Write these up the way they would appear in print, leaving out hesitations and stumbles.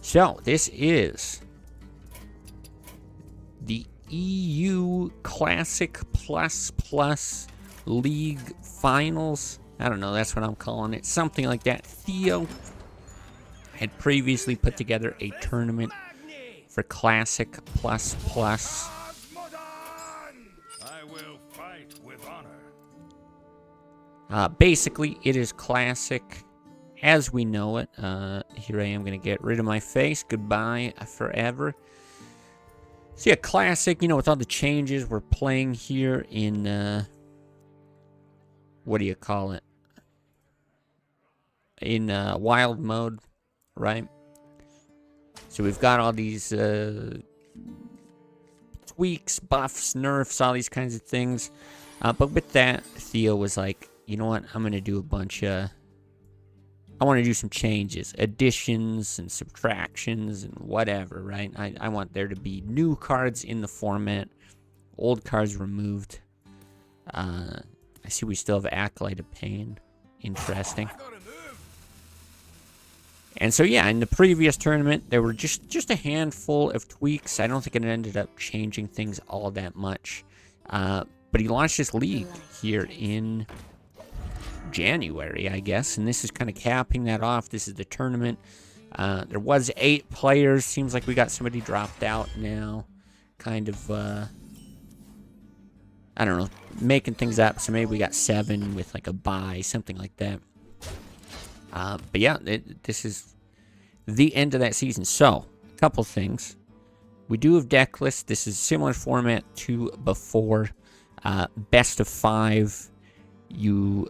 So, this is the EU Classic Plus Plus League Finals. I don't know, that's what I'm calling it. Something like that. Theo had previously put together a tournament for Classic Plus Plus. I will fight with honor. Basically, it is Classic as we know it. Here I am going to get rid of my face. Goodbye forever. So yeah, Classic, you know, with all the changes, we're playing here in, what do you call it? In wild mode, right? So we've got all these tweaks, buffs, nerfs, all these kinds of things. But with that, Theo was like, you know what? I'm going to do a bunch of... I want to do some changes, additions and subtractions and whatever, right? I want there to be new cards in the format, old cards removed. I see we still have Acolyte of Pain. Interesting. And so, yeah, in the previous tournament, there were just a handful of tweaks. I don't think it ended up changing things all that much. But he launched this league here in January, I guess, and this is kind of capping that off. This is the tournament. There was 8 players. Seems like we got somebody dropped out now. Kind of, I don't know, making things up. So maybe we got 7 with like a bye, something like that. But yeah, this is the end of that season. So, a couple things. We do have deck lists. This is a similar format to before. Best of 5. You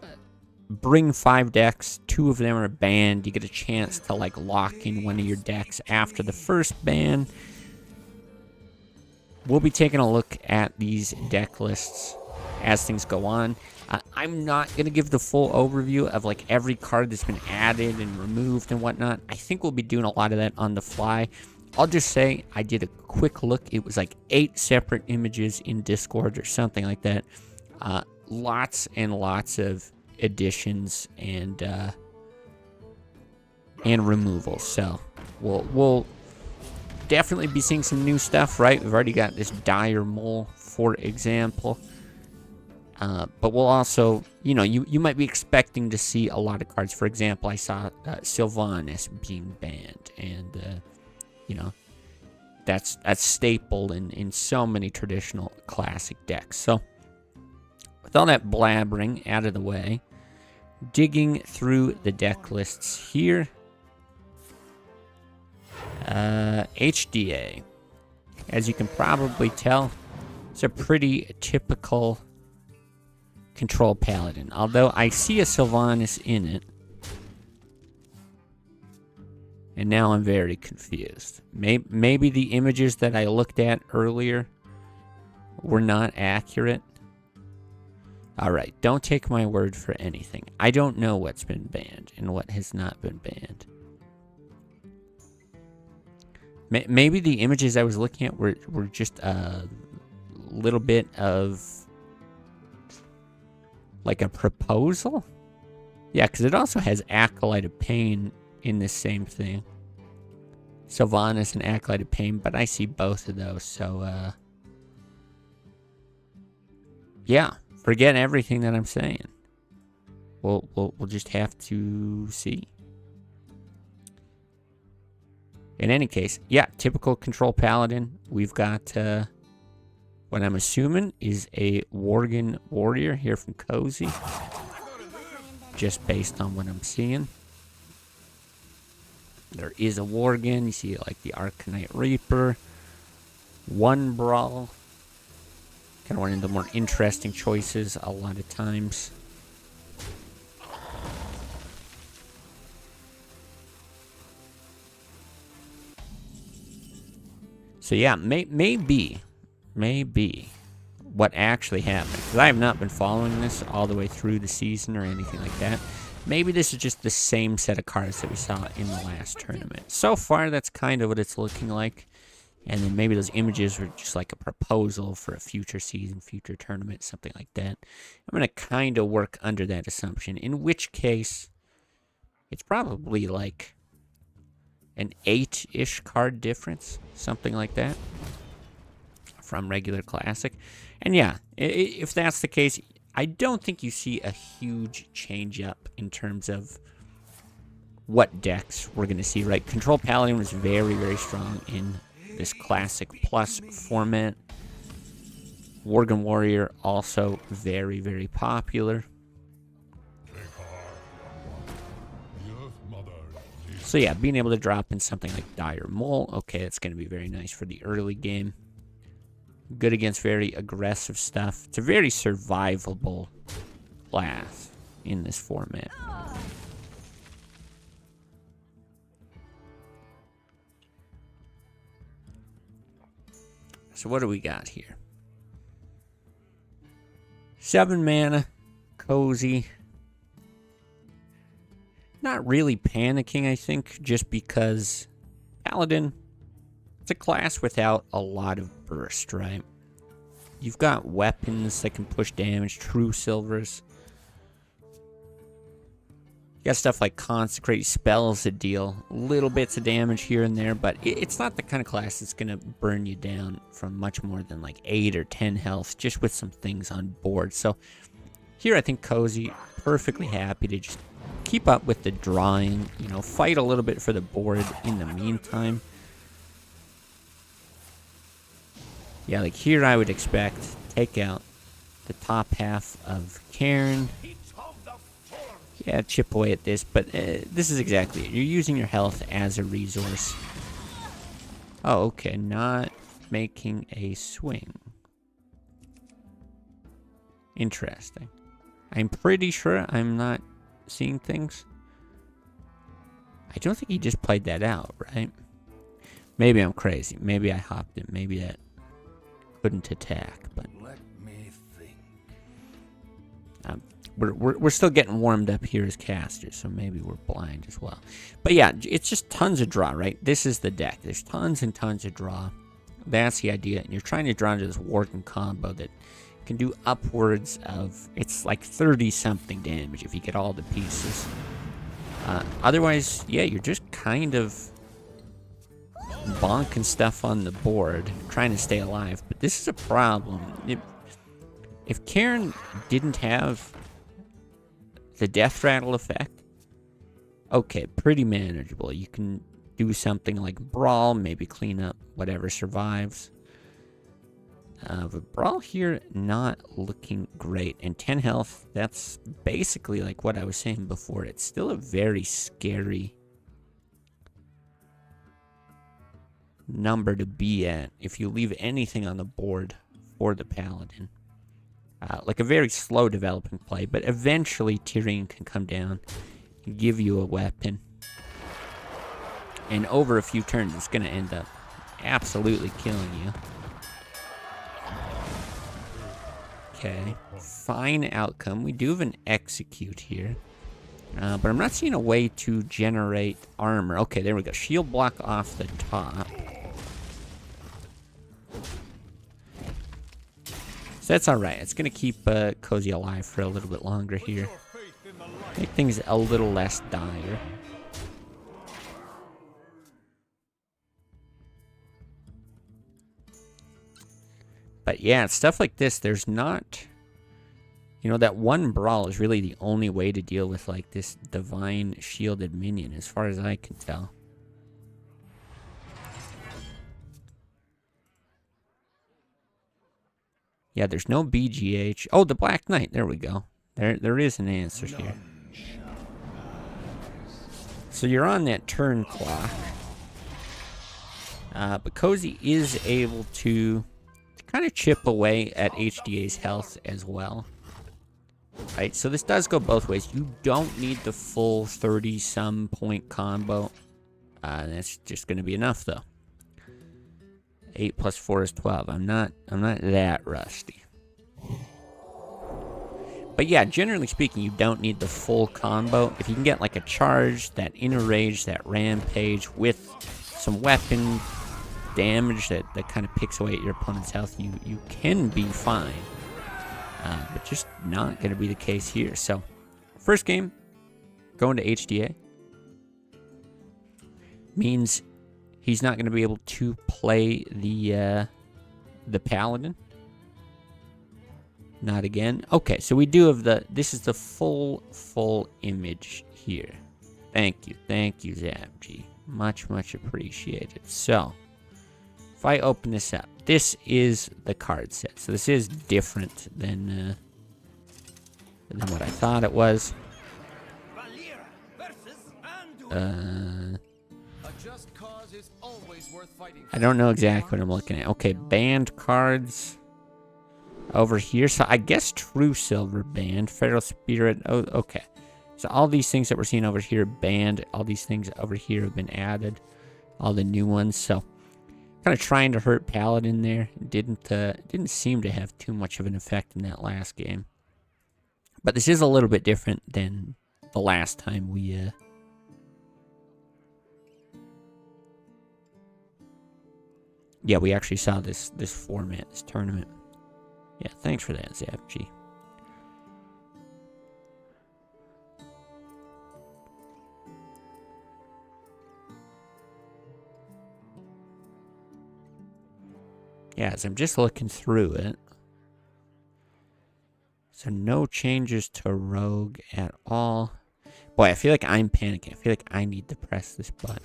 bring 5 decks. 2 of them are banned. You get a chance to like lock in one of your decks after the first ban. We'll be taking a look at these deck lists as things go on. I'm not going to give the full overview of like every card that's been added and removed and whatnot. I think we'll be doing a lot of that on the fly. I'll just say I did a quick look. It was like 8 separate images in Discord or something like that. Lots and lots of additions and removals. So we'll definitely be seeing some new stuff, right? We've already got this Dire Mole, for example. But we'll also, you know, you might be expecting to see a lot of cards. For example, I saw Sylvanas being banned, and you know, that's staple in so many traditional classic decks. So with all that blabbering out of the way, digging through the deck lists here. HDA, as you can probably tell, it's a pretty typical control paladin, although I see a Sylvanas in it, and now I'm very confused. Maybe the images that I looked at earlier were not accurate. Alright, don't take my word for anything. I don't know what's been banned and what has not been banned. Maybe the images I was looking at were just a little bit of like a proposal? Yeah, because it also has Acolyte of Pain in this same thing. Sylvanas and Acolyte of Pain, but I see both of those, so yeah, forget everything that I'm saying. We'll just have to see. In any case, yeah, typical control paladin. We've got what I'm assuming is a Worgen warrior here from Kozy, just based on what I'm seeing. There is a Worgen. You see like the Arcanite Reaper, 1 Brawl. Kind of one of the more interesting choices a lot of times. So yeah, maybe what actually happened, because I have not been following this all the way through the season or anything like that. Maybe this is just the same set of cards that we saw in the last tournament. So far, that's kind of what it's looking like. And then maybe those images were just like a proposal for a future season, future tournament, something like that. I'm going to kind of work under that assumption, in which case it's probably like an 8-ish card difference, something like that, from regular Classic. And yeah, if that's the case, I don't think you see a huge change up in terms of what decks we're going to see, right? Control Paladin was very, very strong in this Classic Plus format. Worgen Warrior, also very, very popular. So yeah, being able to drop in something like Dire Mole, okay, that's going to be very nice for the early game. Good against very aggressive stuff. It's a very survivable class in this format. So what do we got here? 7 mana, Kozy. Not really panicking, I think, just because Paladin, it's a class without a lot of burst, right? You've got weapons that can push damage, true silvers. You got stuff like Consecrate, spells that deal little bits of damage here and there, but it's not the kind of class that's going to burn you down from much more than like 8 or 10 health, just with some things on board. So here I think Kozy, perfectly happy to just keep up with the drawing, you know, fight a little bit for the board in the meantime. Yeah, like here I would expect take out the top half of Cairn. Yeah, chip away at this, but this is exactly it. You're using your health as a resource. Oh, okay, not making a swing. Interesting. I'm pretty sure I'm not seeing things. I don't think he just played that out, right? Maybe I'm crazy. Maybe I hopped it. Maybe that couldn't attack, but Let me think. we're still getting warmed up here as casters, so maybe we're blind as well. But yeah, it's just tons of draw, right? This is the deck. There's tons and tons of draw. That's the idea, and you're trying to draw into this Worgen combo that can do upwards of, it's like 30-something damage if you get all the pieces. Otherwise, yeah, you're just kind of bonking stuff on the board, trying to stay alive. But this is a problem. If Cairn didn't have the Death Rattle effect, okay, pretty manageable. You can do something like Brawl, maybe clean up whatever survives. But Brawl here, not looking great. And 10 health, that's basically like what I was saying before. It's still a very scary number to be at if you leave anything on the board for the Paladin. Like a very slow developing play, but eventually Tyrion can come down and give you a weapon. And over a few turns, it's going to end up absolutely killing you. Okay, fine outcome. We do have an execute here. But I'm not seeing a way to generate armor. Okay, there we go. Shield block off the top. So that's alright. It's going to keep Kozy alive for a little bit longer here. Make things a little less dire. But yeah, stuff like this, there's not... You know, that one Brawl is really the only way to deal with, like, this Divine Shielded Minion, as far as I can tell. Yeah, there's no BGH. Oh, the Black Knight. There we go. There is an answer here. So you're on that turn clock. But Kozy is able to kind of chip away at HDA's health as well. Right, so this does go both ways. You don't need the full 30-some point combo. That's just going to be enough, though. 8 plus 4 is 12. I'm not that rusty. But yeah, generally speaking, you don't need the full combo. If you can get like a charge, that inner rage, that rampage with some weapon damage that kind of picks away at your opponent's health, you can be fine. But just not going to be the case here. So, first game, going to HDA. Means he's not going to be able to play the Paladin. Not again. Okay, so we do have this is the full image here. Thank you, Zap G. Much appreciated. So, if I open this up, this is the card set. So this is different than what I thought it was. I don't know exactly what I'm looking at. Okay, banned cards over here. So I guess True Silver banned. Feral Spirit. Oh, okay. So all these things that we're seeing over here banned. All these things over here have been added. All the new ones. So kind of trying to hurt Paladin there. Didn't seem to have too much of an effect in that last game. But this is a little bit different than the last time we yeah, we actually saw this format, this tournament. Yeah, thanks for that, Zap G. Yeah, as I'm just looking through it. So no changes to Rogue at all. Boy, I feel like I'm panicking. I feel like I need to press this button.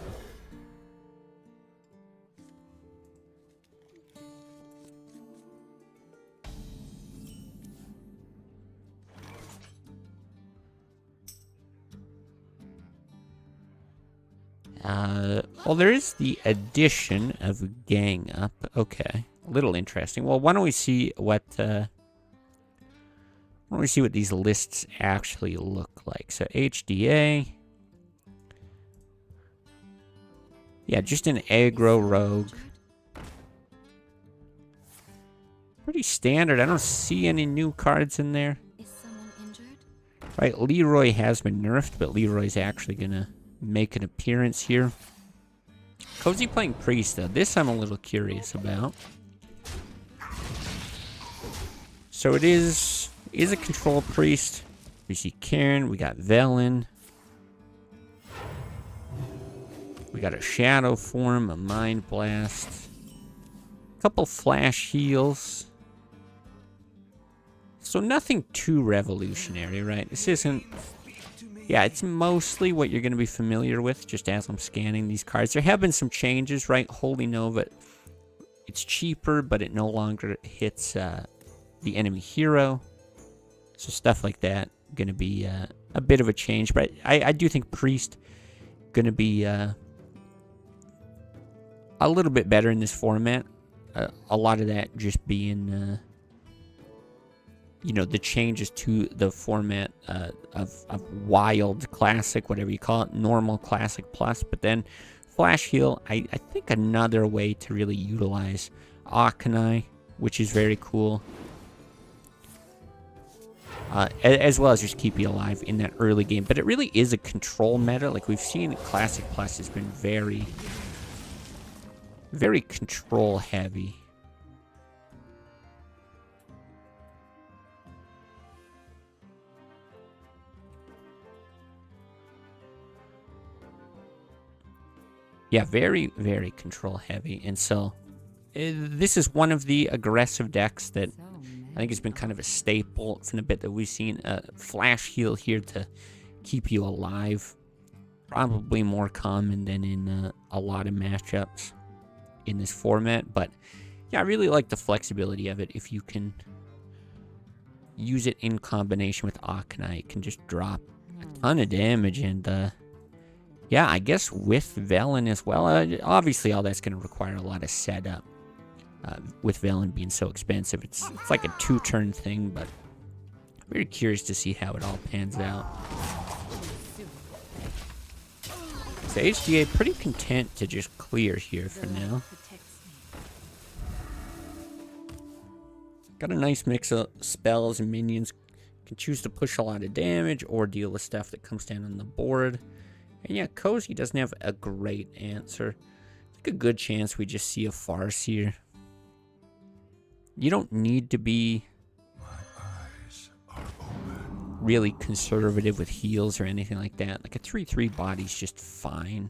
Well, there is the addition of Gang Up. Okay, a little interesting. Well, why don't we see what these lists actually look like? So HDA, yeah, just an aggro rogue. Pretty standard. I don't see any new cards in there. Is someone injured? Right, Leroy has been nerfed, but Leroy's actually gonna make an appearance here. Kozy playing Priest, though. This I'm a little curious about. So it is a control Priest. We see Karen, we got Velen. We got a Shadow Form, a Mind Blast. A couple Flash Heals. So nothing too revolutionary, right? This isn't... Yeah, it's mostly what you're going to be familiar with, just as I'm scanning these cards. There have been some changes, right? Holy Nova, it's cheaper, but it no longer hits the enemy hero. So stuff like that, going to be a bit of a change. But I do think Priest going to be a little bit better in this format. A lot of that just being... you know, the changes to the format of Wild, Classic, whatever you call it, Normal, Classic, Plus. But then Flash Heal, I think another way to really utilize Akanai, which is very cool. As well as just keep you alive in that early game. But it really is a control meta. Like we've seen, Classic Plus has been very, very control heavy. Yeah, very, very control heavy. And so this is one of the aggressive decks that I think has been kind of a staple from the bit that we've seen. Flash Heal here to keep you alive. Probably more common than in a lot of matchups in this format. But yeah, I really like the flexibility of it. If you can use it in combination with Akanai, it can just drop a ton of damage. And yeah, I guess with Velen as well. Obviously, all that's going to require a lot of setup. With Velen being so expensive, it's like a 2-turn thing, but I'm very curious to see how it all pans out. So HDA pretty content to just clear here for now. Got a nice mix of spells and minions. Can choose to push a lot of damage or deal with stuff that comes down on the board. And yeah, Kozy doesn't have a great answer. It's like a good chance we just see a farce here. You don't need to be really conservative with heals or anything like that. Like a 3/3 body's just fine.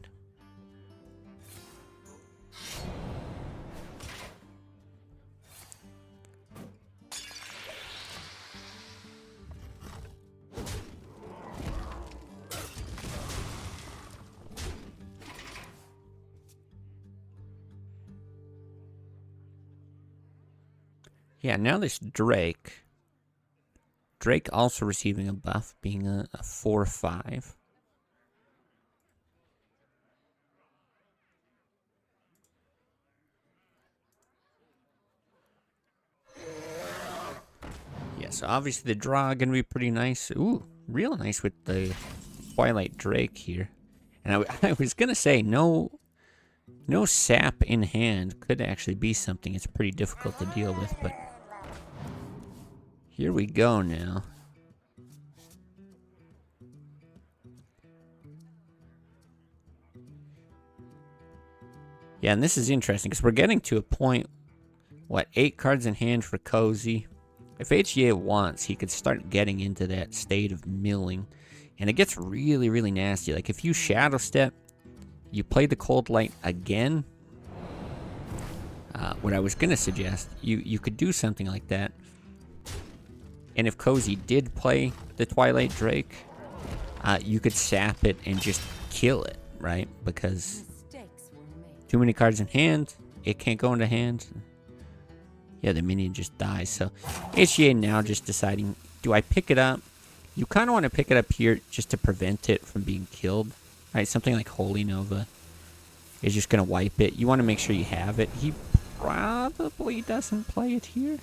Yeah, now this Drake. Drake also receiving a buff, being a 4/5. Yeah, so obviously the draw gonna be pretty nice. Ooh, real nice with the Twilight Drake here. And I was gonna say, no sap in hand could actually be something it's pretty difficult to deal with, but here we go now. Yeah, and this is interesting because we're getting to a point, what, 8 cards in hand for Kozy. If HGA wants, he could start getting into that state of milling. And it gets really, really nasty. Like, if you Shadow Step, you play the Cold Light again. What I was going to suggest, you could do something like that. And if Kozy did play the Twilight Drake, you could sap it and just kill it, right? Because too many cards in hand, it can't go into hand. Yeah, the minion just dies. So HGA now just deciding, do I pick it up? You kind of want to pick it up here just to prevent it from being killed. Right, something like Holy Nova is just going to wipe it. You want to make sure you have it. He probably doesn't play it here.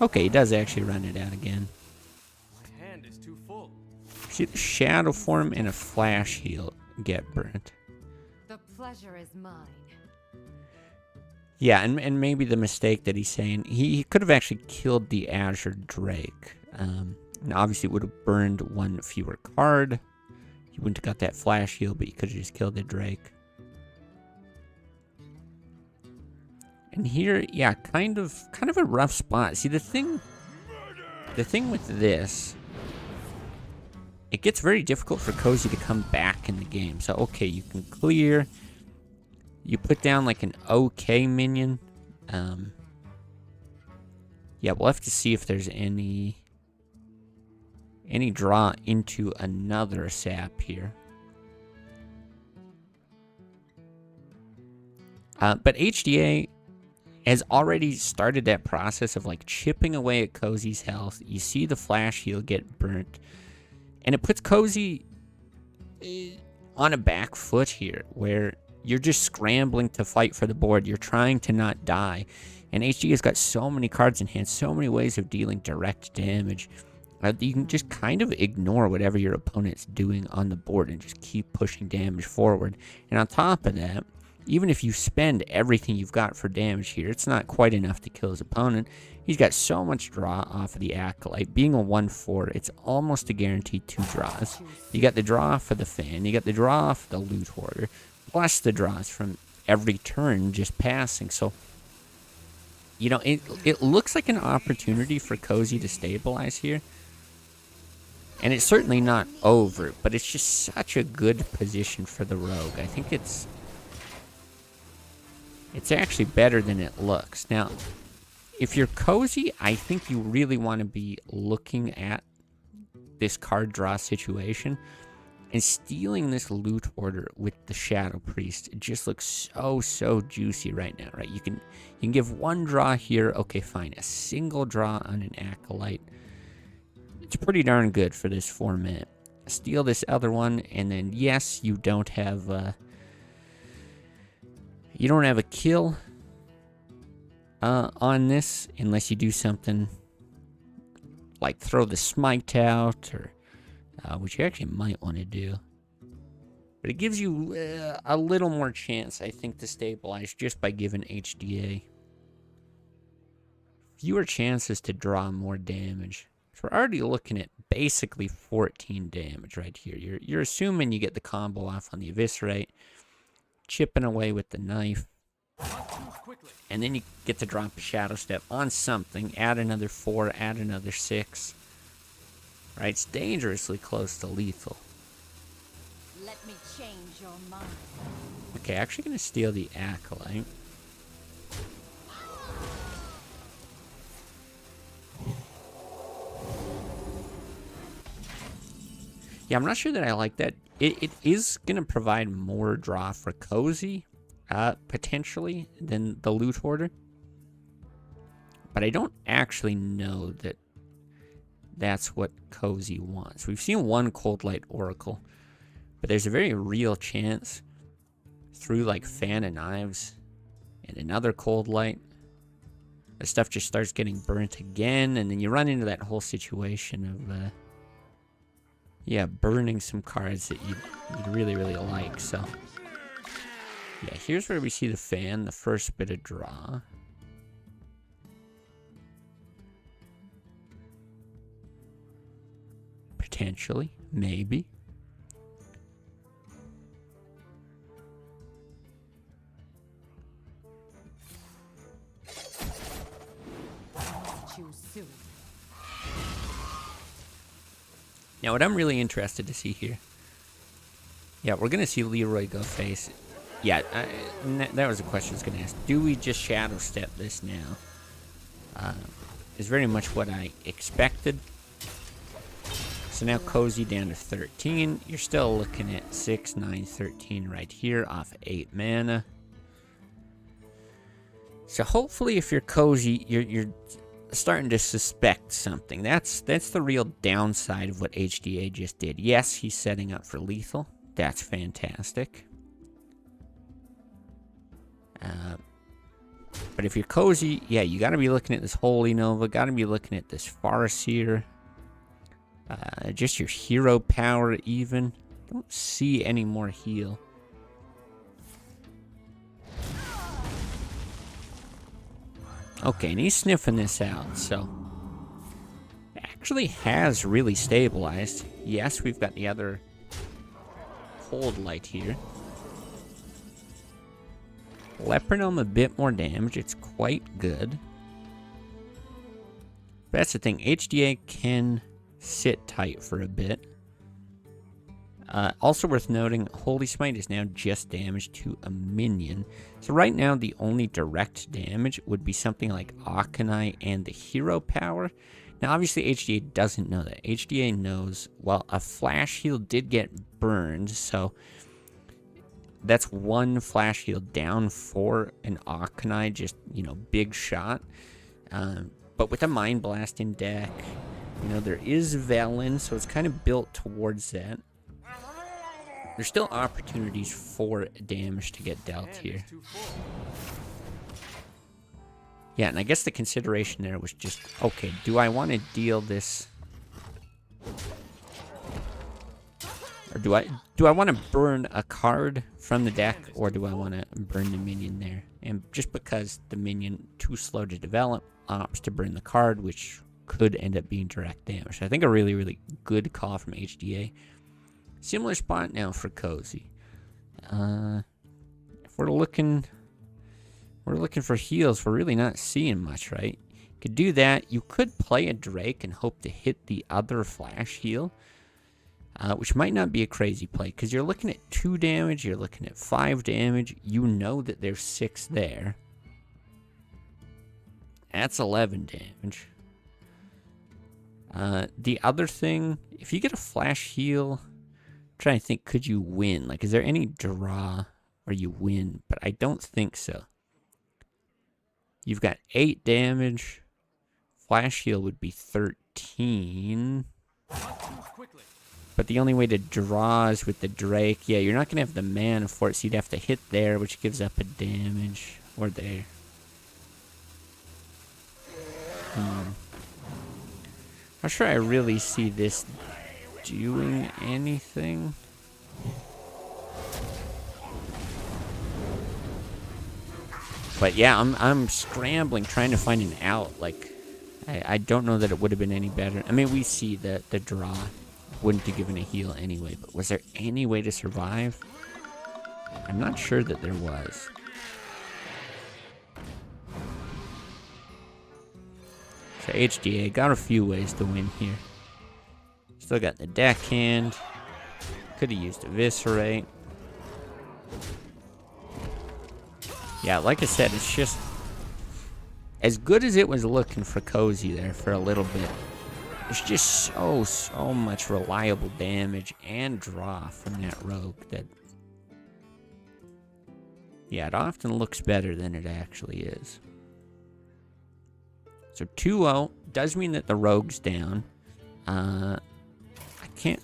Okay, he does actually run it out again. My hand is too full. See, the Shadow Form and a Flash Heal get burnt. The pleasure is mine. Yeah, and maybe the mistake that he's saying, he could have actually killed the Azure Drake. And obviously it would have burned one fewer card. He wouldn't have got that Flash Heal, but he could have just killed the Drake. And here, yeah, kind of a rough spot. See, the thing with this, it gets very difficult for Kozy to come back in the game. So, okay, you can clear. You put down like an okay minion. Yeah, we'll have to see if there's any draw into another sap here. But HDA has already started that process of like chipping away at Kozy's health. You see the Flash Heal get burnt. And it puts Kozy on a back foot here, where you're just scrambling to fight for the board. You're trying to not die. And HG has got so many cards in hand, so many ways of dealing direct damage. You can just kind of ignore whatever your opponent's doing on the board and just keep pushing damage forward. And on top of that, even if you spend everything you've got for damage here, it's not quite enough to kill his opponent. He's got so much draw off of the Acolyte. Being a 1/4, it's almost a guaranteed 2 draws. You got the draw for the Fan, you got the draw for the Loot Hoarder, plus the draws from every turn just passing. So, you know, it looks like an opportunity for Kozy to stabilize here. And it's certainly not over, but it's just such a good position for the Rogue. I think it's actually better than it looks. Now, if you're Kozy, I think you really want to be looking at this card draw situation. And stealing this Loot Order with the Shadow Priest, it just looks so juicy right now, right? You can give one draw here. Okay, fine. A single draw on an Acolyte. It's pretty darn good for this format. Steal this other one, and then yes, you don't have a kill on this unless you do something like throw the Smite out, or which you actually might want to do. But it gives you a little more chance, I think, to stabilize just by giving HDA fewer chances to draw more damage. So we're already looking at basically 14 damage right here. You're assuming you get the combo off on the Eviscerate, chipping away with the knife, and then you get to drop a Shadow Step on something, add another 4, add another 6. Right, it's dangerously close to lethal. Let me change your mind. Okay, actually gonna steal the Acolyte. Yeah, I'm not sure that I like that. It is gonna provide more draw for Kozy, potentially, than the Loot Hoarder. But I don't actually know that that's what Kozy wants. We've seen one Cold Light Oracle, but there's a very real chance through like Fan of Knives and another Cold Light, the stuff just starts getting burnt again, and then you run into that whole situation of, yeah, burning some cards that you'd really, really like. So, yeah, here's where we see the Fan, the first bit of draw. Potentially, maybe. Choose soon. Now, what I'm really interested to see here. Yeah, we're going to see Leroy go face. Yeah, that was a question I was going to ask. Do we just Shadow Step this now? Is very much what I expected. So now Kozy down to 13. You're still looking at 6, 9, 13 right here off 8 mana. So hopefully if you're Kozy, you're starting to suspect something. That's the real downside of what HDA just did. Yes, he's setting up for lethal. That's fantastic. But if you're Kozy, yeah, you got to be looking at this Holy Nova. Got to be looking at this Farseer. Just your hero power even. Don't see any more heal. Okay, and he's sniffing this out, so actually has really stabilized. Yes, we've got the other Cold Light here. Leopardome a bit more damage. It's quite good. But that's the thing. HDA can sit tight for a bit. Also worth noting, Holy Smite is now just damage to a minion. So right now, the only direct damage would be something like Akanai and the hero power. Now, obviously, HDA doesn't know that. HDA knows, well, a flash heal did get burned, so that's one flash heal down for an Akanai, just, you know, big shot. But with a Mind Blast in deck, you know, there is Velen, so it's kind of built towards that. There's still opportunities for damage to get dealt here. Yeah, and I guess the consideration there was just, okay, do I want to deal this? Or do I want to burn a card from the deck, or do I want to burn the minion there? And just because the minion too slow to develop opts to burn the card, which could end up being direct damage. I think a really, really good call from HDA. Similar spot now for Kozy. If we're looking for heals, we're really not seeing much, right? You could do that. You could play a Drake and hope to hit the other flash heal, which might not be a crazy play, because you're looking at 2 damage, you're looking at 5 damage. You know that there's 6 there. That's 11 damage. The other thing, if you get a flash heal, I'm trying to think, could you win? Like, is there any draw where you win? But I don't think so. You've got 8 damage. Flash heal would be 13. But the only way to draw is with the Drake. Yeah, you're not going to have the mana for it, so you'd have to hit there, which gives up a damage. Or there. Not sure I really see this doing anything. But yeah, I'm scrambling, trying to find an out. Like, I don't know that it would have been any better. I mean, we see that the draw wouldn't have given a heal anyway, but was there any way to survive? I'm not sure that there was. So HDA got a few ways to win here. Still got the deckhand. Could have used Eviscerate. Yeah, like I said, it's just as good as it was looking for Kozy there for a little bit. It's just so much reliable damage and draw from that rogue that, yeah, it often looks better than it actually is. So 2-0 does mean that the rogue's down. I can't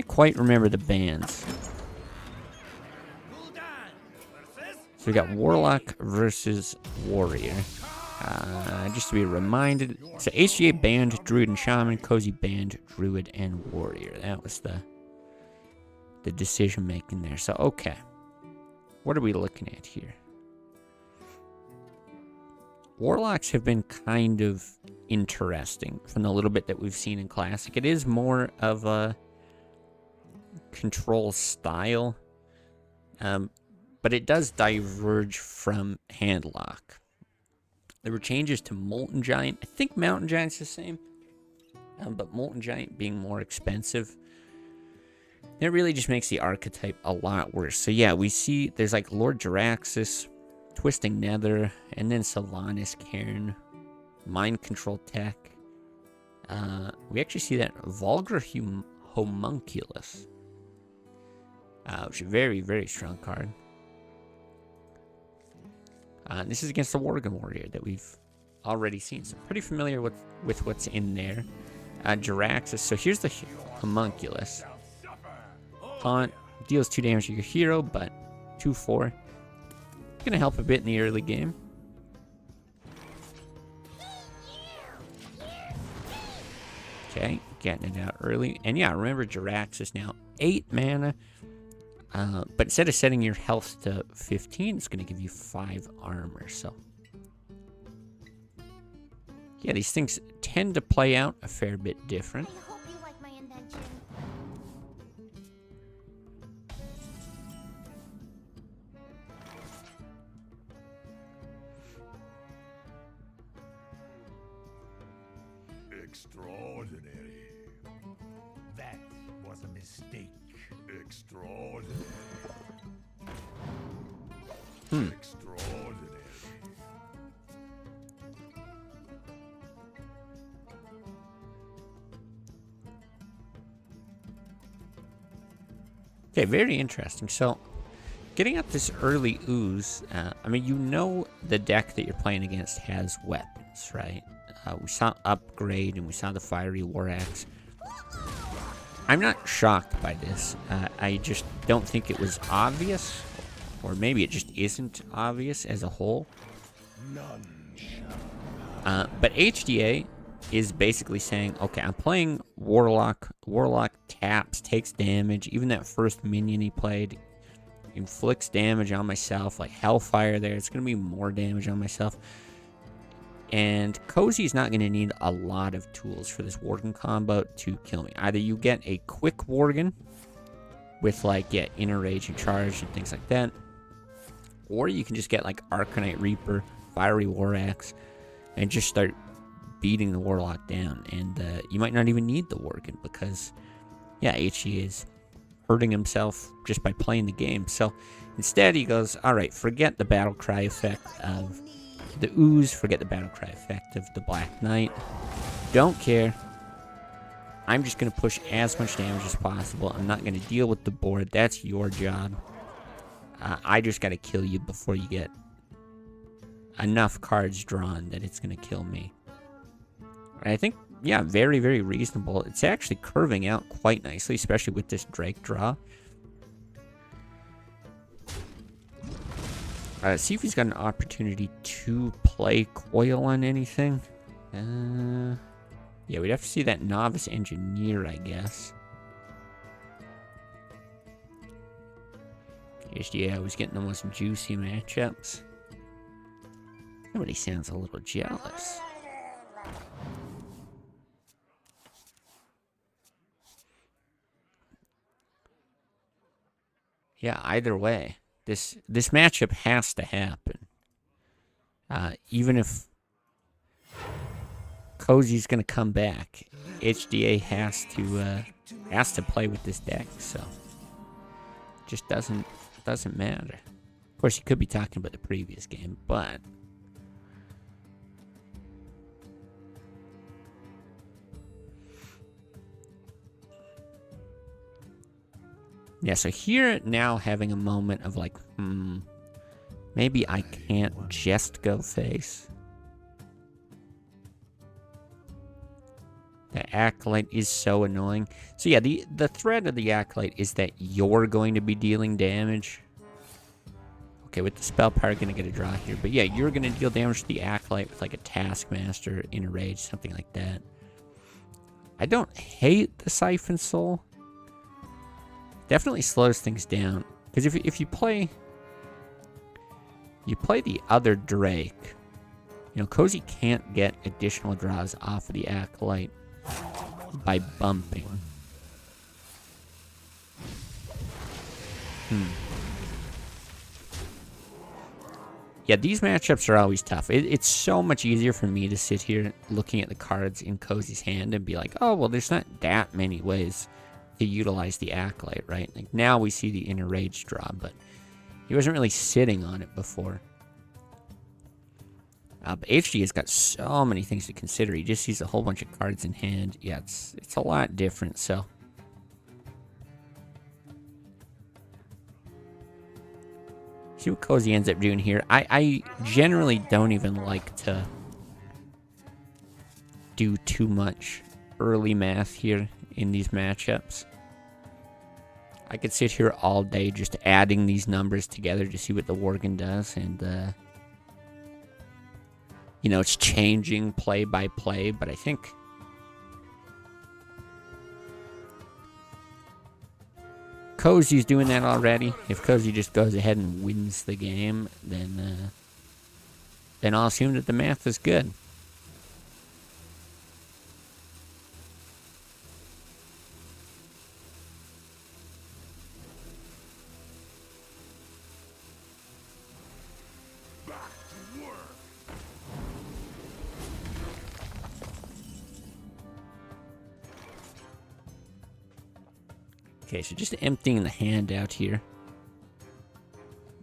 quite remember the bands. So we got Warlock versus Warrior. Just to be reminded, so HGA banned Druid and Shaman, Kozy banned Druid and Warrior. That was the decision making there. So okay, what are we looking at here? Warlocks have been kind of interesting from the little bit that we've seen in Classic. It is more of a control style, but it does diverge from Handlock. There were changes to Molten Giant. I think Mountain Giant's the same, but Molten Giant being more expensive. It really just makes the archetype a lot worse. So yeah, we see there's like Lord Jaraxxus, Twisting Nether, and then Sylvanas Cairn, Mind Control Tech. We actually see that Vulgar Homunculus, which is a very, very strong card. This is against the Worgen Warrior that we've already seen, so pretty familiar with what's in there. Jaraxxus, so here's the Homunculus. Taunt, deals 2 damage to your hero, but 2/4. Gonna help a bit in the early game. Okay, getting it out early. And yeah, remember Jaraxxus now, 8 mana. But instead of setting your health to 15, it's going to give you 5 armor. So, yeah, these things tend to play out a fair bit different. I hope you like my invention. Extraordinary. That was a mistake. Extraordinary. Extraordinary. Okay, very interesting. So, getting out this early ooze, I mean, you know the deck that you're playing against has weapons, right? We saw Upgrade and we saw the Fiery War Axe. I'm not shocked by this. I just don't think it was obvious, or maybe it just isn't obvious as a whole. But HDA is basically saying, okay, I'm playing Warlock. Warlock taps, takes damage. Even that first minion he played inflicts damage on myself, like Hellfire there. It's going to be more damage on myself. And Kozy's not going to need a lot of tools for this Worgen combo to kill me. Either you get a quick Worgen with, like, yeah, Inner Rage and Charge and things like that, or you can just get, like, Arcanite Reaper, Fiery War Axe, and just start beating the Warlock down. And you might not even need the Worgen because, yeah, HE is hurting himself just by playing the game. So instead he goes, alright, forget the Battle Cry effect of the ooze, forget the battle cry effect of the Black Knight. Don't care. I'm just going to push as much damage as possible. I'm not going to deal with the board. That's your job. I just got to kill you before you get enough cards drawn that it's going to kill me. And I think, yeah, very, very reasonable. It's actually curving out quite nicely, especially with this Drake draw. See if he's got an opportunity to play Coil on anything. Yeah, we'd have to see that Novice Engineer, I guess. HDA was getting the most juicy matchups. Everybody sounds a little jealous. Yeah, either way. This matchup has to happen. Even if Kozy's gonna come back, HDA has to play with this deck. So just doesn't matter. Of course, he could be talking about the previous game, but yeah, so here now having a moment of like, maybe I can't just go face. The Acolyte is so annoying. So yeah, the threat of the Acolyte is that you're going to be dealing damage. Okay, with the spell power, gonna get a draw here. But yeah, you're gonna deal damage to the Acolyte with like a Taskmaster, Inner Rage, something like that. I don't hate the Siphon Soul. Definitely slows things down. Because if you play the other Drake, you know, Kozy can't get additional draws off of the Acolyte by bumping. Yeah, these matchups are always tough. It's so much easier for me to sit here looking at the cards in Kozy's hand and be like, oh, well, there's not that many ways to utilize the Acolyte, right? Like, now we see the Inner Rage draw, but he wasn't really sitting on it before. But HD has got so many things to consider. He just sees a whole bunch of cards in hand. Yeah, it's a lot different, so... See what Kozy ends up doing here. I generally don't even like to do too much early math here in these matchups. I could sit here all day just adding these numbers together to see what the Worgen does, and you know, it's changing play by play, but I think Kozy's doing that already. If Kozy just goes ahead and wins the game, then I'll assume that the math is good. Okay, so just emptying the hand out here.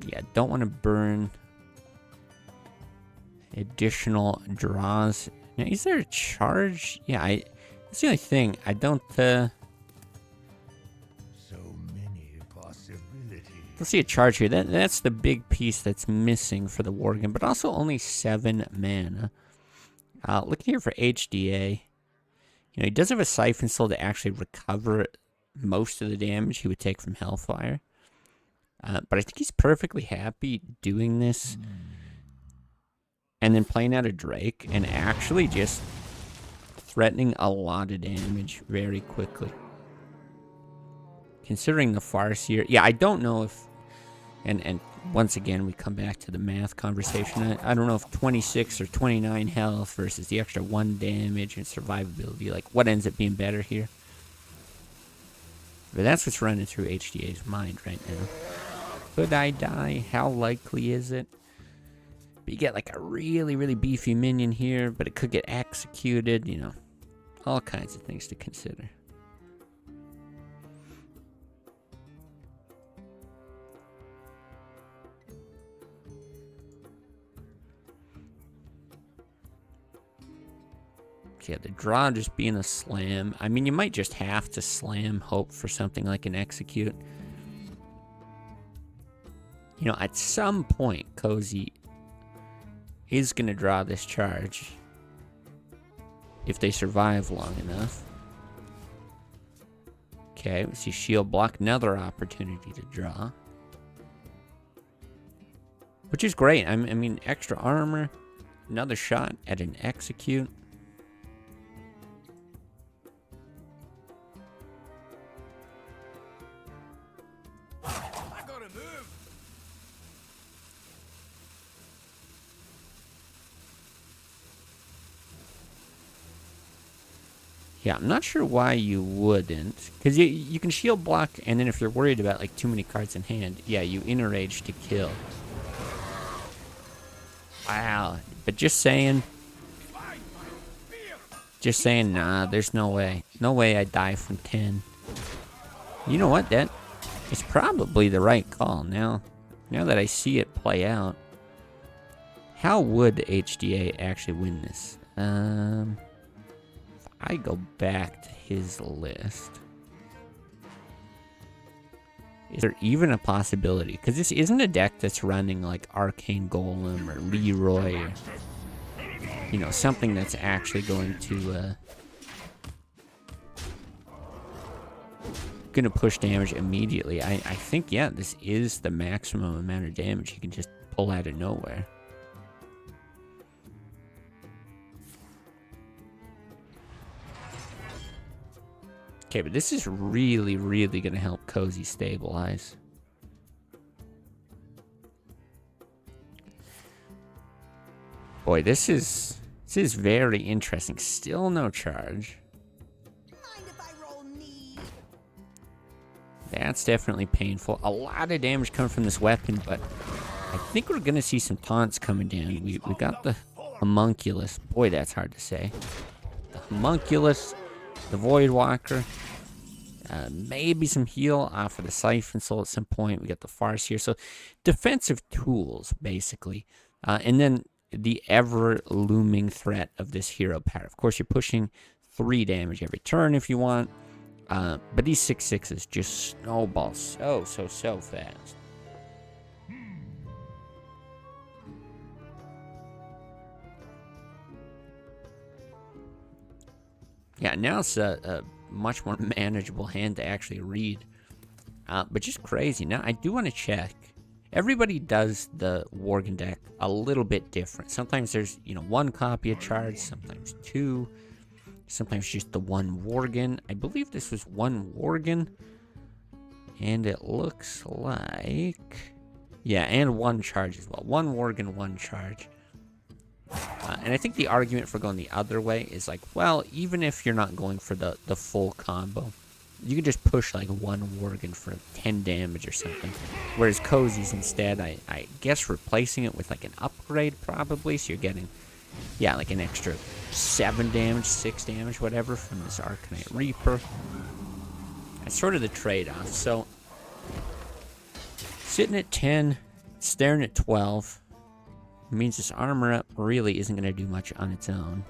Yeah, don't want to burn additional draws. Now, is there a charge? Yeah, that's the only thing. I don't, So many possibilities. let's see a charge here. That's the big piece that's missing for the Worgen, but also only 7 mana. Looking here for HDA. You know, he does have a Siphon Soul to actually recover most of the damage he would take from Hellfire. But I think he's perfectly happy doing this and then playing out a Drake and actually just threatening a lot of damage very quickly. Considering the Farseer, yeah, I don't know if, and once again we come back to the math conversation. I don't know if 26 or 29 health versus the extra 1 damage and survivability, like what ends up being better here. But that's what's running through HDA's mind right now. Could I die? How likely is it? But you get like a really, really beefy minion here, but it could get executed, you know. All kinds of things to consider. Yeah, the draw just being a slam. I mean, you might just have to slam, hope for something like an execute. You know, at some point, Kozy is going to draw this charge. If they survive long enough. Okay, we see shield block, another opportunity to draw. Which is great. I mean, extra armor, another shot at an execute. Yeah, I'm not sure why you wouldn't. Because you can shield block, and then if you're worried about like too many cards in hand, yeah, you Inner Rage to kill. Wow. But just saying, nah, there's no way. No way I die from 10. You know what? That is probably the right call now. Now that I see it play out. How would HDA actually win this? I go back to his list. Is there even a possibility? Because this isn't a deck that's running like Arcane Golem or Leroy or, you know, something that's actually going to going to push damage immediately. I think, yeah, this is the maximum amount of damage he can just pull out of nowhere. Okay, but this is really, really going to help Kozy stabilize. Boy, this is very interesting. Still no charge. Mind if I roll need? That's definitely painful. A lot of damage coming from this weapon, but I think we're going to see some taunts coming down. We got the homunculus. Boy, that's hard to say. The homunculus, the Void Walker, maybe some heal off of the Siphon Soul at some point. We got the Farce here. So defensive tools, basically. And then the ever-looming threat of this hero power. Of course, you're pushing 3 damage every turn if you want. But these 6/6s just snowball so fast. Yeah, now it's a much more manageable hand to actually read. But just crazy. Now, I do want to check. Everybody does the Worgen deck a little bit different. Sometimes there's, 1 copy of charge, sometimes 2, sometimes just the 1 Worgen. I believe this was 1 Worgen, and it looks like, yeah, and 1 charge as well. 1 Worgen, 1 charge. And I think the argument for going the other way is like, well, even if you're not going for the full combo, you can just push like 1 Worgen for 10 damage or something. Whereas Kozy's instead, I guess replacing it with like an upgrade probably. So you're getting, yeah, like an extra 7 damage, 6 damage, whatever from this Arcanite Reaper. That's sort of the trade-off. So sitting at 10, staring at 12, means this armor up really isn't going to do much on its own.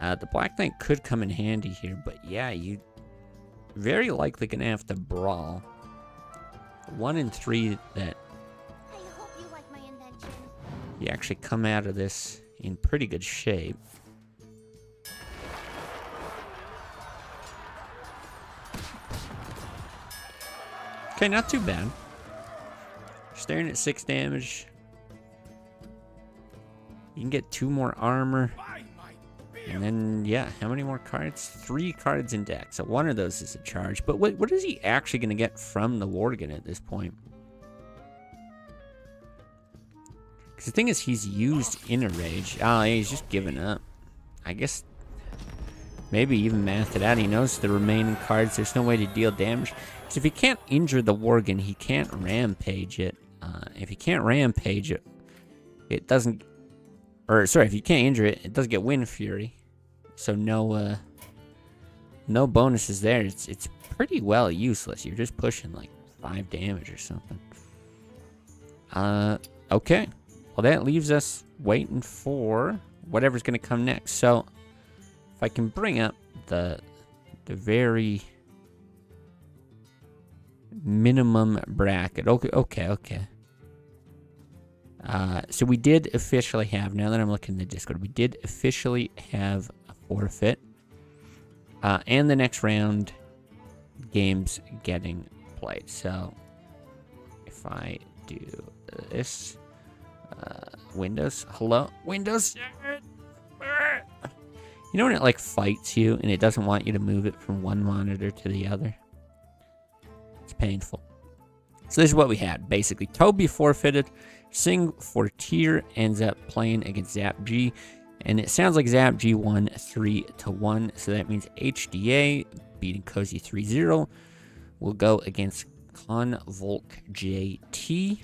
The Black Knight could come in handy here, but yeah, you very likely gonna have to brawl. 1 in 3 that I hope you like my invention. you actually come out of this in pretty good shape. Okay, not too bad. Staring at 6 damage. You can get 2 more armor. And then, yeah, how many more cards? 3 cards in deck. So 1 of those is a charge. But what is he actually going to get from the Worgen at this point? Because the thing is, he's used Inner Rage. Oh, yeah, he's just given up. I guess maybe even mathed it out. He knows the remaining cards. There's no way to deal damage. Because if he can't injure the Worgen, he can't rampage it. If he can't rampage it, it doesn't... Or, sorry, if you can't injure it, it does get Wind Fury. So no bonuses there. It's pretty well useless. You're just pushing like 5 damage or something. Okay. Well, that leaves us waiting for whatever's going to come next. So, if I can bring up the very minimum bracket. Okay. So we did officially have, now that I'm looking at the Discord, we did officially have a forfeit. And the next round, games getting played. So, if I do this, Windows, hello? Windows? You know when it like fights you and it doesn't want you to move it from one monitor to the other? It's painful. So this is what we had. Basically, Toby forfeited. Sing Fortier ends up playing against Zap G. And it sounds like Zap G won 3-1. So that means HDA beating Kozy 3-0 will go against Convolk JT.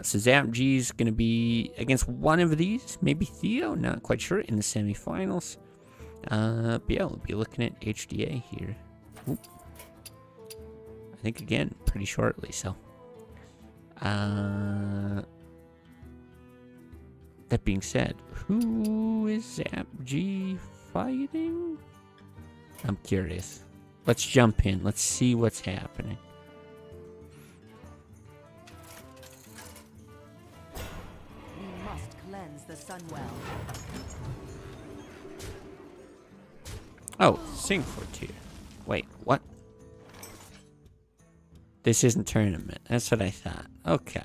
So Zap G is going to be against one of these. Maybe Theo, not quite sure, in the semifinals. But yeah, we'll be looking at HDA here. Oop. I think, again, pretty shortly, so. That being said, who is Zap G fighting? I'm curious. Let's jump in. Let's see what's happening. We must cleanse the Sunwell. Oh, Sing Fortier. Wait. This isn't tournament. That's what I thought. Okay.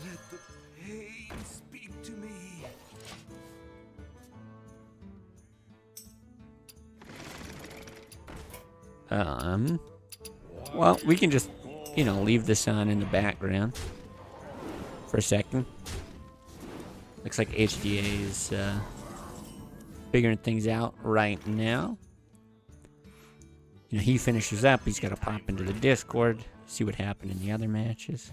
Let the pain speak to me. Well, we can just, you know, leave this on in the background for a second. Looks like HDA is figuring things out right now. You know, he finishes up. He's got to pop into the Discord, see what happened in the other matches.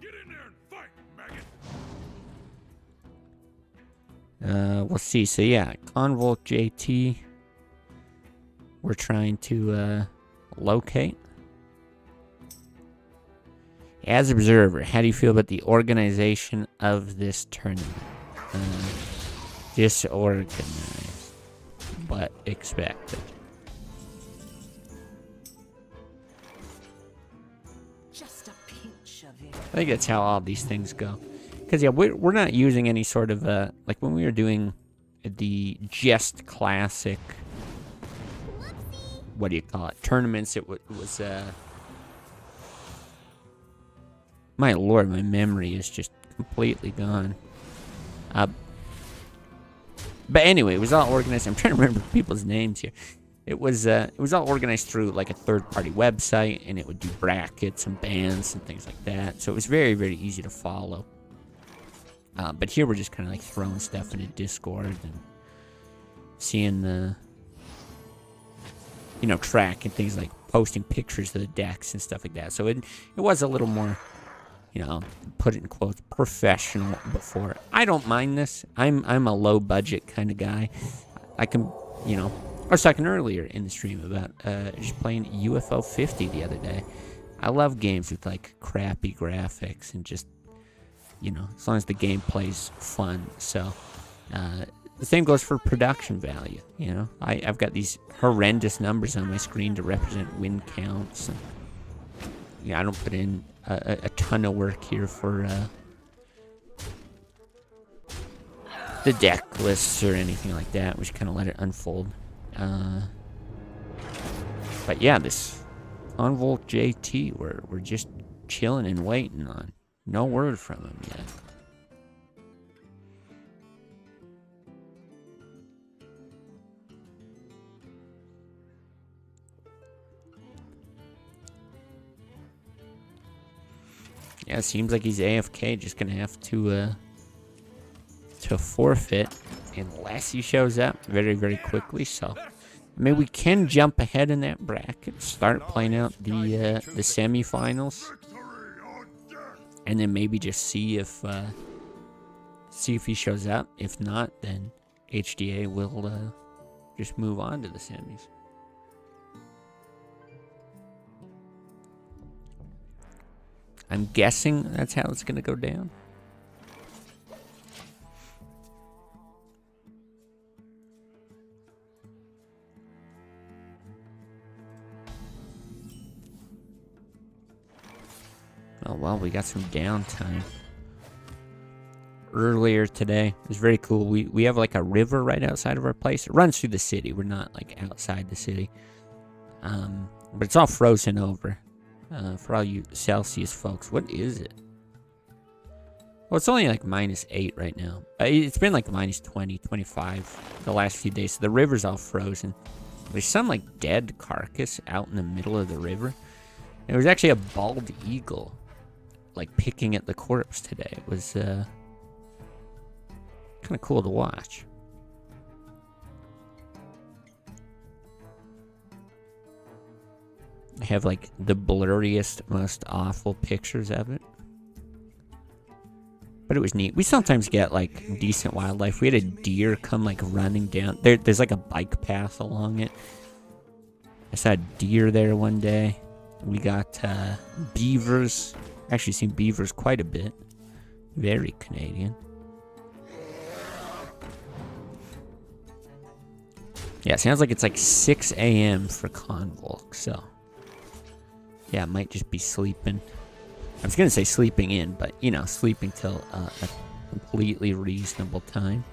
Get in there and fight, maggot. We'll see. So yeah, Convolk JT. We're trying to locate. As observer, how do you feel about the organization of this tournament? Disorganized, but expected. Just a pinch of it. I think that's how all these things go. Because, yeah, we're not using any sort of, like when we were doing the Jest Classic, what do you call it, tournaments, it was, my lord, my memory is just completely gone. But anyway, it was all organized. I'm trying to remember people's names here. It was all organized through like a third-party website, and it would do brackets and bands and things like that. So it was very, very easy to follow. But here we're just kind of like throwing stuff into Discord and seeing the, you know, track and things like posting pictures of the decks and stuff like that. So it was a little more, you know, put it in quotes, professional before. I don't mind this. I'm a low budget kind of guy. I can, you know, I was talking earlier in the stream about just playing UFO 50 the other day. I love games with like crappy graphics and just, you know, as long as the gameplay's fun. So the same goes for production value. You know, I've got these horrendous numbers on my screen to represent win counts. And, yeah, I don't put in a ton of work here for the deck lists or anything like that. We just kind of let it unfold. But yeah, this Convolk JT, we're just chilling and waiting on. No word from him yet. Yeah, it seems like he's AFK, just gonna have to forfeit unless he shows up very, very quickly. So, I mean, we can jump ahead in that bracket, start playing out the semifinals, and then maybe just see if he shows up. If not, then HDA will just move on to the semis. I'm guessing that's how it's gonna go down. Oh, well, we got some downtime earlier today. It was very cool. We have like a river right outside of our place. It runs through the city. We're not like outside the city. But it's all frozen over. For all you Celsius folks, what is it? Well, it's only like -8 right now. It's been like -20, 25 the last few days. So the river's all frozen. There's some like dead carcass out in the middle of the river. There was actually a bald eagle like picking at the corpse today. It was kind of cool to watch. I have like the blurriest, most awful pictures of it. But it was neat. We sometimes get like decent wildlife. We had a deer come like running down. There's like a bike path along it. I saw a deer there one day. We got beavers. Actually seen beavers quite a bit. Very Canadian. Yeah, it sounds like it's like 6 a.m. for Convolk, so. Yeah, I might just be sleeping. I was gonna say sleeping in, but, you know, sleeping till a completely reasonable time.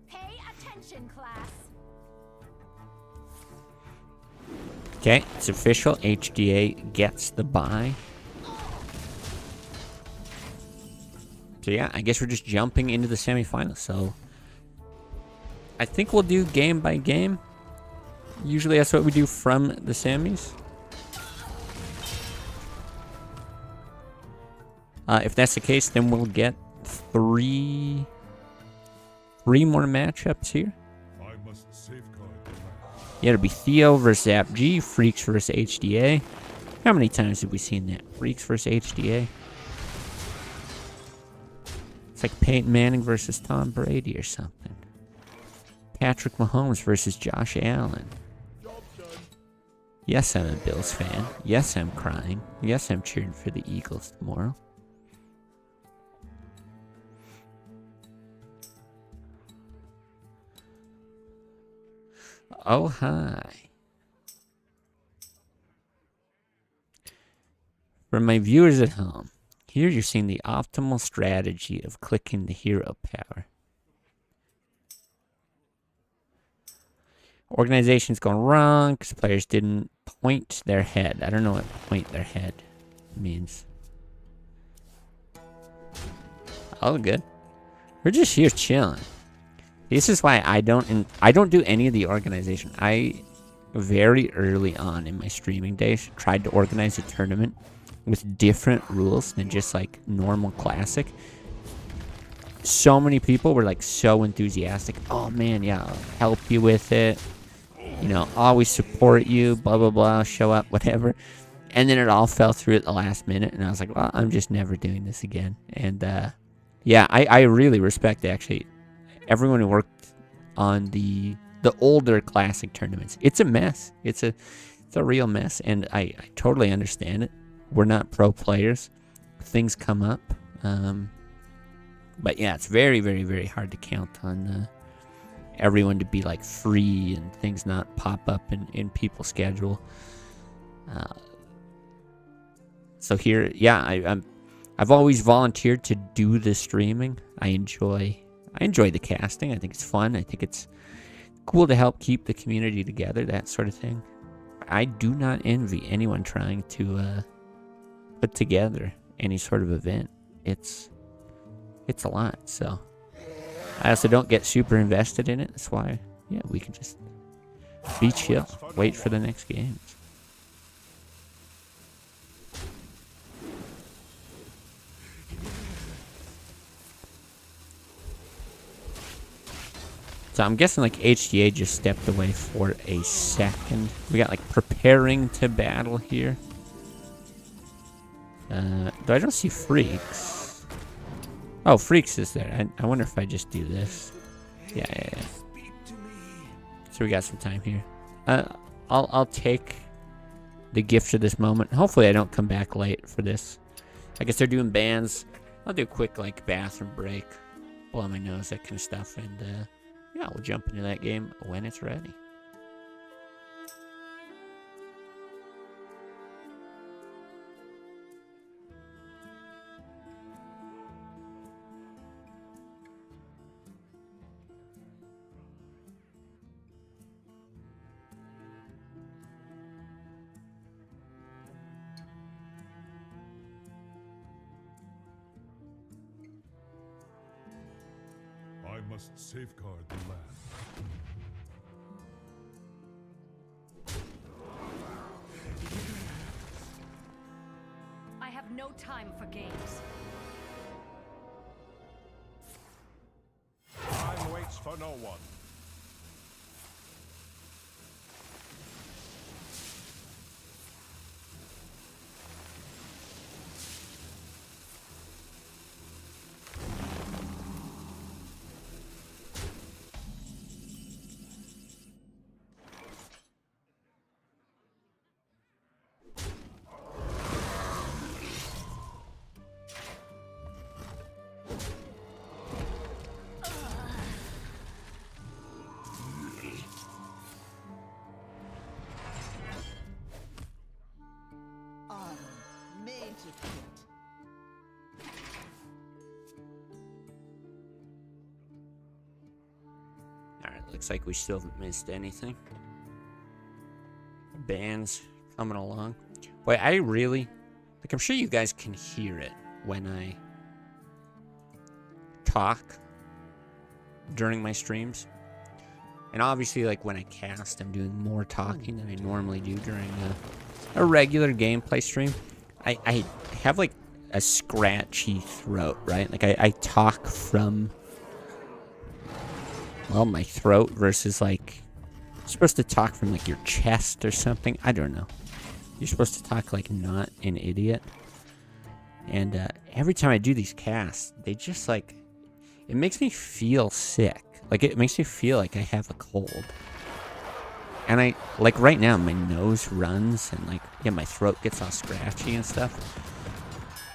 Pay attention, class. Okay, it's official. HDA gets the bye. So yeah, I guess we're just jumping into the semifinals. So I think we'll do game by game. Usually that's what we do from the semis. If that's the case, then we'll get three more matchups here. I must safeguard the land. Yeah, it'll be Theo versus Zap G, Freaks versus HDA. How many times have we seen that? Freaks versus HDA. It's like Peyton Manning versus Tom Brady or something. Patrick Mahomes versus Josh Allen. Yes, I'm a Bills fan. Yes, I'm crying. Yes, I'm cheering for the Eagles tomorrow. Oh, hi. For my viewers at home, here you're seeing the optimal strategy of clicking the hero power. Organization's gone wrong because players didn't point their head. I don't know what point their head means. All good. We're just here chilling. This is why I don't do any of the organization. I very early on in my streaming days tried to organize a tournament with different rules than just like normal classic. So many people were like so enthusiastic. Oh man, yeah, I'll help you with it. You know, always support you, blah blah blah, show up, whatever. And then it all fell through at the last minute, and I was like, well, I'm just never doing this again. And yeah, I really respect actually everyone who worked on the older classic tournaments. It's a mess. It's a real mess, and I totally understand it. We're not pro players. Things come up. But yeah, it's very, very, very hard to count on everyone to be like free and things not pop up in people's schedule. So here, yeah, I've always volunteered to do the streaming. I enjoy the casting. I think it's fun. I think it's cool to help keep the community together, that sort of thing. I do not envy anyone trying to put together any sort of event. It's a lot, so I also don't get super invested in it. That's why, yeah, we can just be chill, wait for the next games. So I'm guessing like HDA just stepped away for a second. We got like preparing to battle here. Though I don't see Freaks. Oh, Freaks is there. I wonder if I just do this. Yeah. So we got some time here. I'll take the gift of this moment. Hopefully I don't come back late for this. I guess they're doing bans. I'll do a quick like bathroom break, blow my nose, that kind of stuff, and yeah, we'll jump into that game when it's ready. I must safeguard the land. I have no time for games. Time waits for no one. looks like we still haven't missed anything. Bands coming along. Boy, I really... Like, I'm sure you guys can hear it when I talk during my streams. And obviously, like, when I cast, I'm doing more talking than I normally do during a regular gameplay stream. I have, like, a scratchy throat, right? Like, I talk from, well, my throat versus, like, you're supposed to talk from, like, your chest or something. I don't know. You're supposed to talk like not an idiot. And every time I do these casts, they just, like, it makes me feel sick. Like, it makes me feel like I have a cold. And I, like, right now, my nose runs and, like, yeah, my throat gets all scratchy and stuff.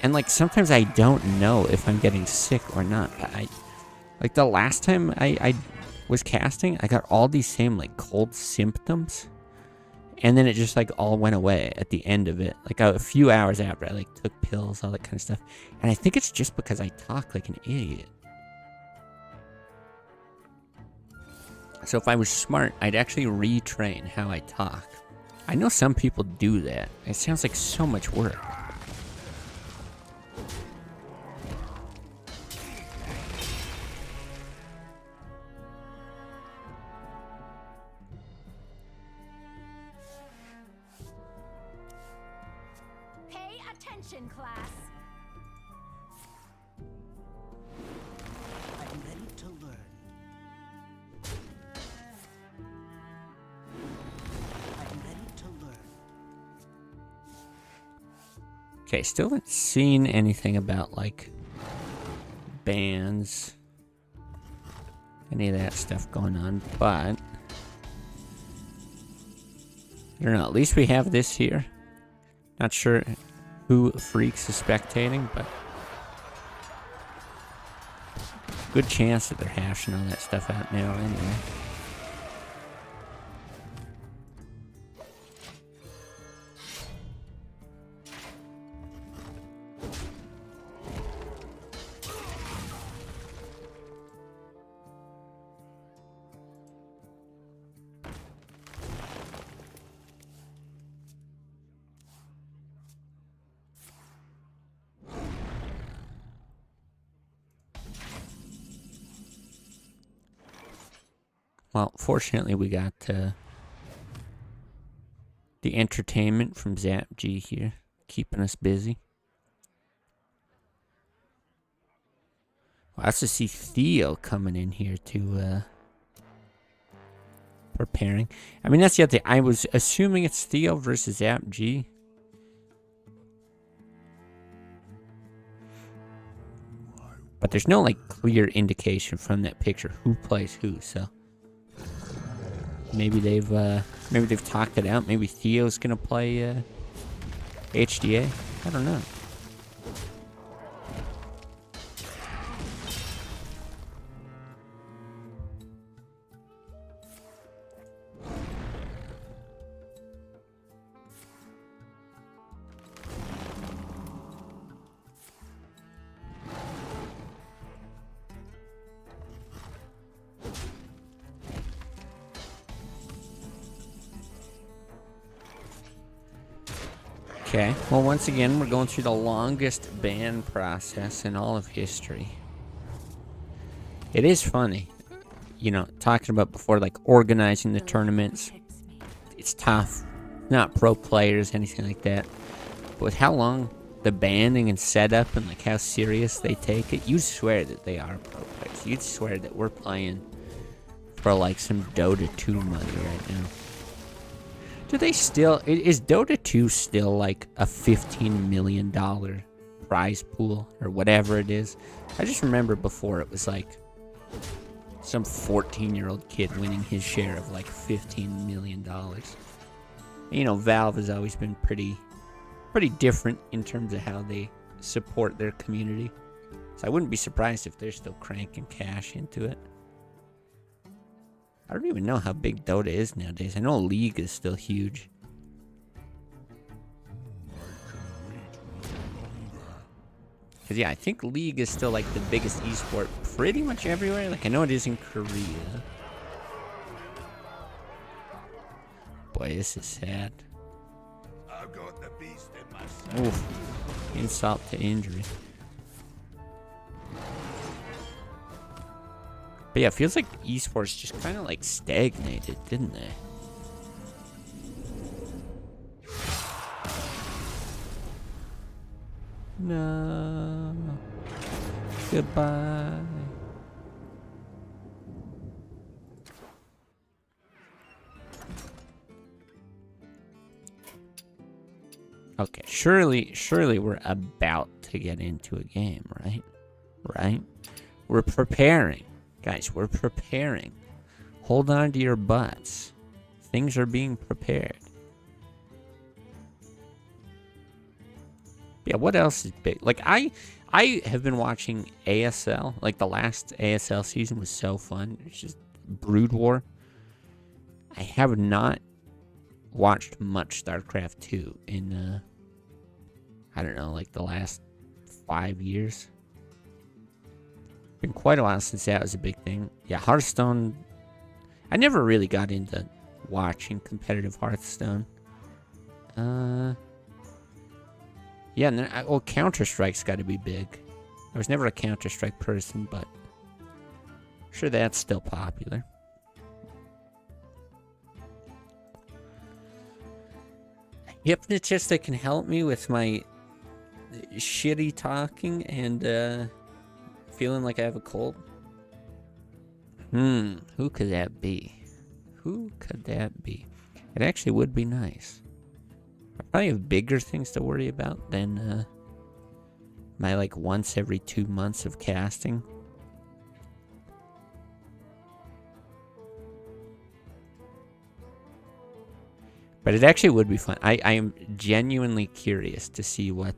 And, like, sometimes I don't know if I'm getting sick or not. Like, the last time I was casting, I got all these same, like, cold symptoms. And then it just, like, all went away at the end of it. Like, a few hours after I, like, took pills, all that kind of stuff. And I think it's just because I talk like an idiot. So if I was smart, I'd actually retrain how I talk. I know some people do that. It sounds like so much work. Pay attention, class. I'm ready to learn. I'm ready to learn. Okay, still haven't seen anything about, like, bands. Any of that stuff going on, but... I don't know, at least we have this here. Not sure who freaks is spectating, but... Good chance that they're hashing all that stuff out now anyway. Well, fortunately, we got the entertainment from Zap G here, keeping us busy. Well, I also see Theo coming in here to preparing. I mean, that's the other thing. I was assuming it's Theo versus Zap G. But there's no, like, clear indication from that picture who plays who, so... Maybe they've talked it out. Maybe Theo's gonna play HDA. I don't know. Okay, well, once again, we're going through the longest ban process in all of history. It is funny, you know, talking about before, like, organizing the tournaments. It's tough. Not pro players, anything like that. But with how long the banning and setup and, like, how serious they take it, you'd swear that they are pro players. You'd swear that we're playing for, like, some Dota 2 money right now. Do they still... Is Dota 2 still, like, a $15 million prize pool? Or whatever it is? I just remember before it was, like, some 14-year-old kid winning his share of, like, $15 million. You know, Valve has always been pretty different in terms of how they support their community. So I wouldn't be surprised if they're still cranking cash into it. I don't even know how big Dota is nowadays. I know League is still huge. Because, yeah, I think League is still, like, the biggest esport pretty much everywhere. Like, I know it is in Korea. boy, this is sad. I've got the beast in my sight. Oof. Insult to injury. But yeah, it feels like esports just kind of like stagnated, didn't they? No. Goodbye. Okay, surely we're about to get into a game, right? Right? We're preparing. Guys, we're preparing. Hold on to your butts. Things are being prepared. Yeah, what else is big? Like, I have been watching ASL. Like, the last ASL season was so fun. It's just Brood War. I have not watched much StarCraft 2 in, I don't know, like the last 5 years. Been quite a while since that was a big thing. Yeah, Hearthstone. I never really got into watching competitive Hearthstone. Yeah, and then, well, Counter-Strike's got to be big. I was never a Counter-Strike person, but I'm sure that's still popular. Hypnotist that can help me with my shitty talking and feeling like I have a cold. Who could that be? Who could that be? It actually would be nice. I probably have bigger things to worry about than my like once every 2 months of casting. But it actually would be fun. I am genuinely curious to see what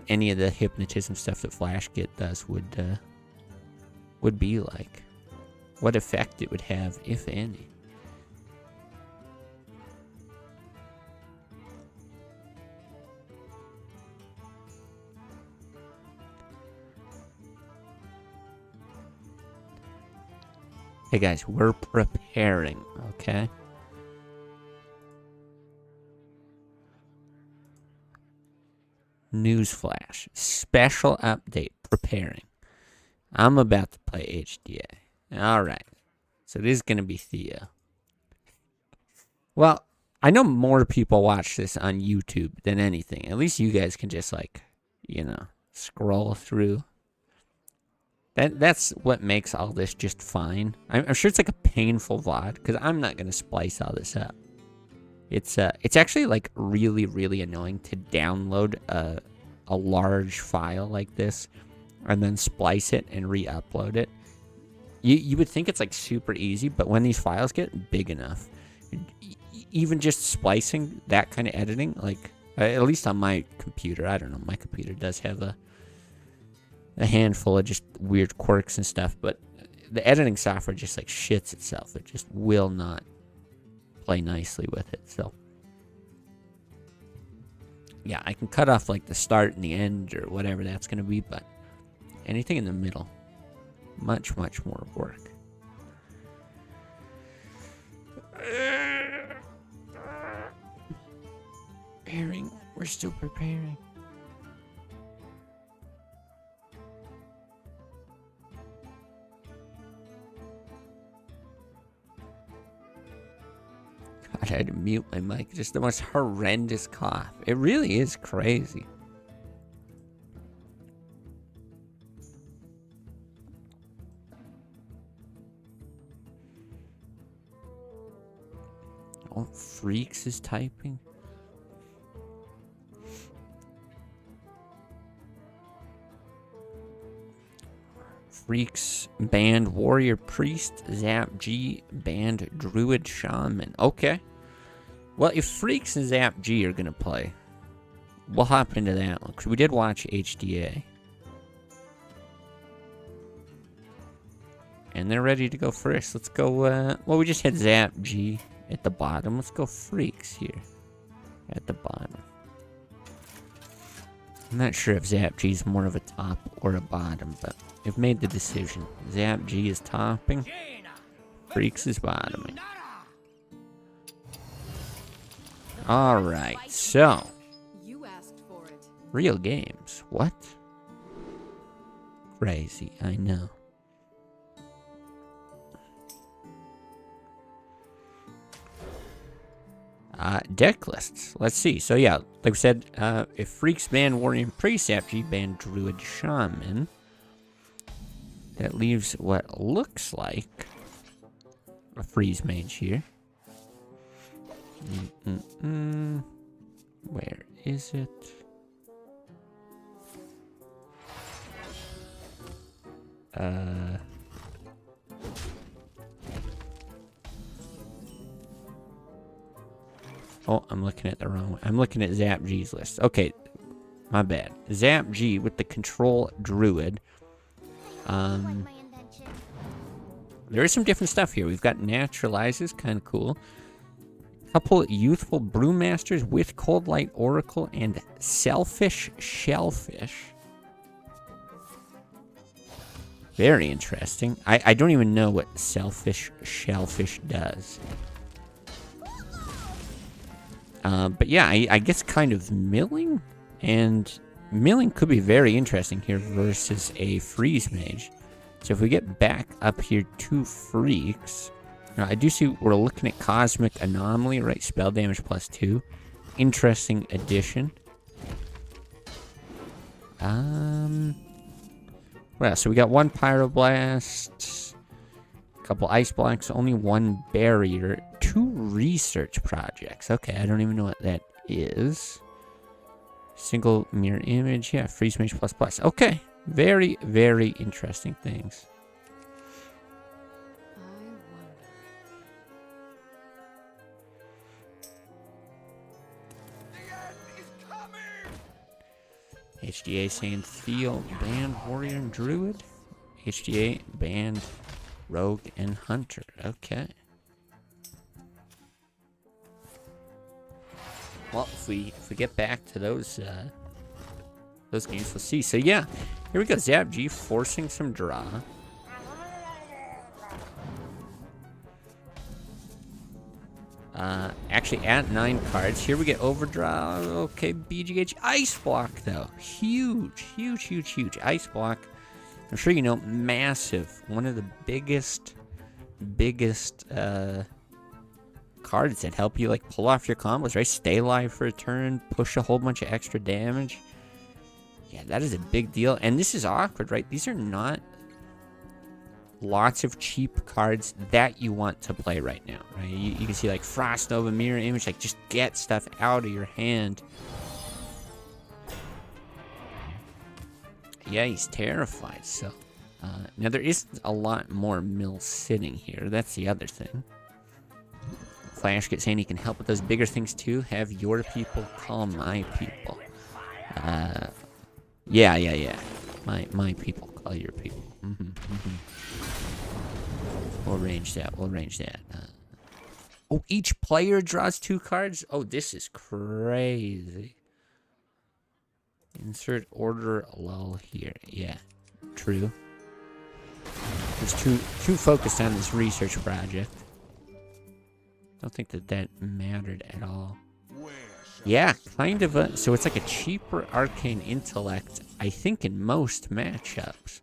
any of the hypnotism stuff that FlashGit does would be like. What effect it would have, if any. Hey guys, we're preparing, okay? Newsflash. Special update. Preparing. I'm about to play HDA. Alright. So this is going to be Theo. Well, I know more people watch this on YouTube than anything. At least you guys can just like, you know, scroll through. That's what makes all this just fine. I'm sure it's like a painful VOD because I'm not going to splice all this up. It's actually like really, really annoying to download a large file like this and then splice it and re-upload it. You would think it's like super easy, but when these files get big enough, even just splicing that kind of editing, like at least on my computer, I don't know, my computer does have a handful of just weird quirks and stuff, but the editing software just like shits itself. It just will not play nicely with it. So yeah, I can cut off like the start and the end or whatever that's going to be, but anything in the middle, much more work. Preparing. We're still preparing. God, I had to mute my mic. Just the most horrendous cough. It really is crazy. Oh, Freaks is typing. Freaks banned Warrior Priest. Zap G banned Druid Shaman. Okay. Well, if Freaks and Zap G are going to play, we'll hop into that one. Because we did watch HDA. And they're ready to go first. Let's go, well, we just had Zap G at the bottom. Let's go Freaks here at the bottom. I'm not sure if Zap G is more of a top or a bottom, but I've made the decision. Zap G is topping. Freaks is bottoming. Alright, so. You asked for it. Real games. What? Crazy, I know. Deck lists. Let's see. So yeah, like we said, if Freaks ban Warrior and Priest, Zap G ban Druid Shaman. That leaves what looks like a freeze mage here. Where is it? Oh, I'm looking at the wrong one. I'm looking at Zap G's list. Okay, my bad. Zap G with the control druid. There is some different stuff here. We've got naturalizes, kind of cool. Couple youthful brewmasters with cold light oracle and selfish shellfish. Very interesting. I don't even know what selfish shellfish does. But yeah, I guess kind of milling, and milling could be very interesting here versus a freeze mage. So if we get back up here to freaks, now I do see we're looking at cosmic anomaly, right? Spell damage +2. Interesting addition. Well, so we got one pyroblast, a couple ice blocks, only one barrier, 2 research projects. Okay, I don't even know what that is. Single mirror image, yeah, freeze mage ++. Okay, very, very interesting things. HDA saying Theo banned Warrior and Druid. HDA banned Rogue and Hunter. Okay. Well, if we get back to those games, we'll see. So yeah, here we go. Zap G forcing some draw. Actually at 9 cards. Here we get overdraw. Okay, BGH ice block though. Huge, huge, huge, huge ice block. I'm sure you know, massive. One of the biggest cards that help you like pull off your combos, right? Stay alive for a turn, push a whole bunch of extra damage. Yeah, that is a big deal. And this is awkward, right? These are not lots of cheap cards that you want to play right now, right? You can see like Frost Nova, Mirror Image, like just get stuff out of your hand. Yeah, he's terrified. So now there is a lot more mill sitting here. That's the other thing. Flash gets saying he can help with those bigger things too. Have your people call my people. Yeah. My people call your people. We'll arrange that. Oh, each player draws 2 cards? Oh, this is crazy. Insert order lull here. Yeah, true. It's too focused on this research project. Don't think that mattered at all. Yeah, kind of a... So it's like a cheaper Arcane Intellect, I think, in most matchups.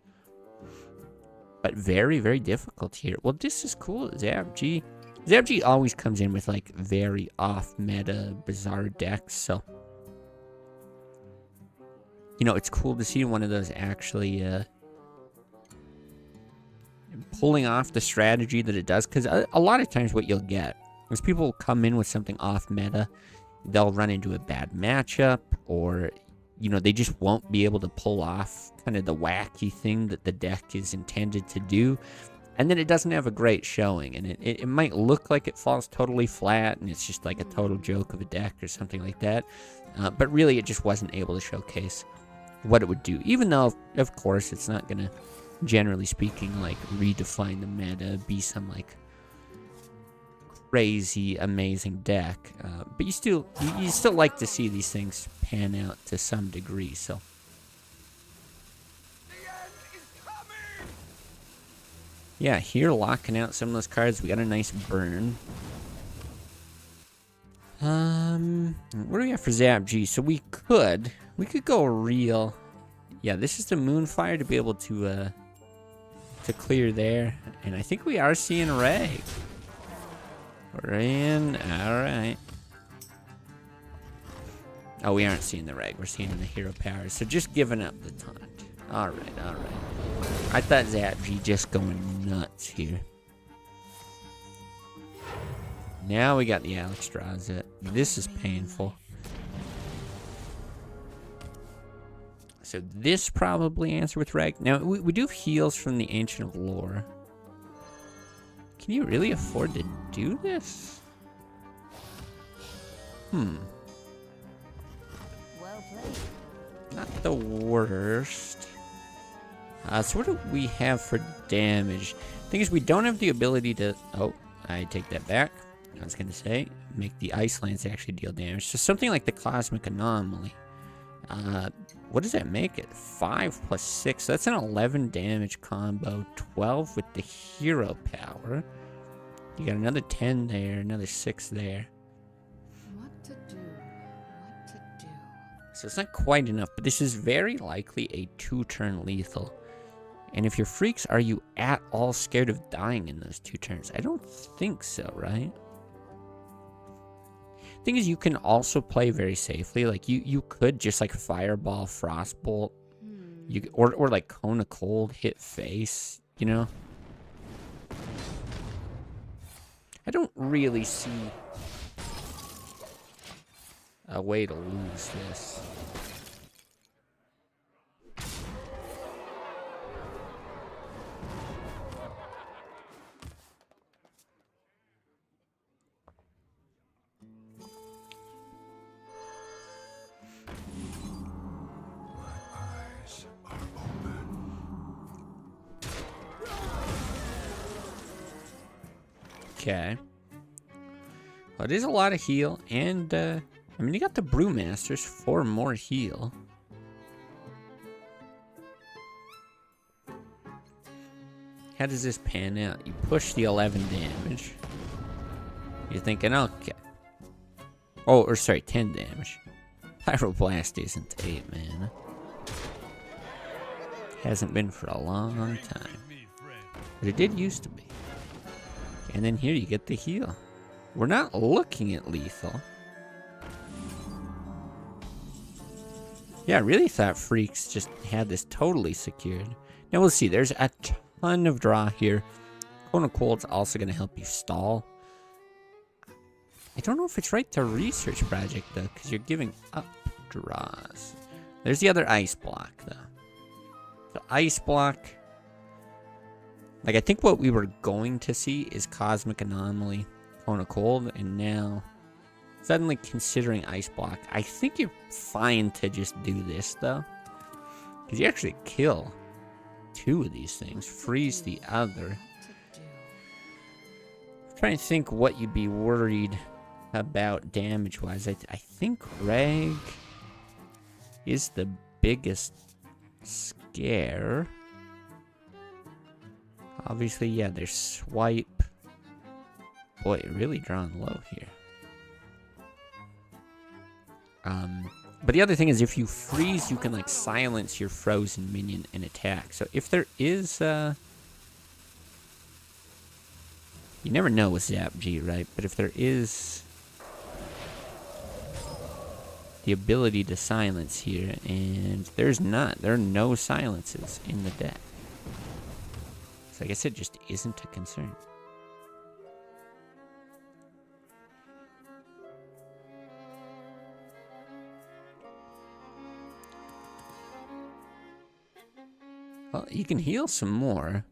But very, very difficult here. Well, this is cool. Zap G always comes in with, like, very off-meta, bizarre decks, so... You know, it's cool to see one of those actually, pulling off the strategy that it does. Because a lot of times what you'll get is people come in with something off-meta. They'll run into a bad matchup, or, you know, they just won't be able to pull off kind of the wacky thing that the deck is intended to do. And then it doesn't have a great showing, and it might look like it falls totally flat, and it's just like a total joke of a deck or something like that. But really, it just wasn't able to showcase what it would do. Even though, of course, it's not going to, generally speaking, like, redefine the meta, be some, like, crazy, amazing deck. But you still like to see these things pan out to some degree, so... Yeah, here locking out some of those cards. We got a nice burn. What do we have for Zap G? So we could go real. Yeah, this is the Moonfire to be able to clear there. And I think we are seeing Reg. We're in. Alright. Oh, we aren't seeing the Reg. We're seeing the hero powers. So just giving up the taunt. Alright, alright. I thought Zap G just going nuts here. Now we got the Alex draws it. This is painful. So this probably answer with Reg. Now, we do have heals from the Ancient of Lore. Can you really afford to do this? Well played. Not the worst. So what do we have for damage? Thing is, we don't have the ability to... Oh, I take that back. I was going to say, make the Ice Lance actually deal damage. So something like the Cosmic Anomaly. What does that make it? 5 plus 6. So that's an 11 damage combo. 12 with the hero power. You got another 10 there, another 6 there. What to do? What to do? So it's not quite enough, but this is very likely a 2-turn lethal. And if you're freaks, are you at all scared of dying in those 2 turns? I don't think so, right? Thing is, you can also play very safely. Like, you could just, like, Fireball, Frostbolt, or like, Cone of Cold, hit face, you know? I don't really see a way to lose this. Okay. Well, it is a lot of heal, and, I mean, you got the Brewmasters for more heal. How does this pan out? You push the 11 damage. You're thinking, okay. Oh, or sorry, 10 damage. Pyroblast isn't 8, man. Hasn't been for a long time. But it did used to be. And then here you get the heal. We're not looking at lethal. Yeah, I really thought Freaks just had this totally secured. Now we'll see. There's a ton of draw here. Cone of Cold's also going to help you stall. I don't know if it's right to research project, though, because you're giving up draws. There's the other ice block, though. The ice block... Like, I think what we were going to see is Cosmic Anomaly, Cone of Cold, and now, suddenly considering Ice Block, I think you're fine to just do this, though. Because you actually kill 2 of these things, freeze the other. I'm trying to think what you'd be worried about damage-wise. I think Reg is the biggest scare. Obviously, yeah, there's Swipe. Boy, really drawn low here. But the other thing is, if you freeze, you can, like, silence your frozen minion and attack. So if there is, you never know with Zap G, right? But if there is the ability to silence here, and there's not. There are no silences in the deck. So I guess it just isn't a concern. Well, you can heal some more.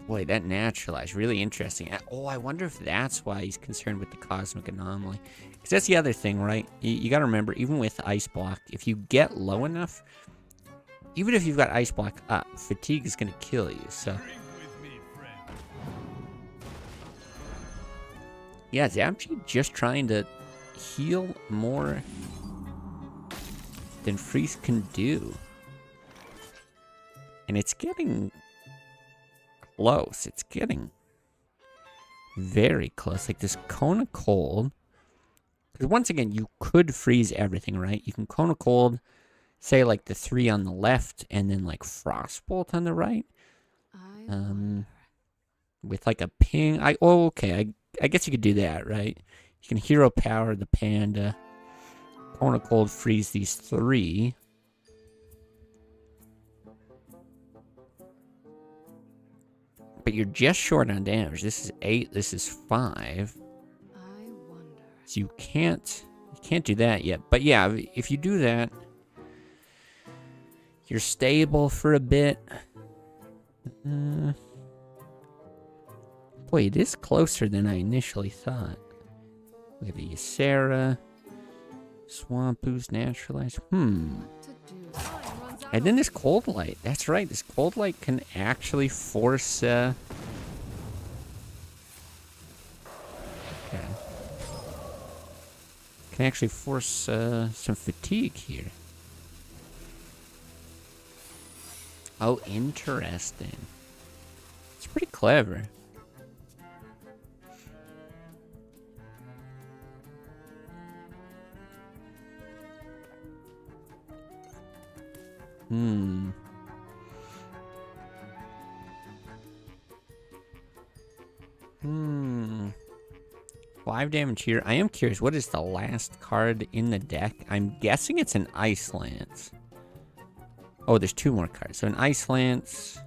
Boy, that naturalized. Really interesting. Oh, I wonder if that's why he's concerned with the Cosmic Anomaly. Because that's the other thing, right? You got to remember, even with Ice Block, if you get low enough... Even if you've got Ice Block up, Fatigue is going to kill you, so... Yeah, Zap G just trying to heal more than Freeze can do. And it's getting close. It's getting very close. Like, this Cone of Cold Because once again, you could freeze everything, right? You can Cone of Cold, say like the 3 on the left, and then like Frostbolt on the right. With like a ping. Okay. I guess you could do that, right? You can Hero Power the Panda. Cone of Cold, freeze these 3. But you're just short on damage. This is 8, this is 5. So you can't do that yet. But yeah, if you do that, you're stable for a bit. Boy, it is closer than I initially thought. We have the Ysera, Swamp Ooze, Naturalize. And then this Cold Light. That's right, this Cold Light can actually force... Okay. Can actually force some fatigue here. Oh, interesting. It's pretty clever. Five damage here. I am curious, what is the last card in the deck? I'm guessing it's an Ice Lance. Oh, there's 2 more cards. So an Ice Lance.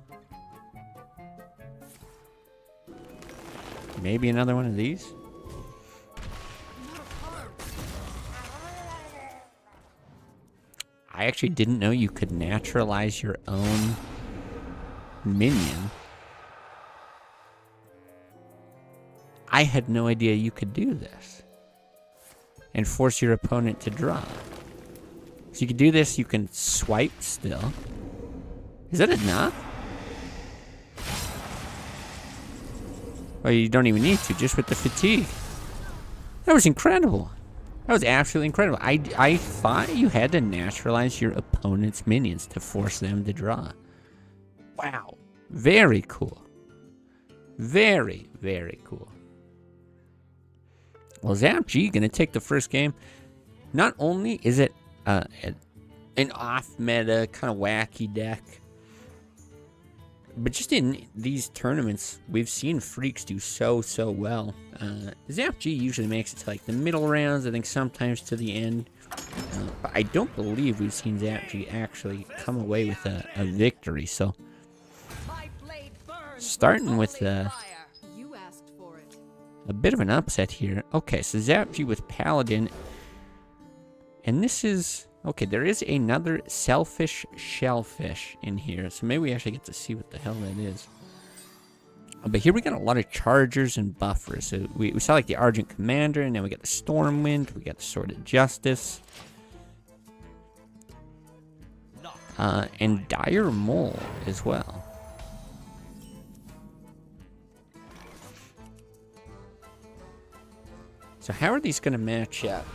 Maybe another one of these. I actually didn't know you could naturalize your own minion. I had no idea you could do this. And force your opponent to draw. So you can do this, you can swipe still. Is that enough? Well, you don't even need to, just with the fatigue. That was incredible. That was absolutely incredible. I thought you had to naturalize your opponent's minions to force them to draw. Wow. Very cool. Very, very cool. Well, Zap G gonna take the first game. Not only is it an off-meta, kind of wacky deck, but just in these tournaments, we've seen Freaks do so well. Zap G usually makes it to like the middle rounds, I think sometimes to the end. But I don't believe we've seen Zap G actually come away with a victory. So, starting with a bit of an upset here. Okay, so Zap G with Paladin. And this is... Okay, there is another Selfish Shellfish in here. So maybe we actually get to see what the hell that is. But here we got a lot of Chargers and Buffers. So we saw like the Argent Commander, and now we got the Stormwind. We got the Sword of Justice. And Dire Mole as well. So how are these going to match up?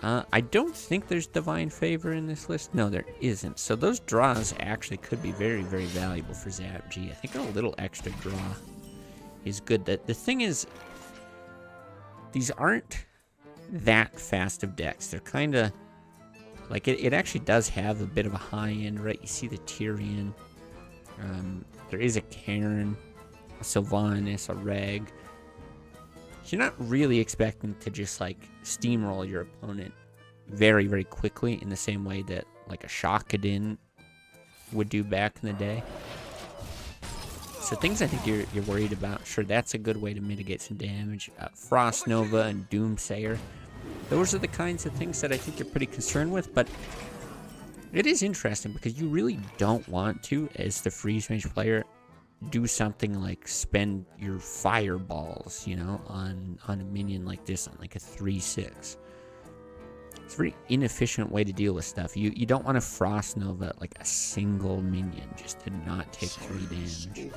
I don't think there's Divine Favor in this list. No, there isn't. So those draws actually could be very, very valuable for Zap G. I think a little extra draw is good. The thing is, these aren't that fast of decks. They're kind of... Like, it actually does have a bit of a high end, right? You see the Tyrion. There is a Karen, a Sylvanas, a Reg. You're not really expecting to just, like, steamroll your opponent very, very quickly in the same way that, like, a Shakadin would do back in the day. So things I think you're worried about. Sure, that's a good way to mitigate some damage. Frost Nova and Doomsayer. Those are the kinds of things that I think you're pretty concerned with, but it is interesting because you really don't want to, as the freeze range player, do something like spend your fireballs, you know, on a minion like this, on like a 3/6. It's a very inefficient way to deal with stuff. You don't want to Frost Nova like a single minion just to not take 3 damage.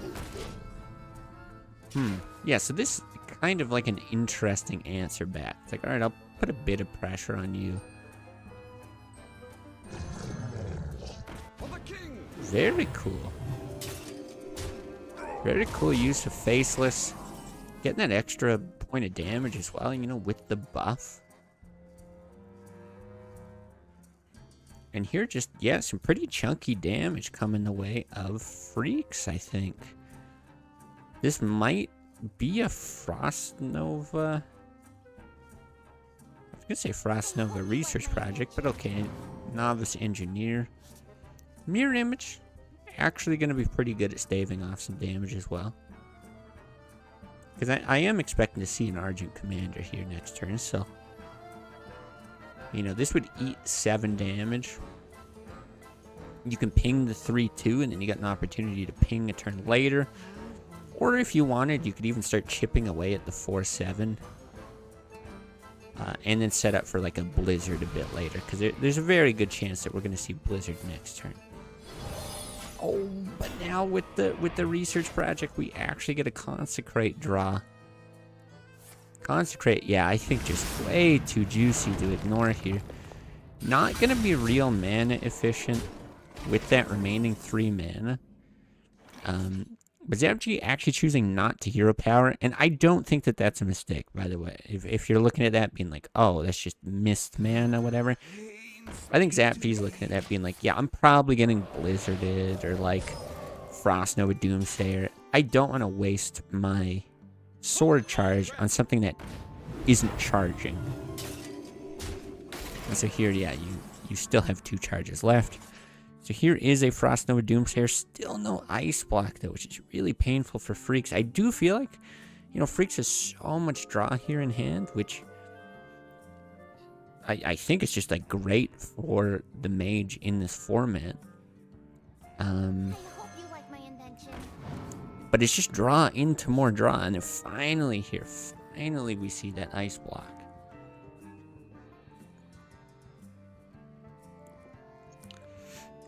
Yeah, so this is kind of like an interesting answer back. It's like, alright, I'll put a bit of pressure on you. Very cool. Very cool use of Faceless. Getting that extra point of damage as well, you know, with the buff. And here just, yeah, some pretty chunky damage coming the way of Freaks, I think. This might be a Frost Nova. I was gonna say Frost Nova research project, but okay. Novice Engineer. Mirror Image. Actually gonna be pretty good at staving off some damage as well. Because I am expecting to see an Argent Commander here next turn, so... You know, this would eat 7 damage. You can ping the 3-2, and then you got an opportunity to ping a turn later. Or if you wanted, you could even start chipping away at the 4-7. And then set up for like a Blizzard a bit later. Because there's a very good chance that we're going to see Blizzard next turn. Oh, but now with the research project, we actually get a Consecrate draw. Consecrate, yeah, I think just way too juicy to ignore here. Not going to be real mana efficient with that remaining 3 mana. But Zap G actually choosing not to hero power, and I don't think that that's a mistake, by the way. If you're looking at that being like, oh, that's just missed mana, whatever. I think Zap G's looking at that being like, yeah, I'm probably getting Blizzarded or like Frost Nova Doomsayer. I don't want to waste my sword charge on something that isn't charging. And so here, yeah, you still have 2 charges left. So here is a Frost Nova Doomsayer. Still no Ice Block, though, which is really painful for Freaks. I do feel like, you know, Freaks has so much draw here in hand, which I think it's just, like, great for the Mage in this format. I hope you like my invention. But it's just draw into more draw, and then finally here, finally we see that Ice Block.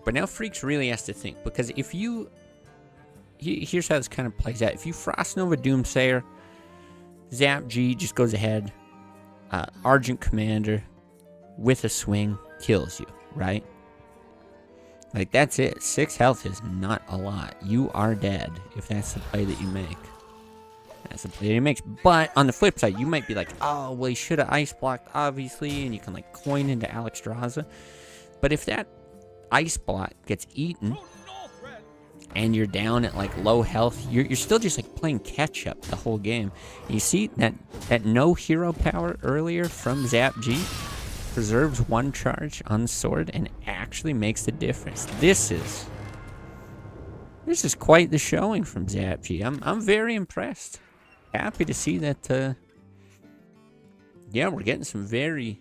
But now Freaks really has to think, because if you... Here's how this kind of plays out. If you Frost Nova Doomsayer, Zap G just goes ahead, Argent Commander, with a swing, kills you, right? Like, that's it. 6 health is not a lot. You are dead if that's the play that you make. That's the play that he makes. But on the flip side, you might be like, oh, well, he should have Ice Blocked, obviously, and you can, like, coin into Alexstrasza. But if that Ice Block gets eaten, and you're down at, like, low health, you're still just, like, playing catch-up the whole game. And you see that no hero power earlier from Zap G preserves 1 charge on the sword and actually makes the difference. This is quite the showing from Zap G. I'm very impressed. Happy to see that, yeah, we're getting some very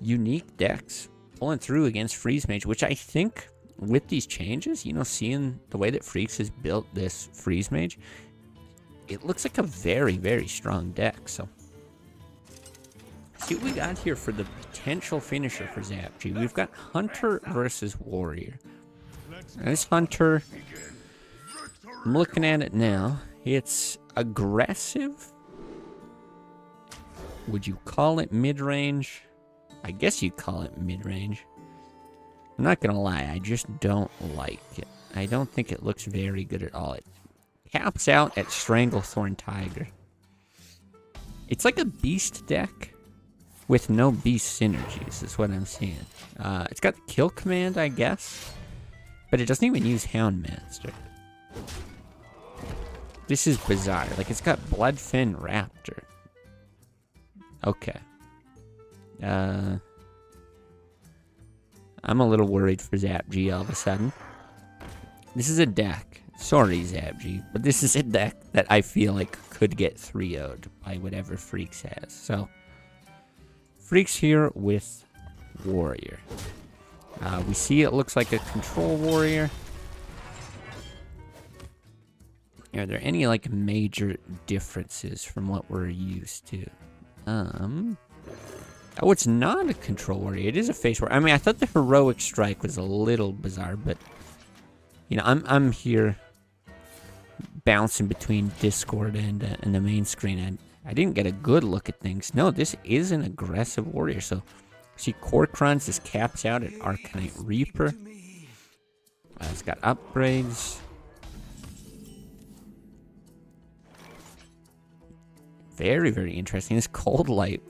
unique decks pulling through against Freeze Mage, which I think with these changes, you know, seeing the way that Freaks has built this Freeze Mage, it looks like a very, very strong deck. So, see what we got here for the potential finisher for Zap G. We've got Hunter versus Warrior. Now, this Hunter, I'm looking at it now. It's aggressive. Would you call it mid-range? I guess you'd call it mid-range. I'm not gonna lie, I just don't like it. I don't think it looks very good at all. It caps out at Stranglethorn Tiger. It's like a beast deck with no beast synergies, is what I'm seeing. It's got the kill command, I guess, but it doesn't even use Houndmaster. This is bizarre. Like, it's got Bloodfin Raptor. Okay. I'm a little worried for Zap G all of a sudden. This is a deck. Sorry, Zap G, but this is a deck that I feel like could get 3-0'd by whatever Freaks has. So, Freaks here with Warrior. We see it looks like a control warrior. Are there any, like, major differences from what we're used to? Oh, it's not a control warrior. It is a face warrior. I mean, I thought the heroic strike was a little bizarre, but you know, I'm here bouncing between Discord and the main screen, and I didn't get a good look at things. No, this is an aggressive warrior. So, see, Corkruns, this caps out at Arcanite Reaper. It's got upgrades. very, very interesting. This cold light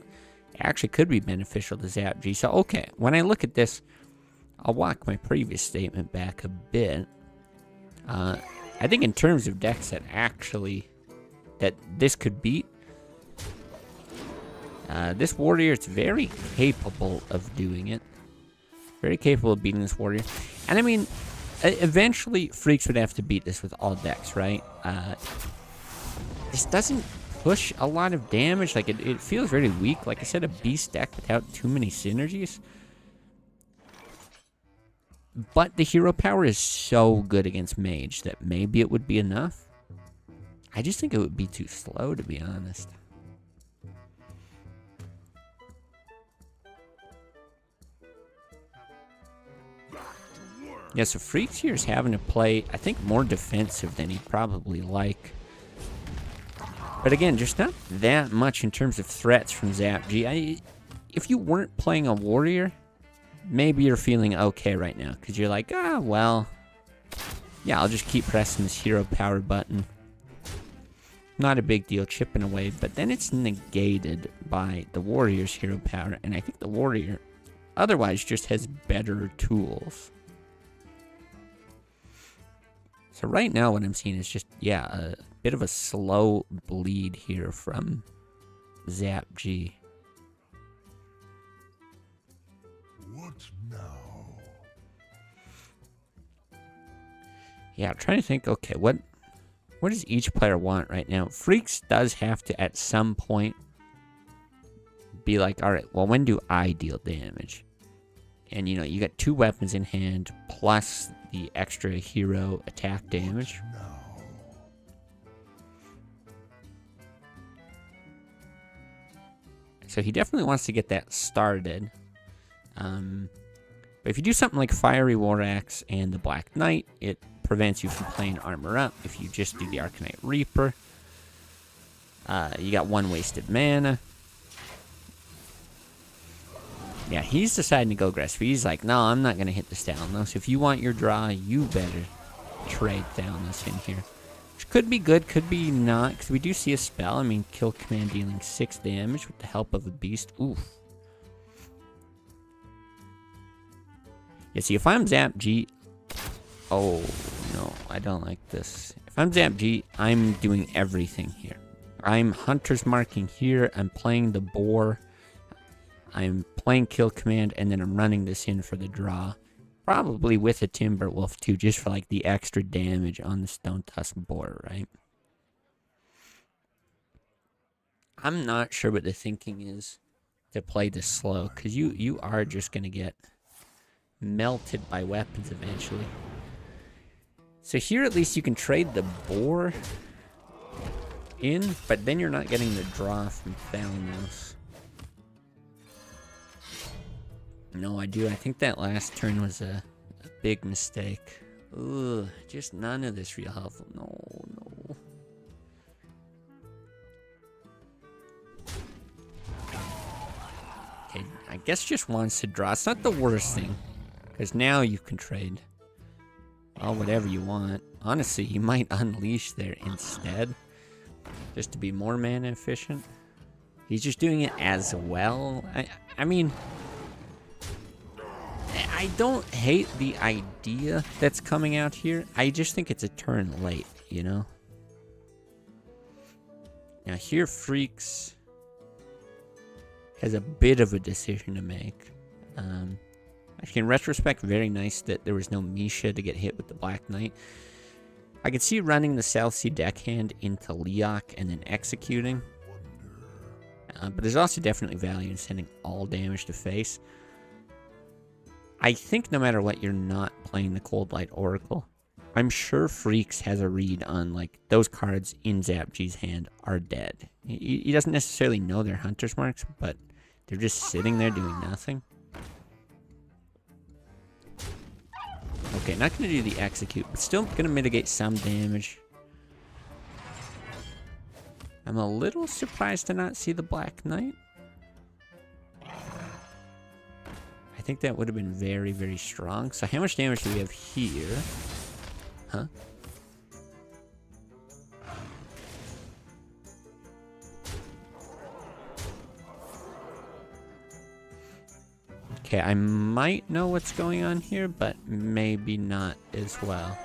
actually could be beneficial to Zap G. So, okay, when I look at this, I'll walk my previous statement back a bit. I think in terms of decks that this could beat, this warrior is very capable of doing it. Very capable of beating this warrior. And I mean, eventually Freaks would have to beat this with all decks, right? This doesn't push a lot of damage. Like, it feels very weak. Like I said, a beast deck without too many synergies. But the hero power is so good against mage that maybe it would be enough. I just think it would be too slow, to be honest. Yeah, so Freaks here is having to play, I think, more defensive than he'd probably like. But again, just not that much in terms of threats from Zap G. If you weren't playing a warrior, maybe you're feeling okay right now. Because you're like, well, yeah, I'll just keep pressing this hero power button. Not a big deal, chipping away. But then it's negated by the warrior's hero power. And I think the warrior otherwise just has better tools. So right now what I'm seeing is just, yeah, a bit of a slow bleed here from Zap G. What now? Yeah, I'm trying to think, okay, what does each player want right now? Freaks does have to, at some point, be like, all right, well, when do I deal damage? And, you know, you got 2 weapons in hand, plus the extra hero attack damage. So he definitely wants to get that started. But if you do something like Fiery War Axe and the Black Knight, it prevents you from playing Armor Up. If you just do the Arcanite Reaper, you got 1 wasted mana. Yeah, he's deciding to go aggressive. He's like, no, I'm not going to hit this Thalanos. If you want your draw, you better trade Thalanos in here. Which could be good, could be not, because we do see a spell. I mean, kill command dealing 6 damage with the help of a beast. Oof. Yeah, see, if I'm Zap G... Oh, no, I don't like this. If I'm Zap G, I'm doing everything here. I'm Hunter's Marking here. I'm playing the Boar. I'm playing Kill Command, and then I'm running this in for the draw. Probably with a Timberwolf, too, just for, like, the extra damage on the Stone Tusk Boar, right? I'm not sure what the thinking is to play this slow, because you are just going to get melted by weapons eventually. So here, at least, you can trade the Boar in, but then you're not getting the draw from Thalanos. No, I do. I think that last turn was a big mistake. Ugh, just none of this real helpful. No. Okay, I guess just wants to draw. It's not the worst thing, because now you can trade. Well, whatever you want. Honestly, you might unleash there instead, just to be more mana efficient. He's just doing it as well. I mean... I don't hate the idea that's coming out here. I just think it's a turn late, you know? Now here, Freaks has a bit of a decision to make. Actually, in retrospect, very nice that there was no Misha to get hit with the Black Knight. I could see running the South Sea Deckhand into Leok and then executing. But there's also definitely value in sending all damage to face. I think no matter what, you're not playing the Cold Light Oracle. I'm sure Freaks has a read on, like, those cards in Zap G's hand are dead. He doesn't necessarily know they're Hunter's Marks, but they're just sitting there doing nothing. Okay, not going to do the Execute, but still going to mitigate some damage. I'm a little surprised to not see the Black Knight. I think that would have been very, very strong. So how much damage do we have here? Huh? Okay, I might know what's going on here, but maybe not as well.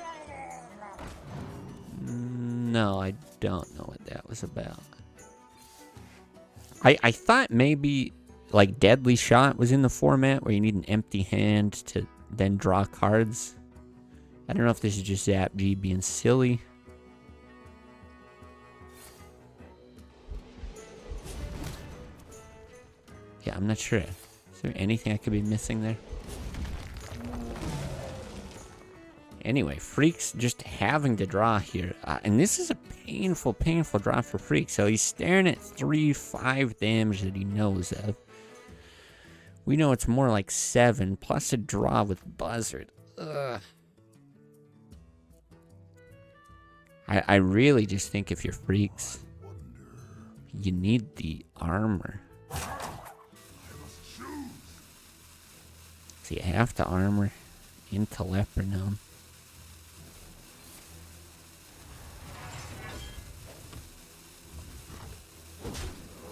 No, I don't know what that was about. I thought maybe, like, Deadly Shot was in the format where you need an empty hand to then draw cards. I don't know if this is just Zap G being silly. Yeah, I'm not sure. Is there anything I could be missing there? Anyway, Freak's just having to draw here. And this is a painful, painful draw for Freak. So he's staring at 3-5 damage that he knows of. We know it's more like 7, plus a draw with Buzzard. Ugh. I really just think if you're Freaks, you need the armor. So you have to armor into Leopard Gnome.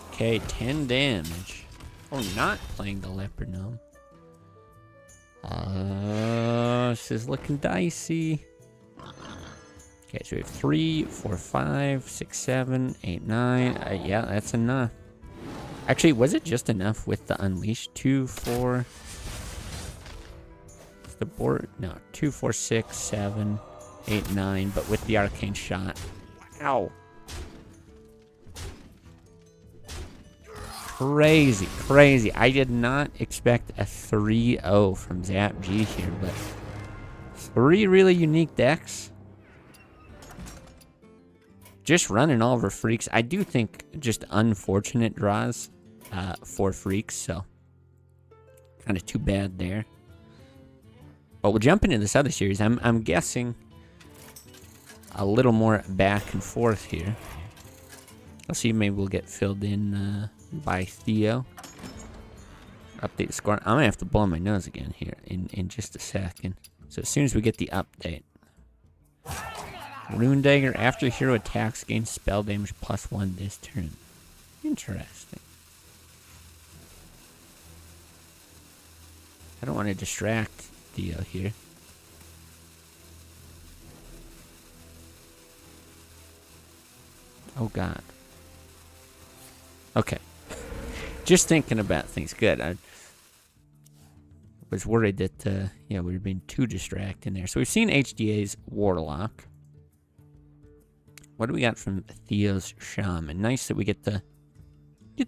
Okay, 10 damage. Oh, not playing the Leopard Gnome. This is looking dicey. Okay, so we have 3, 4, 5, 6, 7, 8, 9. Yeah, that's enough. Actually, was it just enough with the Unleash? 2, 4. Is the board? No, 2, 4, 6, 7, 8, 9. But with the Arcane Shot. Wow. Crazy, crazy. I did not expect a 3-0 from Zap G here, but 3 really unique decks. Just running all over Freaks. I do think just unfortunate draws for Freaks, so kind of too bad there. But we'll jump into this other series. I'm guessing a little more back and forth here. I'll see, maybe we'll get filled in by Theo. Update the score. I'm gonna have to blow my nose again here in just a second. So as soon as we get the update. Rune Dagger, after hero attacks, gains spell damage +1 this turn. Interesting. I don't want to distract Theo here. Oh god. Okay. Just thinking about things. Good. I was worried that we were being too distracting there. So we've seen HDA's Warlock. What do we got from Theo's Shaman? Nice that we get to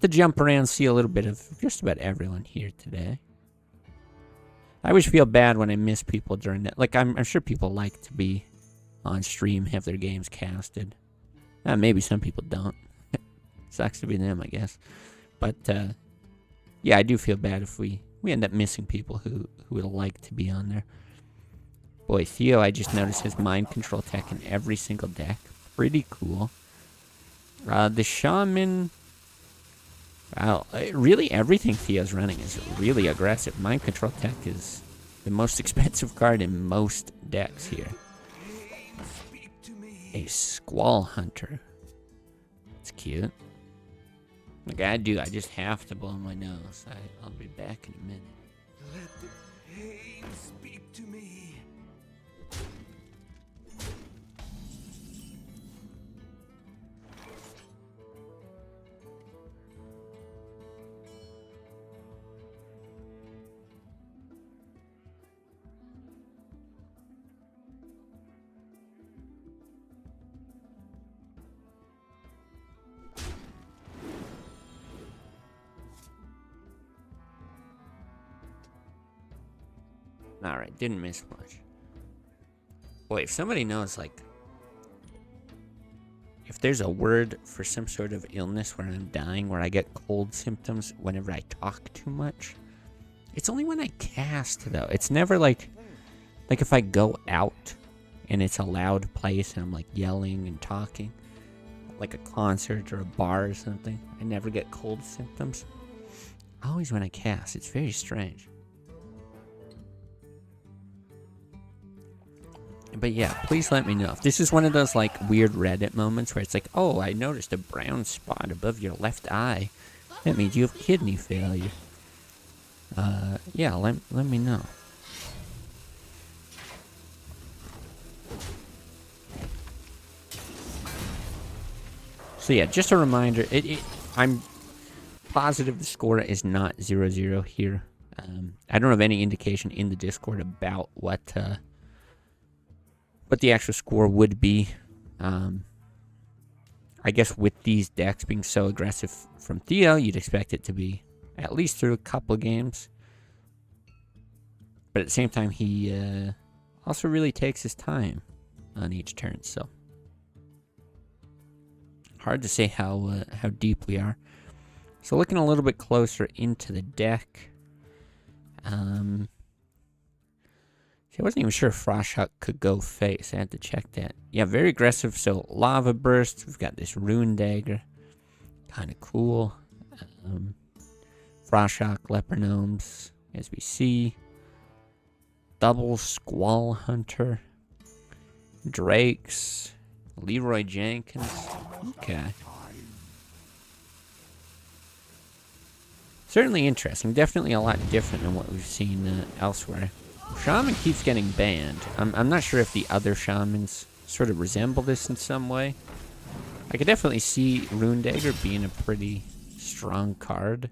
jump around, see a little bit of just about everyone here today. I always feel bad when I miss people during that. Like, I'm sure people like to be on stream, have their games casted. Maybe some people don't. Sucks to be them, I guess. But, yeah, I do feel bad if we end up missing people who would like to be on there. Boy, Theo, I just noticed his mind control tech in every single deck. Pretty cool. The Shaman... Wow, really everything Theo's running is really aggressive. Mind control tech is the most expensive card in most decks here. A Squall Hunter. That's cute. Like I just have to blow my nose. I'll be back in a minute. Let the pain speak to me. Alright, didn't miss much. Boy, if somebody knows, like, if there's a word for some sort of illness where I'm dying, where I get cold symptoms whenever I talk too much, it's only when I cast, though. It's never like if I go out and it's a loud place and I'm, like, yelling and talking, like a concert or a bar or something, I never get cold symptoms. Always when I cast. It's very strange. But yeah, please let me know. If this is one of those like weird Reddit moments where it's like, oh, I noticed a brown spot above your left eye. That means you have kidney failure. yeah, let me know. So yeah, just a reminder, I'm positive the score is not 0-0 here. I don't have any indication in the Discord about what the actual score would be. I guess with these decks being so aggressive from Theo, you'd expect it to be at least through a couple games. But at the same time, he also really takes his time on each turn, so hard to say how deep we are. So looking a little bit closer into the deck. See, I wasn't even sure if Frostshock could go face. I had to check that. Yeah, very aggressive. So Lava Burst. We've got this Rune Dagger. Kind of cool. Frostshock, Leper Gnomes, as we see. Double Squall Hunter. Drakes. Leroy Jenkins. Okay. Certainly interesting. Definitely a lot different than what we've seen elsewhere. Shaman keeps getting banned. I'm not sure if the other Shamans sort of resemble this in some way. I could definitely see Rune Dagger being a pretty strong card.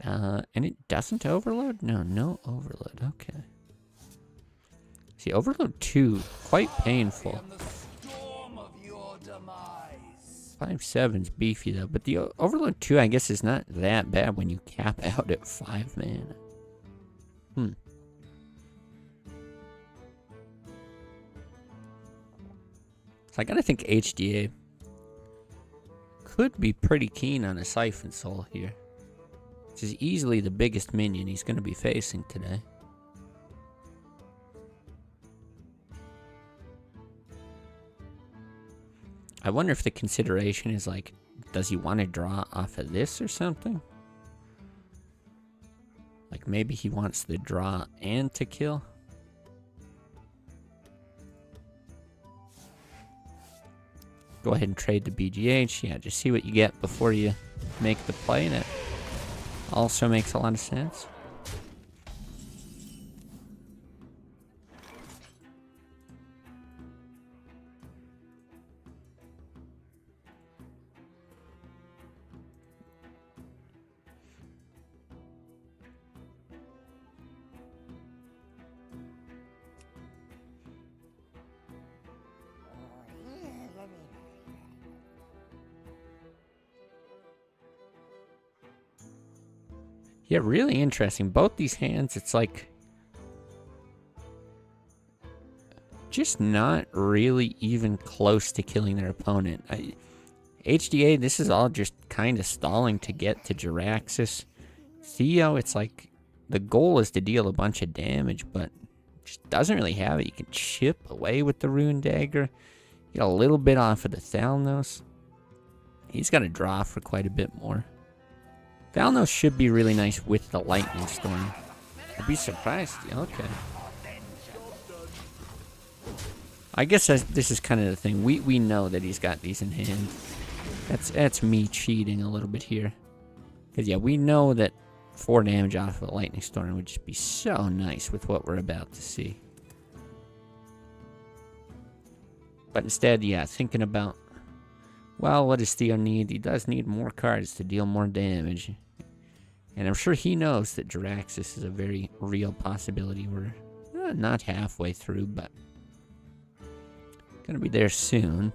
And it doesn't overload? No overload. Okay. See, overload 2, quite painful. 5/7's beefy though, but the overload 2 I guess is not that bad when you cap out at 5 mana. So I gotta think HDA could be pretty keen on a Siphon Soul here, which is easily the biggest minion he's gonna be facing today. I wonder if the consideration is like, does he want to draw off of this or something? Like maybe he wants the draw and to kill? Go ahead and trade the BGH. Yeah, just see what you get before you make the play. That also makes a lot of sense. Yeah, really interesting. Both these hands, it's like just not really even close to killing their opponent. HDA, this is all just kind of stalling to get to Jiraxis. Theo, it's like the goal is to deal a bunch of damage, but just doesn't really have it. You can chip away with the Rune Dagger. Get a little bit off of the Thalnos. He's got to draw for quite a bit more. Thalnos should be really nice with the Lightning Storm. I'd be surprised. Okay. I guess this is kind of the thing. We know that he's got these in hand. That's me cheating a little bit here. Because, yeah, we know that 4 damage off of a Lightning Storm would just be so nice with what we're about to see. But instead, yeah, thinking about, well, what does Theo need? He does need more cards to deal more damage. And I'm sure he knows that Jiraxis is a very real possibility. We're not halfway through, but gonna be there soon.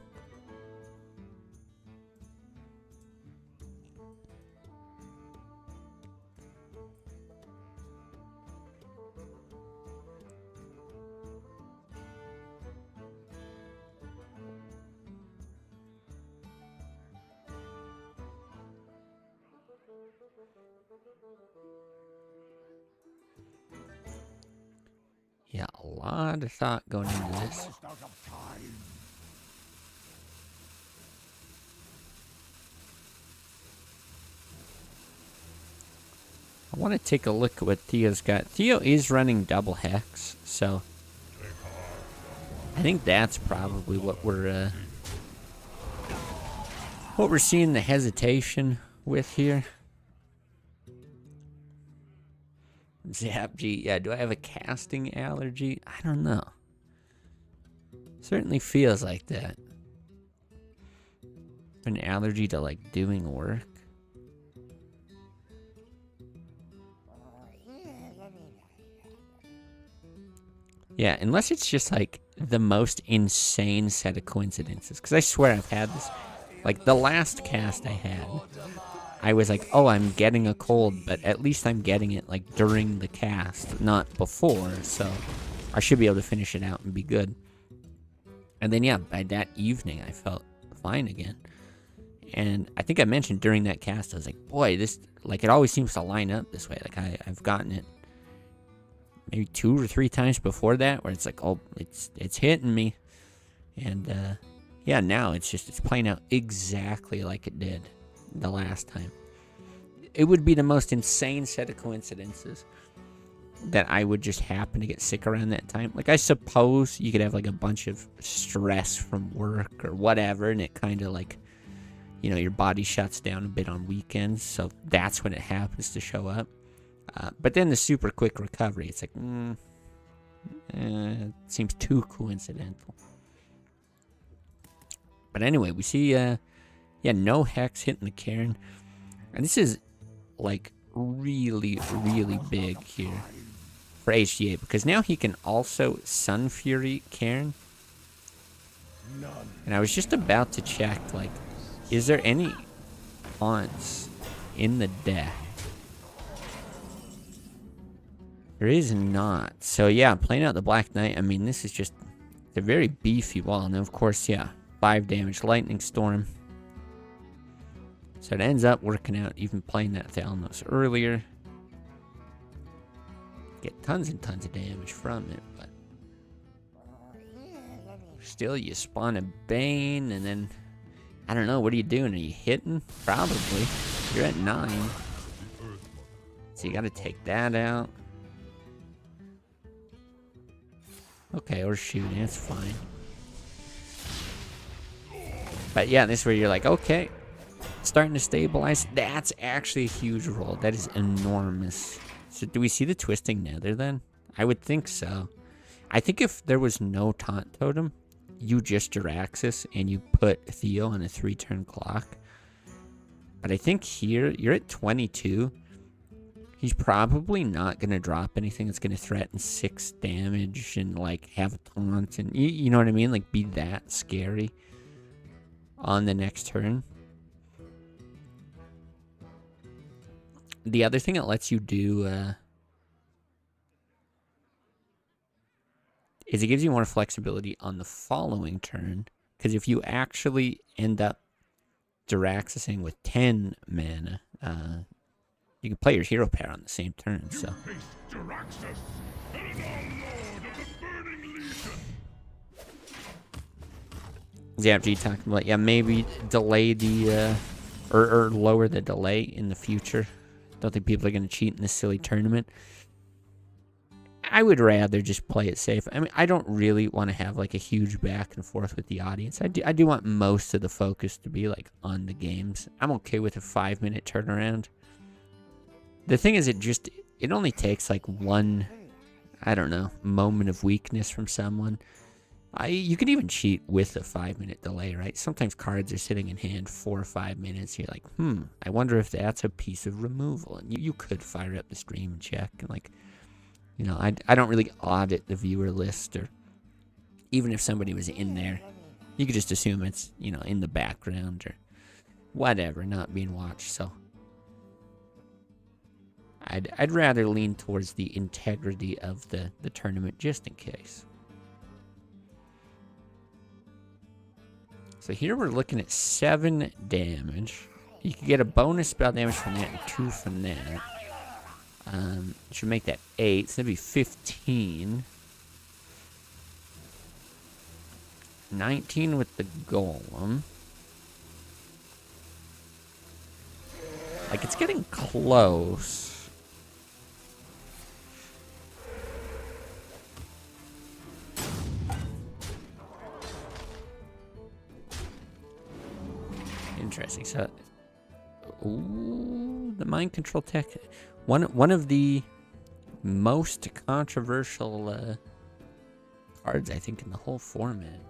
Yeah, a lot of thought going into this. I want to take a look at what Theo's got. Theo is running double Hex, so I think that's probably what we're what we're seeing the hesitation with here. Zap G, yeah, do I have a casting allergy? I don't know. Certainly feels like that. An allergy to like doing work. Yeah, unless it's just like the most insane set of coincidences. Because I swear I've had this. Like the last cast I had, I was like, oh, I'm getting a cold, but at least I'm getting it like during the cast, not before. So I should be able to finish it out and be good. And then, yeah, by that evening, I felt fine again. And I think I mentioned during that cast, I was like, boy, this, like, it always seems to line up this way. Like, I've gotten it maybe 2 or 3 times before that, where it's like, oh, it's hitting me. And, yeah, now it's playing out exactly like it did the last time. It would be the most insane set of coincidences that I would just happen to get sick around that time. Like, I suppose you could have, like, a bunch of stress from work or whatever, and it kind of, like, you know, your body shuts down a bit on weekends, so that's when it happens to show up. But then the super quick recovery, it's like, it seems too coincidental. But anyway, we see, yeah, no Hex hitting the Cairn. And this is, like, really, really big here for HGA, because now he can also Sun Fury Cairn. And I was just about to check, like, is there any haunts in the deck? There is not. So yeah, playing out the Black Knight, I mean, this is just a very beefy wall. And of course, yeah, 5 damage Lightning Storm. So it ends up working out, even playing that Thalanos earlier. Get tons and tons of damage from it, but still you spawn a Bane, and then, I don't know, what are you doing? Are you hitting? Probably. You're at 9. So you gotta take that out. Okay, or shooting, it's fine. But yeah, this is where you're like, okay, starting to stabilize. That's actually a huge roll. That is enormous. So do we see the Twisting Nether then? I would think so. I think if there was no Taunt Totem, you just Jiraxis and you put Theo on a 3-turn clock. But I think here, you're at 22. He's probably not going to drop anything that's going to threaten 6 damage and, like, have a taunt. And you know what I mean? Like, be that scary on the next turn. The other thing it lets you do is it gives you more flexibility on the following turn. Because if you actually end up Jiraxising with 10 mana, you can play your hero pair on the same turn, so. Zap G talking about, yeah, maybe delay the, or lower the delay in the future. Don't think people are going to cheat in this silly tournament. I would rather just play it safe. I mean, I don't really want to have, like, a huge back and forth with the audience. I do want most of the focus to be, like, on the games. I'm okay with a 5-minute turnaround. The thing is, it only takes, like, one, I don't know, moment of weakness from someone. You could even cheat with a 5-minute delay, right? Sometimes cards are sitting in hand 4 or 5 minutes. You're like, I wonder if that's a piece of removal. And you could fire up the stream and check. And, like, you know, I don't really audit the viewer list. Or even if somebody was in there, you could just assume it's, you know, in the background or whatever, not being watched. So I'd rather lean towards the integrity of the tournament just in case. So here we're looking at 7 damage. You can get a bonus spell damage from that and 2 from that. Should make that 8, so that'd be 15. 19 with the golem. Like, it's getting close. Interesting. So, ooh, the mind control tech. One of the most controversial cards, I think, in the whole format.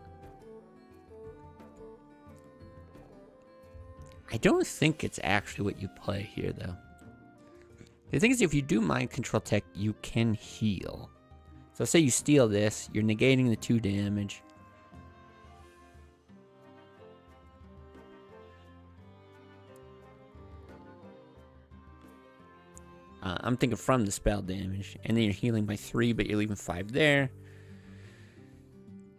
I don't think it's actually what you play here, though. The thing is, if you do mind control tech, you can heal. So say you steal this, you're negating the 2 damage. I'm thinking from the spell damage. And then you're healing by 3, but you're leaving 5 there.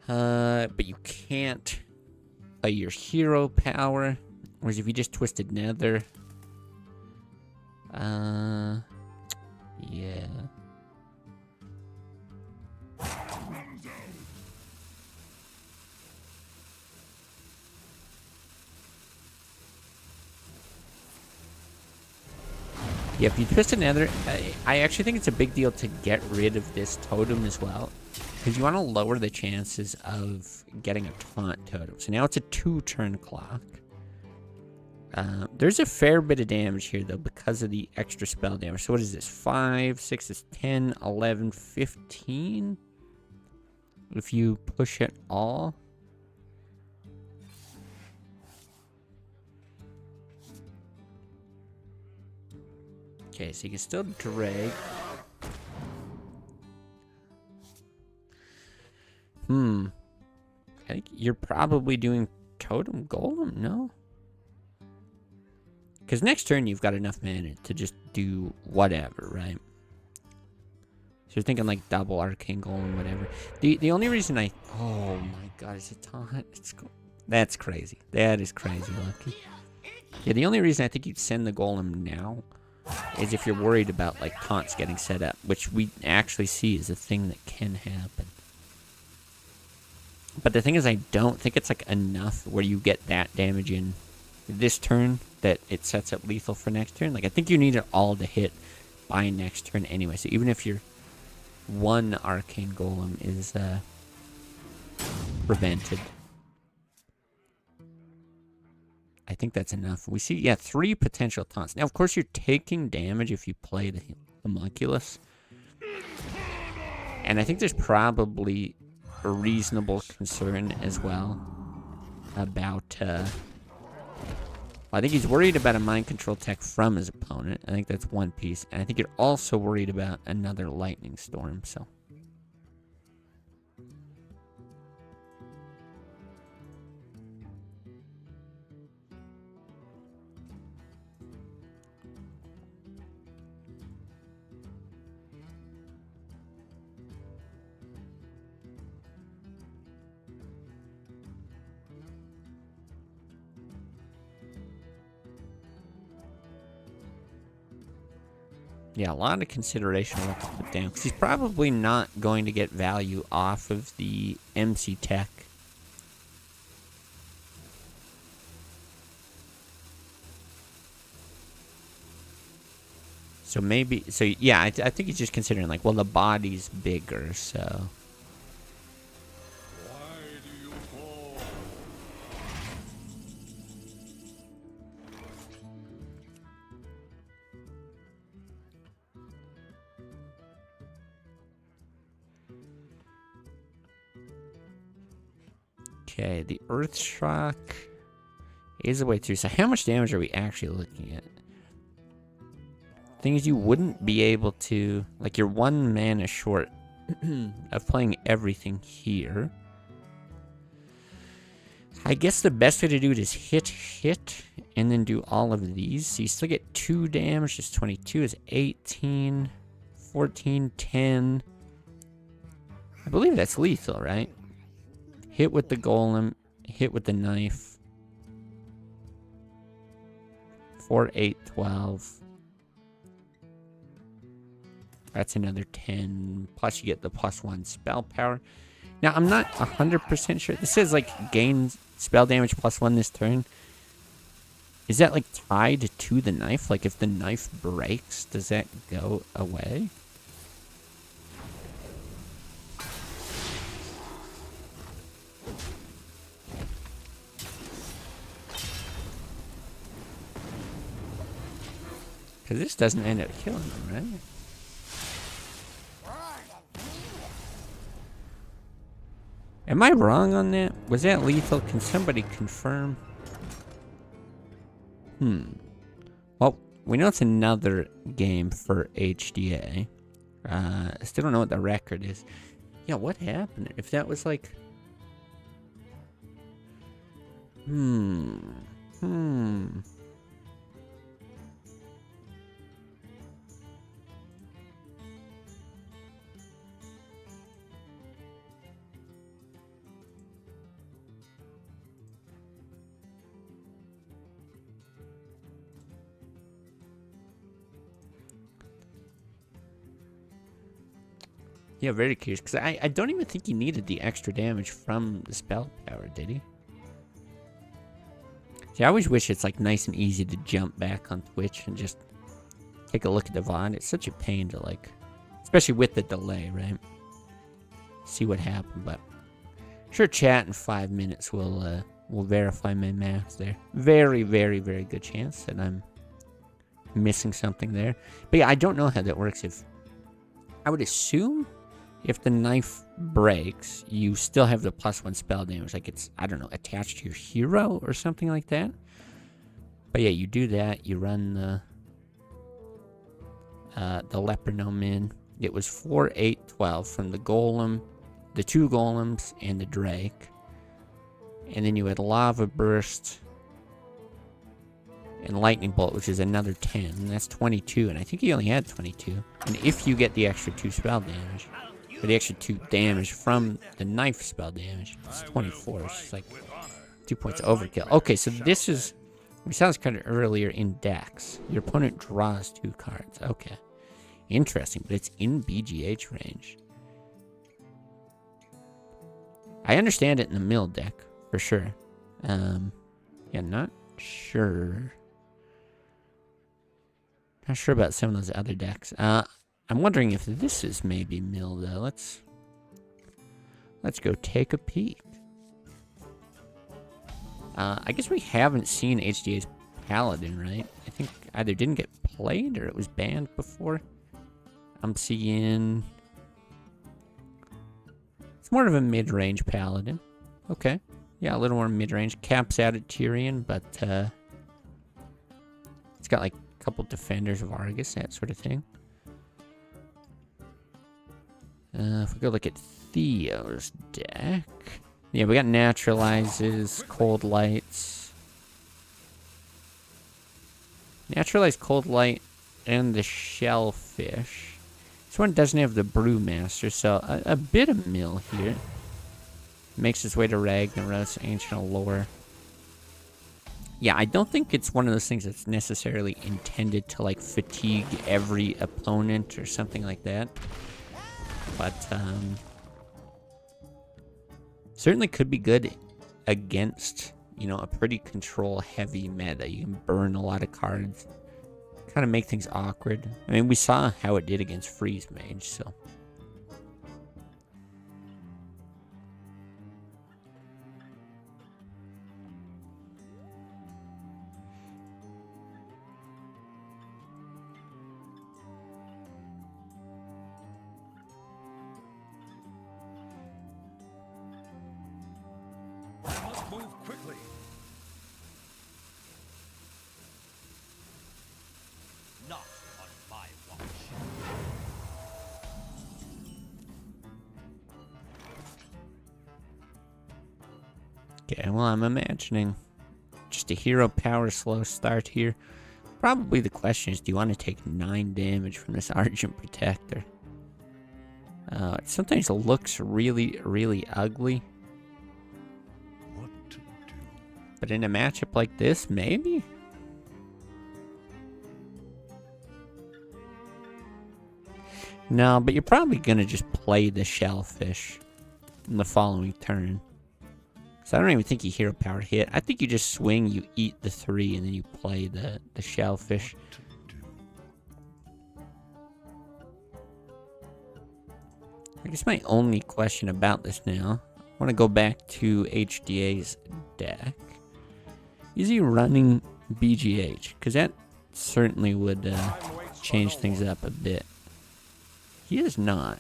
But you can't play your hero power. Whereas if you just twisted Nether... yeah. Yeah, if you twist Nether, I actually think it's a big deal to get rid of this totem as well. Because you want to lower the chances of getting a taunt totem. So now it's a 2-turn clock. There's a fair bit of damage here, though, because of the extra spell damage. So what is this? 5, 6 is 10, 11, 15? If you push it all. Okay, so you can still drag. I think you're probably doing Totem Golem, no? Because next turn you've got enough mana to just do whatever, right? So you're thinking like double Arcane Golem, whatever. The only reason I... Oh my god, is it taunt? That's crazy. That is crazy, Lucky. Yeah, the only reason I think you'd send the Golem now is if you're worried about like taunts getting set up, which we actually see is a thing that can happen. But the thing is, I don't think it's like enough where you get that damage in this turn that it sets up lethal for next turn. Like, I think you need it all to hit by next turn anyway. So even if your one Arcane Golem is prevented, I think that's enough. We see, yeah, 3 potential taunts. Now, of course, you're taking damage if you play the Homunculus. And I think there's probably a reasonable concern as well about... I think he's worried about a mind control tech from his opponent. I think that's one piece. And I think you're also worried about another lightning storm, so... Yeah, a lot of consideration on what to put down. Because he's probably not going to get value off of the MC tech. So maybe... So, yeah, I think he's just considering, like, well, the body's bigger, so... Okay, the Earth Shock is the way through. So how much damage are we actually looking at? Thing is, you wouldn't be able to... Like, you're 1 mana short of playing everything here. I guess the best way to do it is hit, and then do all of these. So you still get 2 damage. Just 22 is 18, 14, 10. I believe that's lethal, right? Hit with the golem, hit with the knife. 4, 8, 12. That's another 10. Plus you get the +1 spell power. Now, I'm not 100% sure. This says, like, gain spell damage +1 this turn. Is that, like, tied to the knife? Like, if the knife breaks, does that go away? because this doesn't end up killing them, right? Am I wrong on that? Was that lethal? Can somebody confirm? Well, we know it's another game for HDA. I still don't know what the record is. Yeah, what happened? If that was like... Yeah, very curious, because I don't even think he needed the extra damage from the spell power, did he? See, I always wish it's like nice and easy to jump back on Twitch and just take a look at the VOD. It's such a pain to like, especially with the delay, right? See what happened, but sure, chat in 5 minutes will verify my math there. Very, very, very good chance that I'm missing something there. But yeah, I don't know how that works. If I would assume if the knife breaks, you still have the +1 spell damage. Like it's, I don't know, attached to your hero or something like that. But yeah, you do that. You run the Leper Gnome in. It was 4, 8, 12 from the Golem, the 2 Golems, and the Drake. And then you had Lava Burst and Lightning Bolt, which is another 10. And that's 22. And I think he only had 22. And if you get the extra 2 spell damage, or the extra 2 damage from the knife spell damage, it's 24. It's just like 2 points overkill. Okay, so this is, we saw this card earlier in Dex. Your opponent draws 2 cards. Okay. Interesting, but it's in BGH range. I understand it in the mill deck, for sure. Yeah, not sure. Not sure about some of those other decks. I'm wondering if this is maybe mill, though. Let's go take a peek. I guess we haven't seen HDA's Paladin, right? I think either didn't get played or it was banned before. I'm seeing... It's more of a mid-range Paladin. Okay. Yeah, a little more mid-range. Caps out at Tyrion, but it's got like a couple Defenders of Argus, that sort of thing. If we go look at Theo's deck... Yeah, we got Naturalizes, Cold Lights. Naturalize, Cold Light, and the Shellfish. This one doesn't have the Brewmaster, so a bit of mill here. Makes its way to Ragnaros, Ancient Allure. Yeah, I don't think it's one of those things that's necessarily intended to, like, fatigue every opponent or something like that. But, certainly could be good against, you know, a pretty control-heavy meta. You can burn a lot of cards. Kind of make things awkward. I mean, we saw how it did against Freeze Mage, so... Okay, well, I'm imagining just a hero power slow start here. Probably the question is, do you want to take 9 damage from this Argent Protector? It sometimes looks really, really ugly. What to do? But in a matchup like this, maybe? No, but you're probably going to just play the Shellfish in the following turn. So I don't even think you hero power hit. I think you just swing, you eat the 3, and then you play the Shellfish. I guess my only question about this now, I want to go back to HDA's deck. Is he running BGH? Because that certainly would change things up a bit. He is not.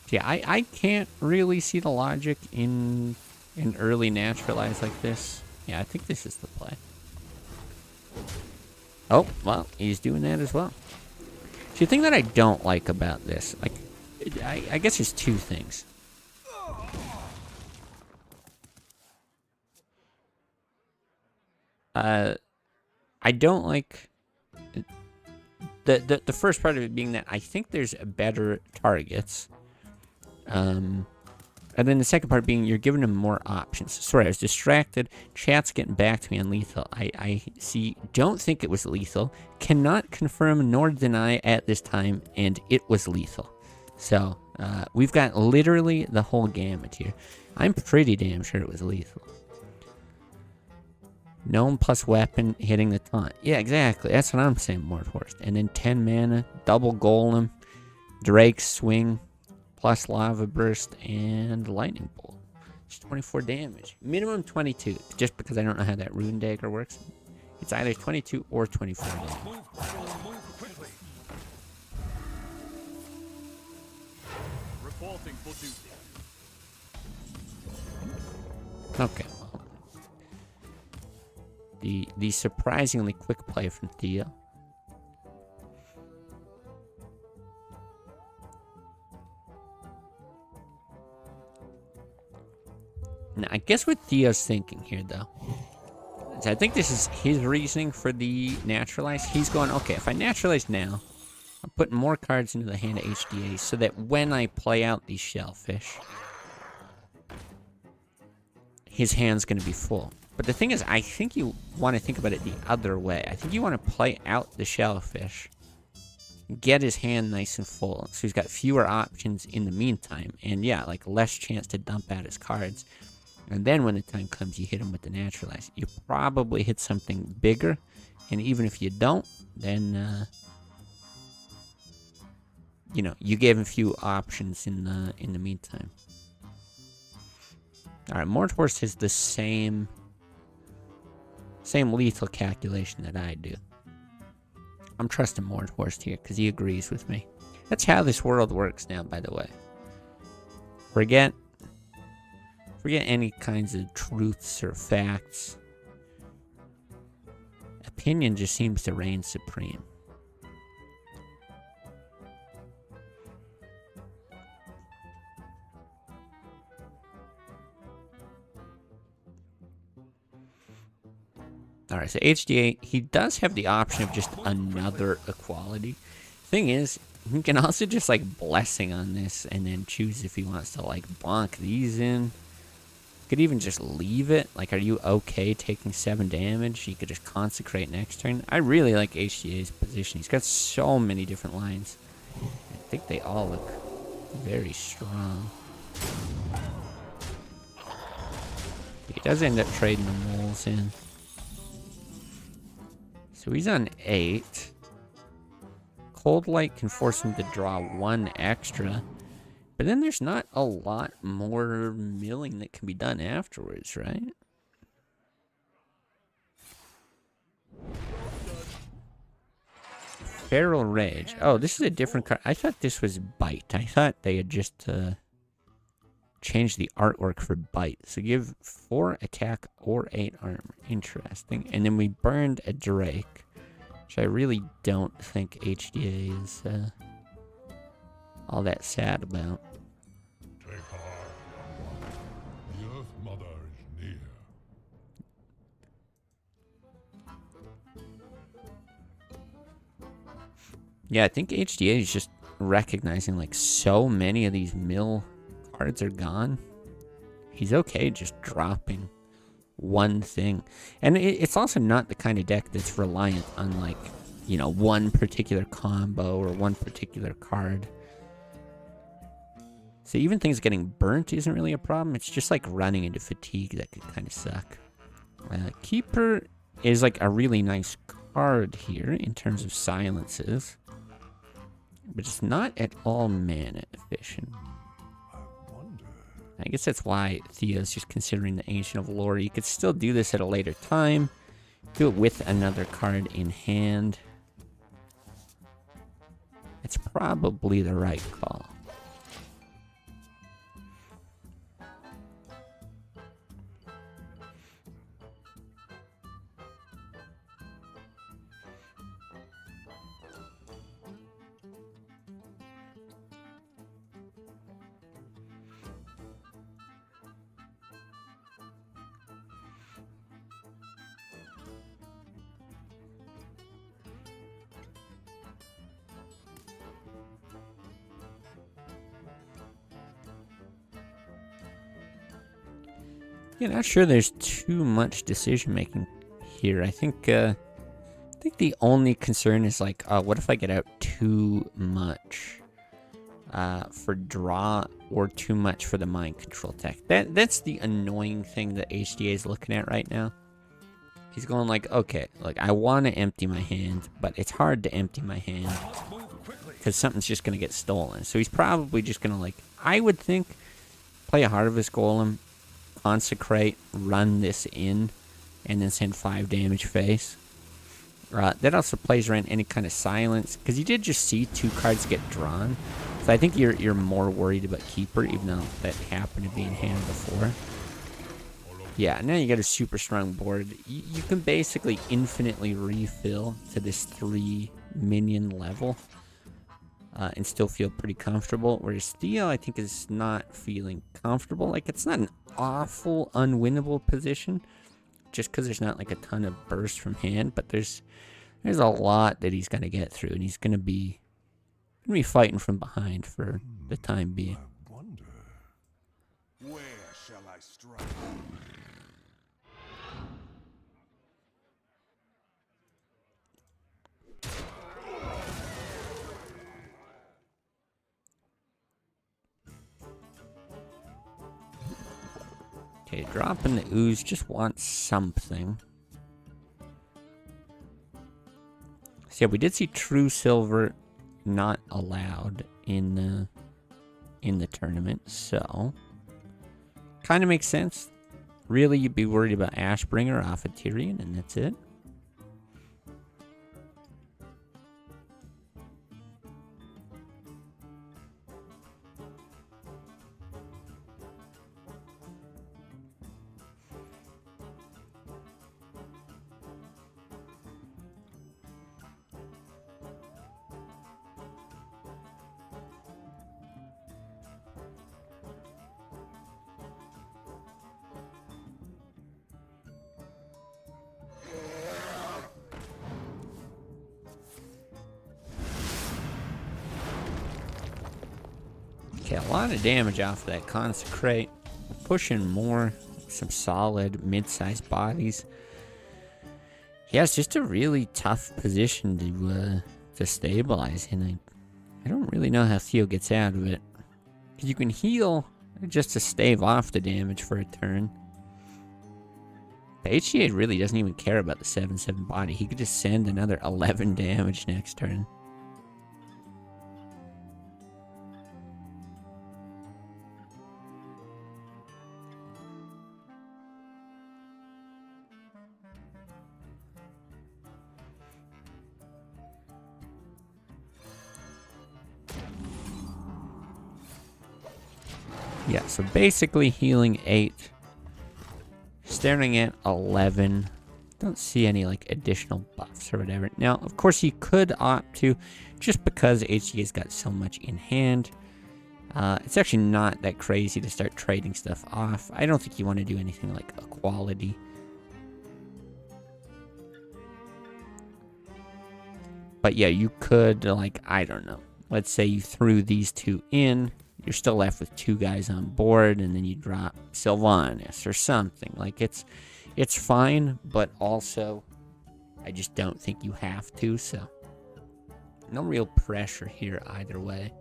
Yeah, I can't really see the logic in an early naturalize like this. Yeah, I think this is the play. Oh, well, he's doing that as well. See, the thing that I don't like about this, like, I guess there's two things. I don't like the first part of it being that I think there's better targets. And then the second part being you're giving him more options. Sorry, I was distracted. Chat's getting back to me on lethal. I see. Don't think it was lethal. Cannot confirm nor deny at this time, and it was lethal. So we've got literally the whole gamut here. I'm pretty damn sure it was lethal. Gnome plus weapon hitting the taunt. Yeah, exactly. That's what I'm saying, Mordhorst. And then 10 mana, double golem, Drake swing, plus lava burst, and lightning bolt. Just 24 damage. Minimum 22, just because I don't know how that rune dagger works. It's either 22 or 24 damage. Reporting for duty. Okay. The surprisingly quick play from Theo. Now, I guess what Theo's thinking here, though, is I think this is his reasoning for the naturalize. He's going, okay, if I naturalize now, I'm putting more cards into the hand of HDA so that when I play out these shellfish, his hand's going to be full. But the thing is, I think you want to think about it the other way. I think you want to play out the shellfish, get his hand nice and full, so he's got fewer options in the meantime, and yeah, like less chance to dump out his cards. And then when the time comes, you hit him with the naturalize. You probably hit something bigger, and even if you don't, then you know, you gave him a few options in the meantime. All right, Mordhorst has the same lethal calculation that I do. I'm trusting Mordhorst here because he agrees with me. That's how this world works now, by the way. Forget any kinds of truths or facts. Opinion just seems to reign supreme. Alright, so HDA, he does have the option of just another equality. Thing is, he can also just like blessing on this and then choose if he wants to like bonk these in. Could even just leave it. Like, are you okay taking 7 damage? You could just consecrate next turn. I really like HDA's position. He's got so many different lines. I think they all look very strong. He does end up trading the moles in. So he's on 8. Cold Light can force him to draw 1 extra. But then there's not a lot more milling that can be done afterwards, right? Feral Rage. Oh, this is a different card. I thought this was Bite. I thought they had just changed the artwork for Bite. So give 4 attack or 8 armor. Interesting. And then we burned a Drake, which I really don't think HDA is all that sad about. Take heart. The Earth Mother is near. Yeah, I think HDA is just recognizing like so many of these mill cards are gone. He's okay just dropping one thing. And it's also not the kind of deck that's reliant on like, you know, one particular combo or one particular card. So even things getting burnt isn't really a problem. It's just like running into fatigue that could kind of suck. Keeper is like a really nice card here in terms of silences. But it's not at all mana efficient. I guess that's why Theo's just considering the Ancient of Lore. You could still do this at a later time. Do it with another card in hand. It's probably the right call. Yeah, not sure there's too much decision making here. I think the only concern is like, what if I get out too much for draw or too much for the mind control tech? That's the annoying thing that HDA is looking at right now. He's going like, okay, like I want to empty my hand, but it's hard to empty my hand because something's just gonna get stolen. So he's probably just gonna like, I would think, play a Harvest Golem, consecrate, run this in, and then send 5 damage face. That also plays around any kind of silence, because you did just see 2 cards get drawn. So I think you're more worried about Keeper, even though that happened to be in hand before. Yeah, now you got a super strong board. You can basically infinitely refill to this 3 minion level and still feel pretty comfortable. Whereas Theo, I think, is not feeling comfortable. Like, it's not an awful, unwinnable position, just because there's not like a ton of burst from hand. But there's a lot that he's gonna get through, and he's gonna be fighting from behind for the time being. I wonder, where shall I strike? Okay, dropping the ooze, just wants something. So yeah, we did see true silver not allowed in the tournament, so kind of makes sense. Really, you'd be worried about Ashbringer off of Tyrion, and that's it. Okay, a lot of damage off that Consecrate. Pushing more, some solid mid-sized bodies. Yeah, it's just a really tough position to stabilize in. I don't really know how Theo gets out of it. Because you can heal just to stave off the damage for a turn. The HGA really doesn't even care about the 7/7 body. He could just send another 11 damage next turn. Yeah, so basically healing 8. Staring at 11. Don't see any like additional buffs or whatever. Now, of course, he could opt to, just because HGA's got so much in hand. It's actually not that crazy to start trading stuff off. I don't think you want to do anything like equality. But yeah, you could, like, I don't know. Let's say you threw these 2 in. You're still left with 2 guys on board, and then you drop Sylvanas or something. Like, it's fine, but also I just don't think you have to, so no real pressure here either way.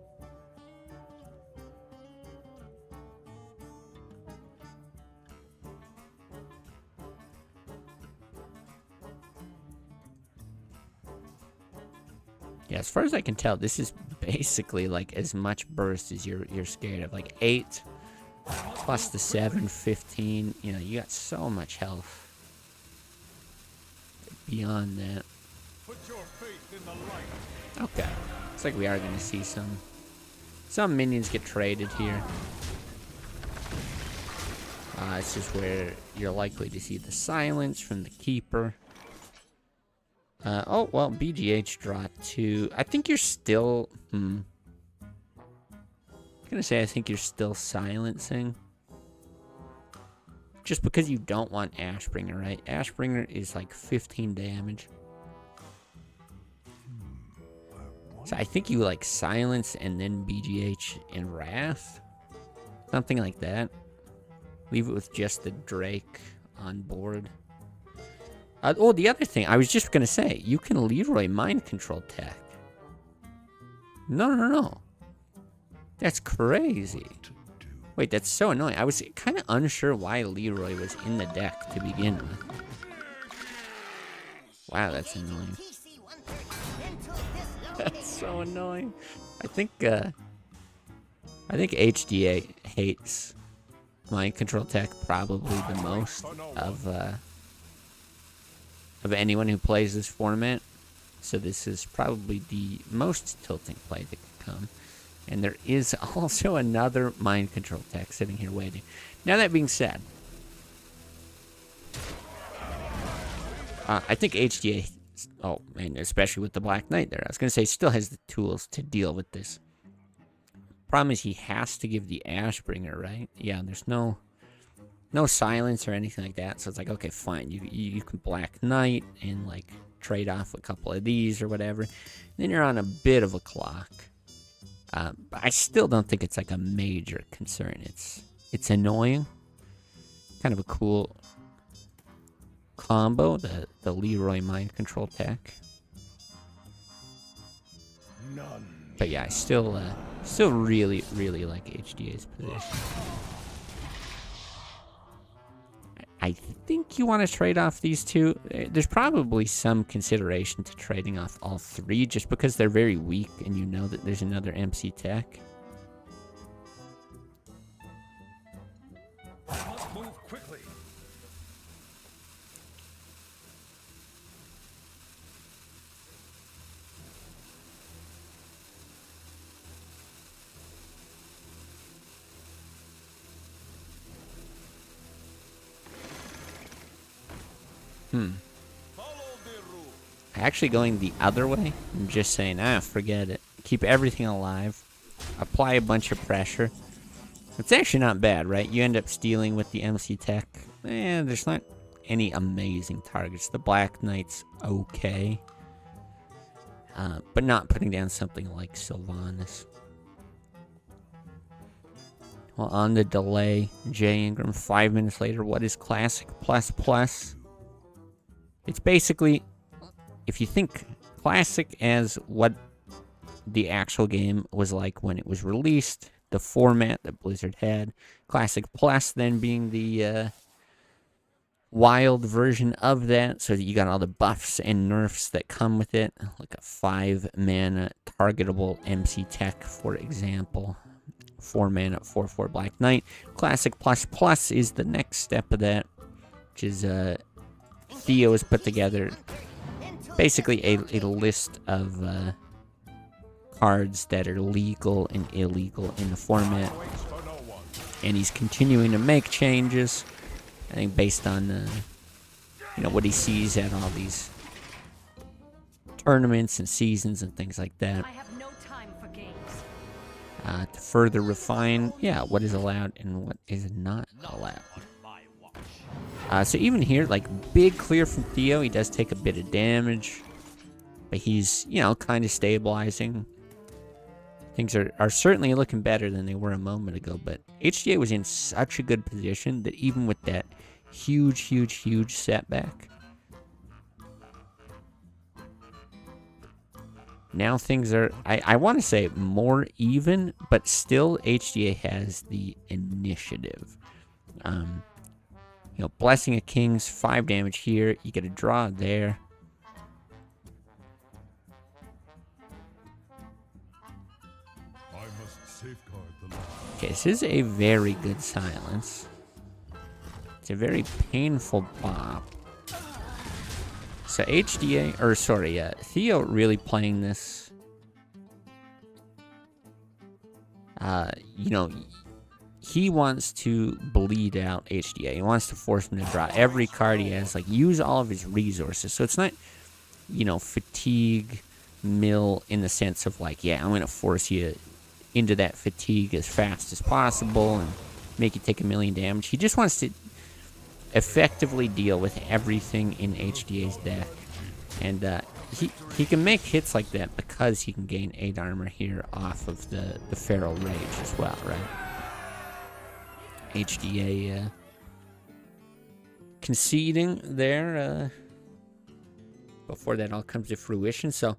Yeah, as far as I can tell, this is basically like as much burst as you're scared of. Like 8 plus the 7, 15. You know, you got so much health. beyond that. Put your faith in the light. Okay. Looks like we are going to see some minions get traded here. This is where you're likely to see the silence from the keeper. Oh, well, BGH draw 2. I think you're still... I'm going to say I think you're still silencing. Just because you don't want Ashbringer, right? Ashbringer is like 15 damage. So I think you like silence and then BGH and Wrath. Something like that. Leave it with just the Drake on board. Oh, the other thing, I was just going to say, you can Leroy mind control tech. No. That's crazy. Wait, that's so annoying. I was kind of unsure why Leroy was in the deck to begin with. Wow, that's annoying. That's so annoying. I think HDA hates mind control tech probably the most of anyone who plays this format. So this is probably the most tilting play that could come. And there is also another mind control tech sitting here waiting. Now that being said, I think HDA, oh man, especially with the Black Knight there, I was going to say still has the tools to deal with this. Problem is he has to give the Ashbringer, right? Yeah, there's no silence or anything like that. So it's like, okay, fine. You can Black Knight and like trade off a couple of these or whatever. And then you're on a bit of a clock. But I still don't think it's like a major concern. It's annoying. Kind of a cool combo, the Leroy mind control tech. But yeah, I still really like HDA's position. I think you want to trade off these two. There's probably some consideration to trading off all three just because they're very weak and you know that there's another MC tech. Must move quickly. Actually going the other way and just saying, forget it. Keep everything alive. Apply a bunch of pressure. It's actually not bad, right? You end up stealing with the MC tech. There's not any amazing targets. The Black Knight's okay. But not putting down something like Sylvanas. Well, on the delay, J Ingram, 5 minutes later, what is Classic Plus Plus? It's basically, if you think Classic as what the actual game was like when it was released, the format that Blizzard had, Classic Plus then being the wild version of that, so that you got all the buffs and nerfs that come with it, like a 5-mana targetable MC tech, for example. 4-mana 4/4 Black Knight. Classic Plus Plus is the next step of that, which is Theo has put together basically a list of cards that are legal and illegal in the format, and he's continuing to make changes. I think based on what he sees at all these tournaments and seasons and things like that. I have no time for games. To further refine, what is allowed and what is not allowed. So even here, like, big clear from Theo. He does take a bit of damage, but he's, kind of stabilizing. Things are certainly looking better than they were a moment ago, but HDA was in such a good position that even with that huge setback, now things are, I want to say, more even, but still HDA has the initiative. Blessing of Kings, 5 damage here. You get a draw there. I must safeguard the land. Okay, this is a very good silence. It's a very painful bop. So HDA, or sorry, Theo really playing this. You know, he wants to bleed out HDA. He wants to force him to draw every card he has, like use all of his resources. So it's not, you know, fatigue mill in the sense of like, yeah, I'm going to force you into that fatigue as fast as possible and make you take 1,000,000 damage. He just wants to effectively deal with everything in HDA's deck. And he can make hits like that because he can gain 8 armor here off of the Feral Rage as well, right? HDA conceding there before that all comes to fruition. So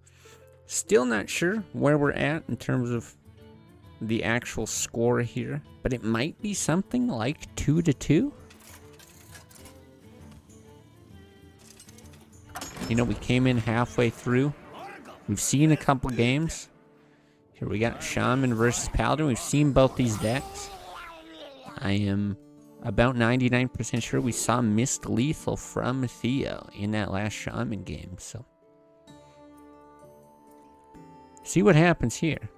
still not sure where we're at in terms of the actual score here, but it might be something like 2-2. You know, we came in halfway through. We've seen a couple games. Here we got Shaman versus Paladin. We've seen both these decks. I am about 99% sure we saw Missed Lethal from Theo in that last Shaman game. So, see what happens here.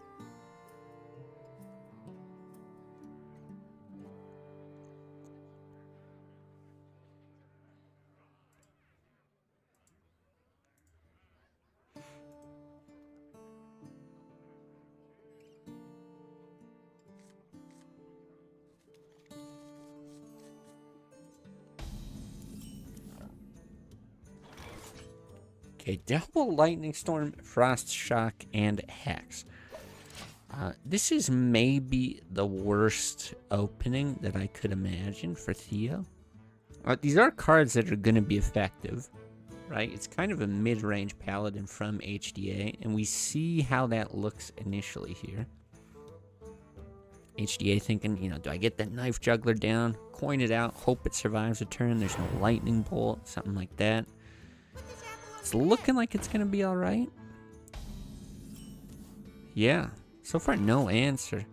Okay, double Lightning Storm, Frost Shock, and Hex. This is maybe the worst opening that I could imagine for Theo. These are cards that are going to be effective, right? It's kind of a mid-range Paladin from HDA, and we see how that looks initially here. HDA thinking, you know, do I get that Knife Juggler down, coin it out, hope it survives a turn, there's no Lightning Bolt, something like that. It's looking like it's going to be alright. Yeah, so far no answer.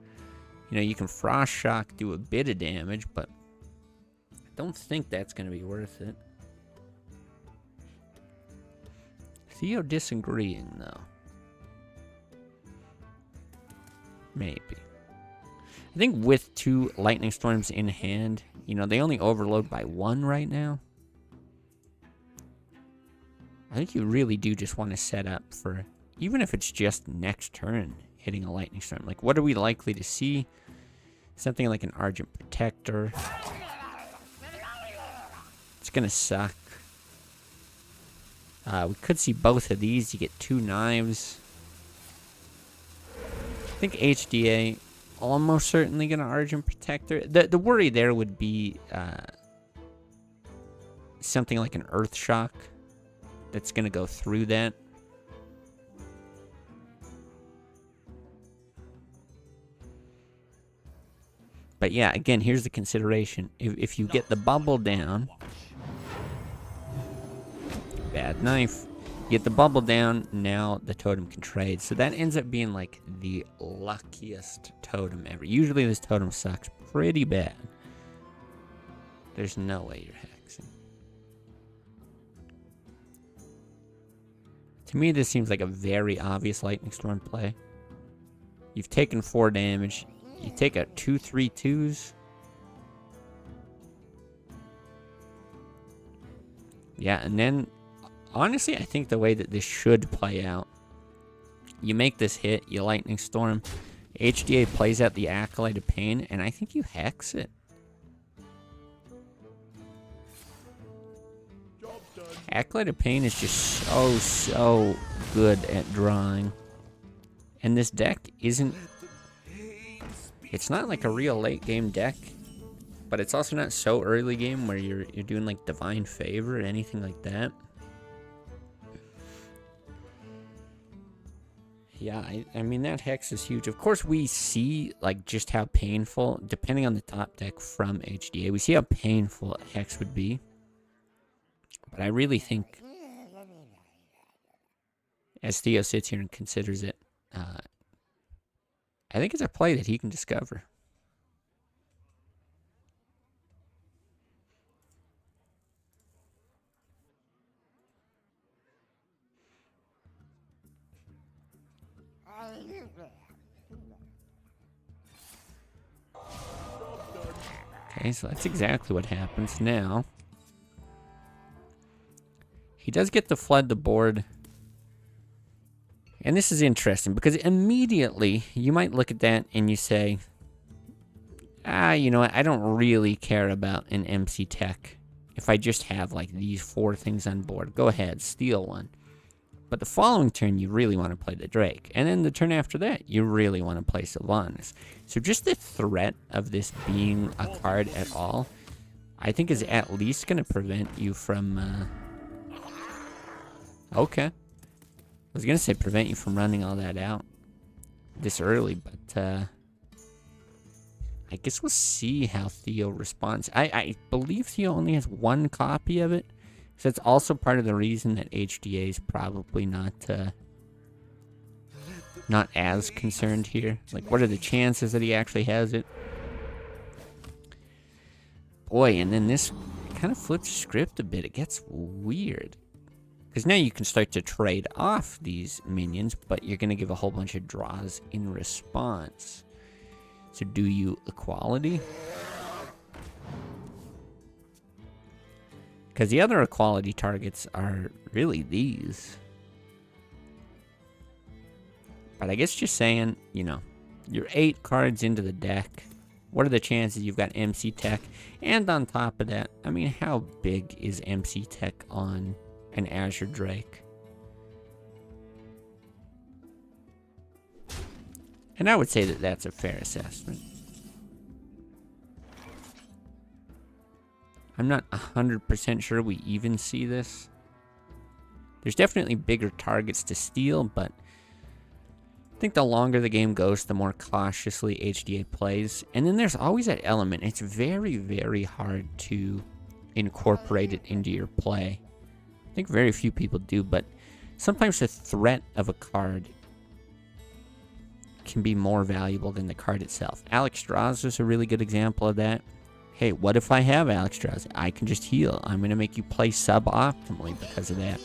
You know, you can Frost Shock, do a bit of damage, but I don't think that's going to be worth it. Theo disagreeing, though. Maybe. I think with 2 Lightning Storms in hand, you know, they only overload by 1 right now. I think you really do just want to set up for, even if it's just next turn, hitting a Lightning Storm. Like, what are we likely to see? Something like an Argent Protector. It's going to suck. We could see both of these. You get 2 knives. I think HDA almost certainly going to Argent Protector. The worry there would be something like an Earth Shock that's going to go through that. But yeah, again, here's the consideration. If you get the bubble down, bad knife. You get the bubble down, now the totem can trade. So that ends up being like the luckiest totem ever. Usually this totem sucks pretty bad. There's no way you're hexing. To me, this seems like a very obvious Lightning Storm play. You've taken 4 damage. You take out 2 3/2s. Yeah, and then, honestly, I think the way that this should play out, you make this hit, you Lightning Storm, HDA plays out the Acolyte of Pain, and I think you hex it. Acolyte of Pain is just so good at drawing. And this deck isn't... It's not like a real late game deck, but it's also not so early game where you're doing like Divine Favor or anything like that. Yeah, I mean, that hex is huge. Of course, we see like just how painful, depending on the top deck from HDA, we see how painful hex would be. But I really think, as Theo sits here and considers it, I think it's a play that he can discover. Okay, so that's exactly what happens now. He does get to flood the board. And this is interesting because immediately you might look at that and you say, you know what, I don't really care about an MC tech. If I just have like these 4 things on board, go ahead, steal one. But the following turn, you really want to play the Drake. And then the turn after that, you really want to play Sylvanas. So just the threat of this being a card at all, I think is at least going to prevent you from... Okay. I was going to say prevent you from running all that out this early, but I guess we'll see how Theo responds. I believe Theo only has 1 copy of it. So that's also part of the reason that HDA is probably not as concerned here. Like, what are the chances that he actually has it? Boy, and then this kind of flips script a bit. It gets weird. Because now you can start to trade off these minions, but you're going to give a whole bunch of draws in response. So do you equality? Because the other equality targets are really these. But I guess just saying, you know, you're 8 cards into the deck. What are the chances you've got MC Tech? And on top of that, I mean, how big is MC Tech on an Azure Drake? And I would say that that's a fair assessment. I'm not 100% sure we even see this. There's definitely bigger targets to steal, but I think the longer the game goes, the more cautiously HDA plays. And then there's always that element. It's very, very hard to incorporate it into your play. I think very few people do, but sometimes the threat of a card can be more valuable than the card itself. Alex Strauss is a really good example of that. Hey, what if I have Alex Strauss? I can just heal. I'm going to make you play suboptimally because of that.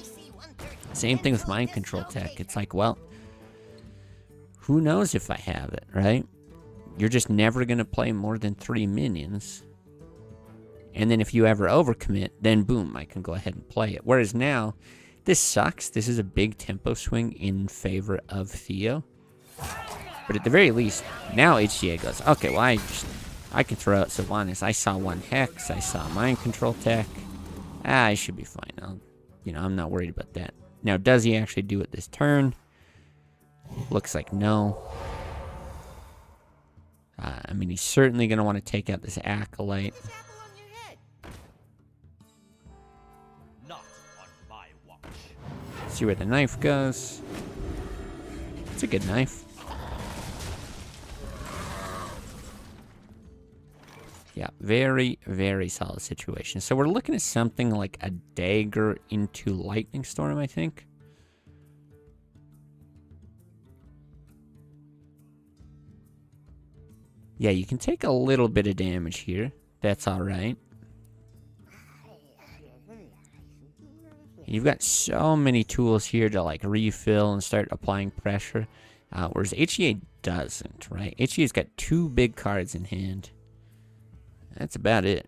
Same thing with mind control tech. It's like, well, who knows if I have it, right? You're just never going to play more than 3 minions. And then if you ever overcommit, then boom, I can go ahead and play it. Whereas now, this sucks. This is a big tempo swing in favor of Theo. But at the very least, now HGA goes, okay, well, I can throw out Sylvanas. I saw 1 Hex. I saw Mind Control Tech. I should be fine. I'm not worried about that. Now, does he actually do it this turn? Looks like no. I mean, he's certainly going to want to take out this Acolyte. Not on my watch. See where the knife goes. It's a good knife. Yeah, very, very solid situation. So we're looking at something like a dagger into Lightning Storm, I think. Yeah, you can take a little bit of damage here. That's alright. You've got so many tools here to like refill and start applying pressure. Whereas HEA doesn't, right? HEA's got 2 big cards in hand. That's about it.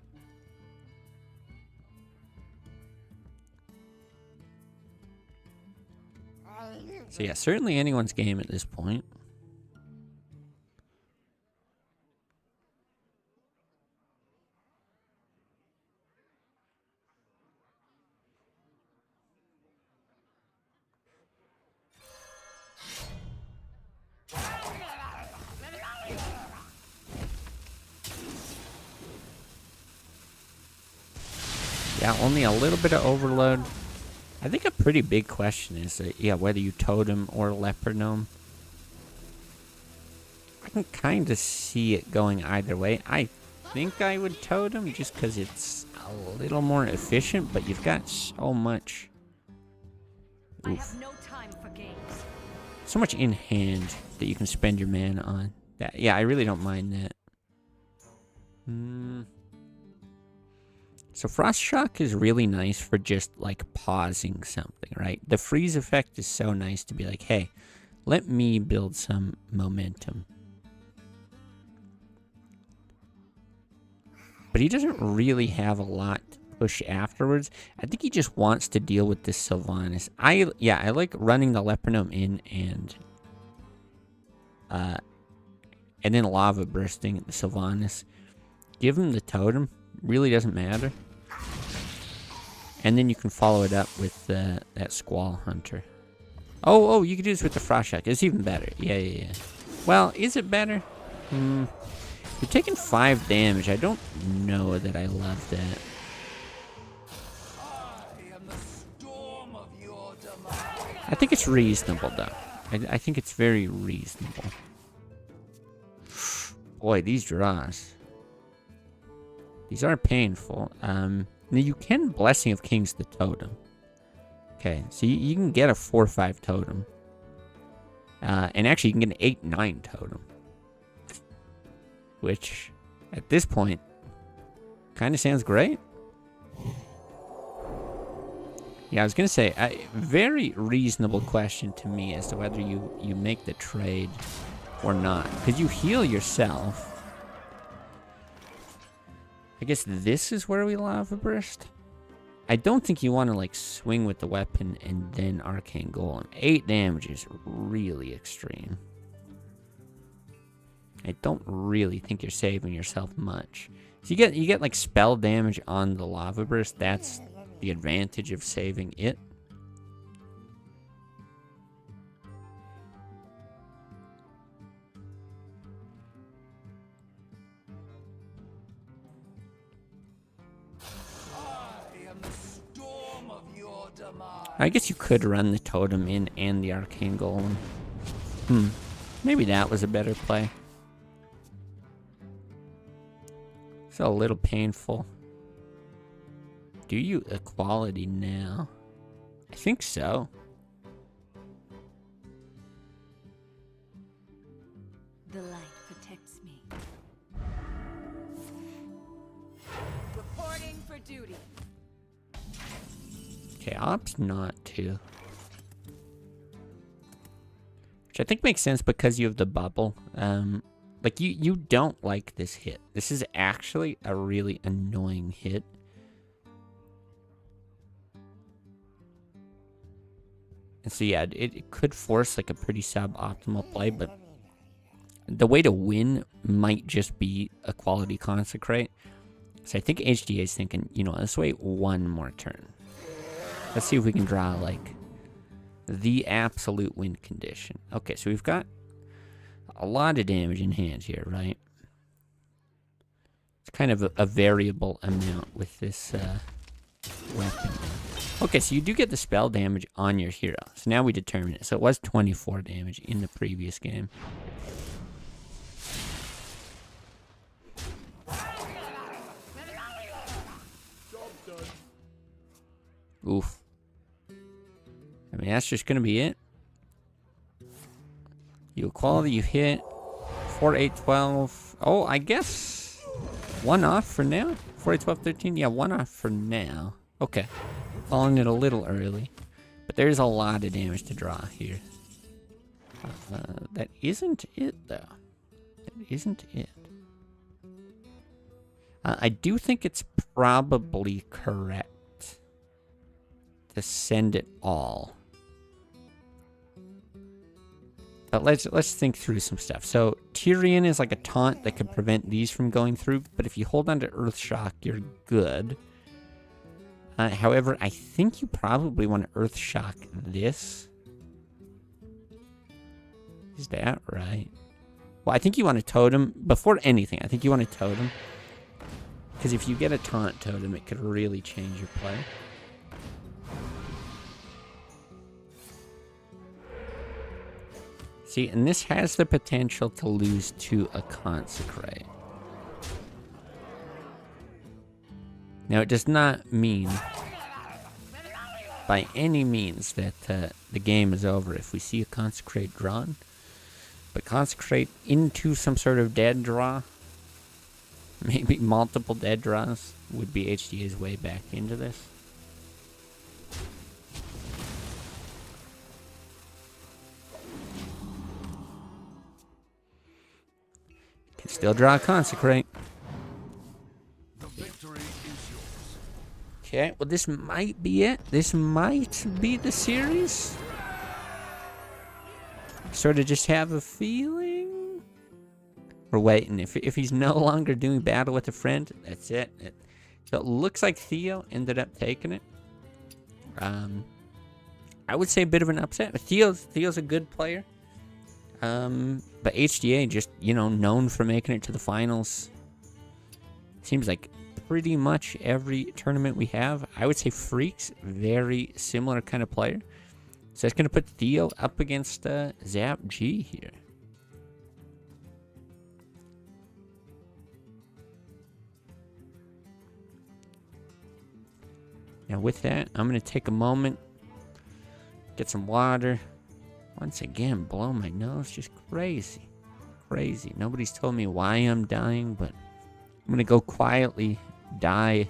So yeah, certainly anyone's game at this point. Yeah, only a little bit of overload. I think a pretty big question is, whether you totem or leopard gnome. I can kind of see it going either way. I think I would totem just because it's a little more efficient, but you've got so much. I have no time for games. So much in hand that you can spend your mana on. That, yeah, I really don't mind that. So Frost Shock is really nice for just like pausing something, right? The freeze effect is so nice to be like, hey, Let me build some momentum. But he doesn't really have a lot to push afterwards. I think he just wants to deal with this Sylvanas. I like running the Lepronome in and then lava bursting the Sylvanas. Give him the totem. Really doesn't matter. And then you can follow it up with that Squall Hunter. Oh, you can do this with the Frost Shock. It's even better. Yeah. Well, is it better? You're taking 5 damage. I don't know that I love that. I think it's reasonable, though. I think it's very reasonable. Boy, these draws. These are painful. Now you can Blessing of Kings the totem. Okay, so you can get a 4/5 totem. And actually, you can get an 8/9 totem. Which, at this point, kind of sounds great. Yeah, I was going to say, a very reasonable question to me as to whether you make the trade or not. Because you heal yourself. I guess this is where we Lava Burst. I don't think you want to, like, swing with the weapon and then Arcane Golem. 8 damage is really extreme. I don't really think you're saving yourself much. So you get like spell damage on the Lava Burst. That's the advantage of saving it. I guess you could run the Totem in and the Arcane Golem. Maybe that was a better play. It's a little painful. Do you equality now? I think so. The light protects me. Reporting for duty. Okay, ops not to. Which I think makes sense because you have the bubble. Like, you don't like this hit. This is actually a really annoying hit. And so, yeah, it could force, like, a pretty suboptimal play, but the way to win might just be a quality Consecrate. So I think HDA is thinking, you know, let's wait one more turn. Let's see if we can draw, like, the absolute win condition. Okay, so we've got a lot of damage in hand here, right? It's kind of a variable amount with this weapon. Okay, so you do get the spell damage on your hero. So now we determine it. So it was 24 damage in the previous game. Oof. I mean, that's just going to be it. You equality, you hit 4, 8, 12. Oh, I guess 1 off for now. 4, 8, 12, 13. Yeah, 1 off for now. Okay. Calling it a little early. But there's a lot of damage to draw here. That isn't it, though. That isn't it. I do think it's probably correct to send it all. But let's think through some stuff. So Tyrion is like a taunt that could prevent these from going through, but if you hold on to Earthshock, you're good. However, I think you probably want to Earthshock this. Is that right? Well, I think you want a totem. Before anything, I think you want a totem. Because if you get a taunt totem, it could really change your play. See, and this has the potential to lose to a Consecrate. Now, it does not mean by any means that the game is over if we see a Consecrate drawn. But Consecrate into some sort of dead draw, maybe multiple dead draws, would be HDA's way back into this. Can still draw a Consecrate. The victory is yours. Okay, well, this might be it. This might be the series. Sort of just have a feeling. We're waiting. If he's no longer doing battle with a friend, that's it. So it looks like Theo ended up taking it. I would say a bit of an upset. But Theo's a good player. But HDA just, known for making it to the finals. Seems like pretty much every tournament we have. I would say Freak's very similar kind of player. So it's going to put Theo up against Zap G here. Now with that, I'm going to take a moment, get some water. Once again, blow my nose. Just crazy. Crazy. Nobody's told me why I'm dying, but I'm going to go quietly die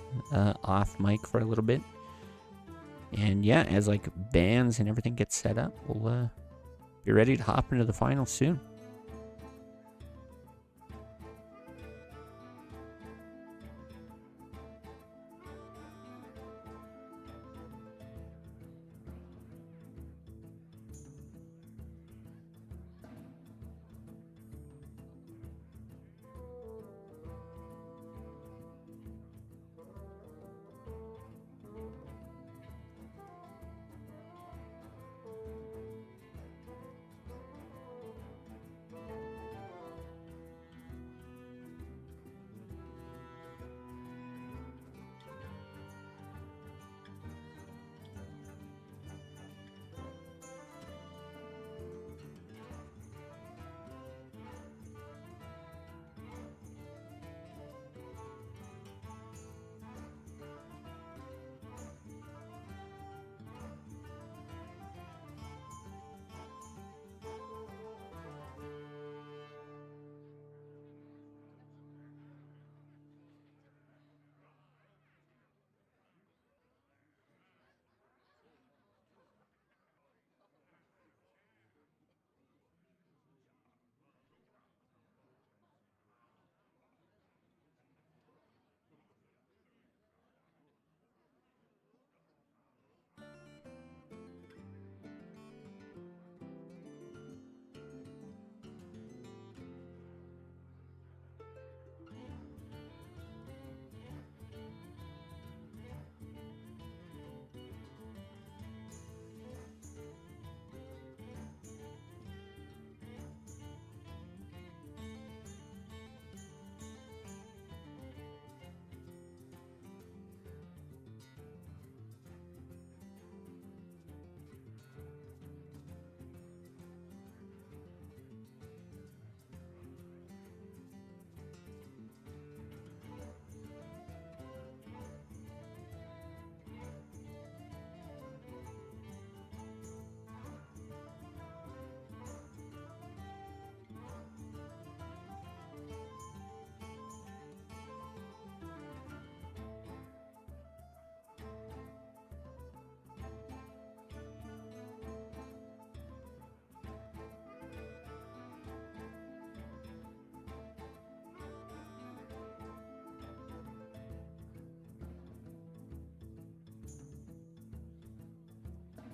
off mic for a little bit. And yeah, as like bands and everything gets set up, we'll be ready to hop into the finals soon.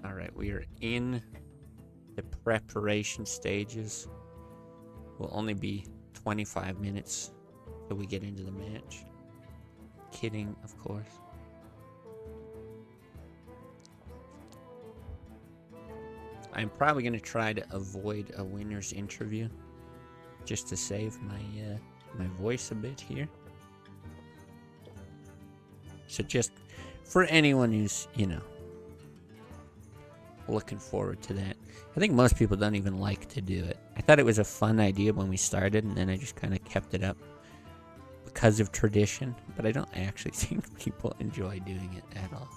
All right, we are in the preparation stages. Will only be 25 minutes till we get into the match. Kidding, of course. I'm probably going to try to avoid a winner's interview just to save my voice a bit here. So just for anyone who's, looking forward to that. I think most people don't even like to do it. I thought it was a fun idea when we started, and then I just kind of kept it up because of tradition, but I don't actually think people enjoy doing it at all.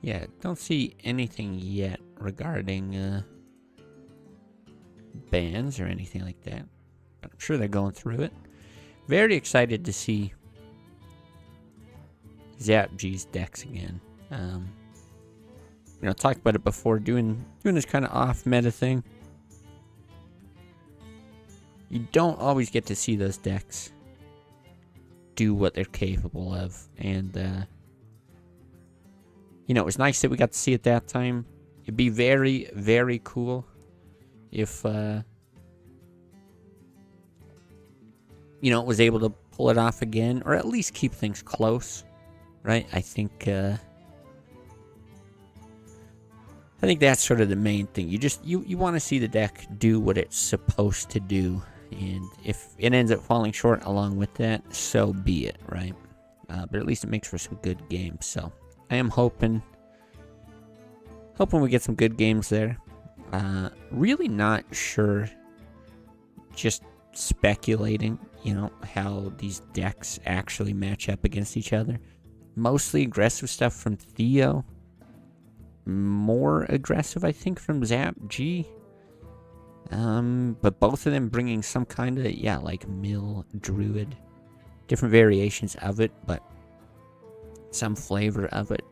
Yeah, don't see anything yet regarding bans or anything like that. But I'm sure they're going through it. Very excited to see Zap G's decks again. Talked about it before, doing this kind of off meta thing. You don't always get to see those decks do what they're capable of, and it was nice that we got to see it that time. It'd be very, very cool if it was able to pull it off again, or at least keep things close, right? I think that's sort of the main thing. You want to see the deck do what it's supposed to do, and if it ends up falling short along with that, so be it, right? But at least it makes for some good games. So I am hoping we get some good games there. Really not sure. Just speculating, how these decks actually match up against each other. Mostly aggressive stuff from Theo. More aggressive, I think, from Zap G. But both of them bringing some kind of, like mill, druid. Different variations of it, but some flavor of it.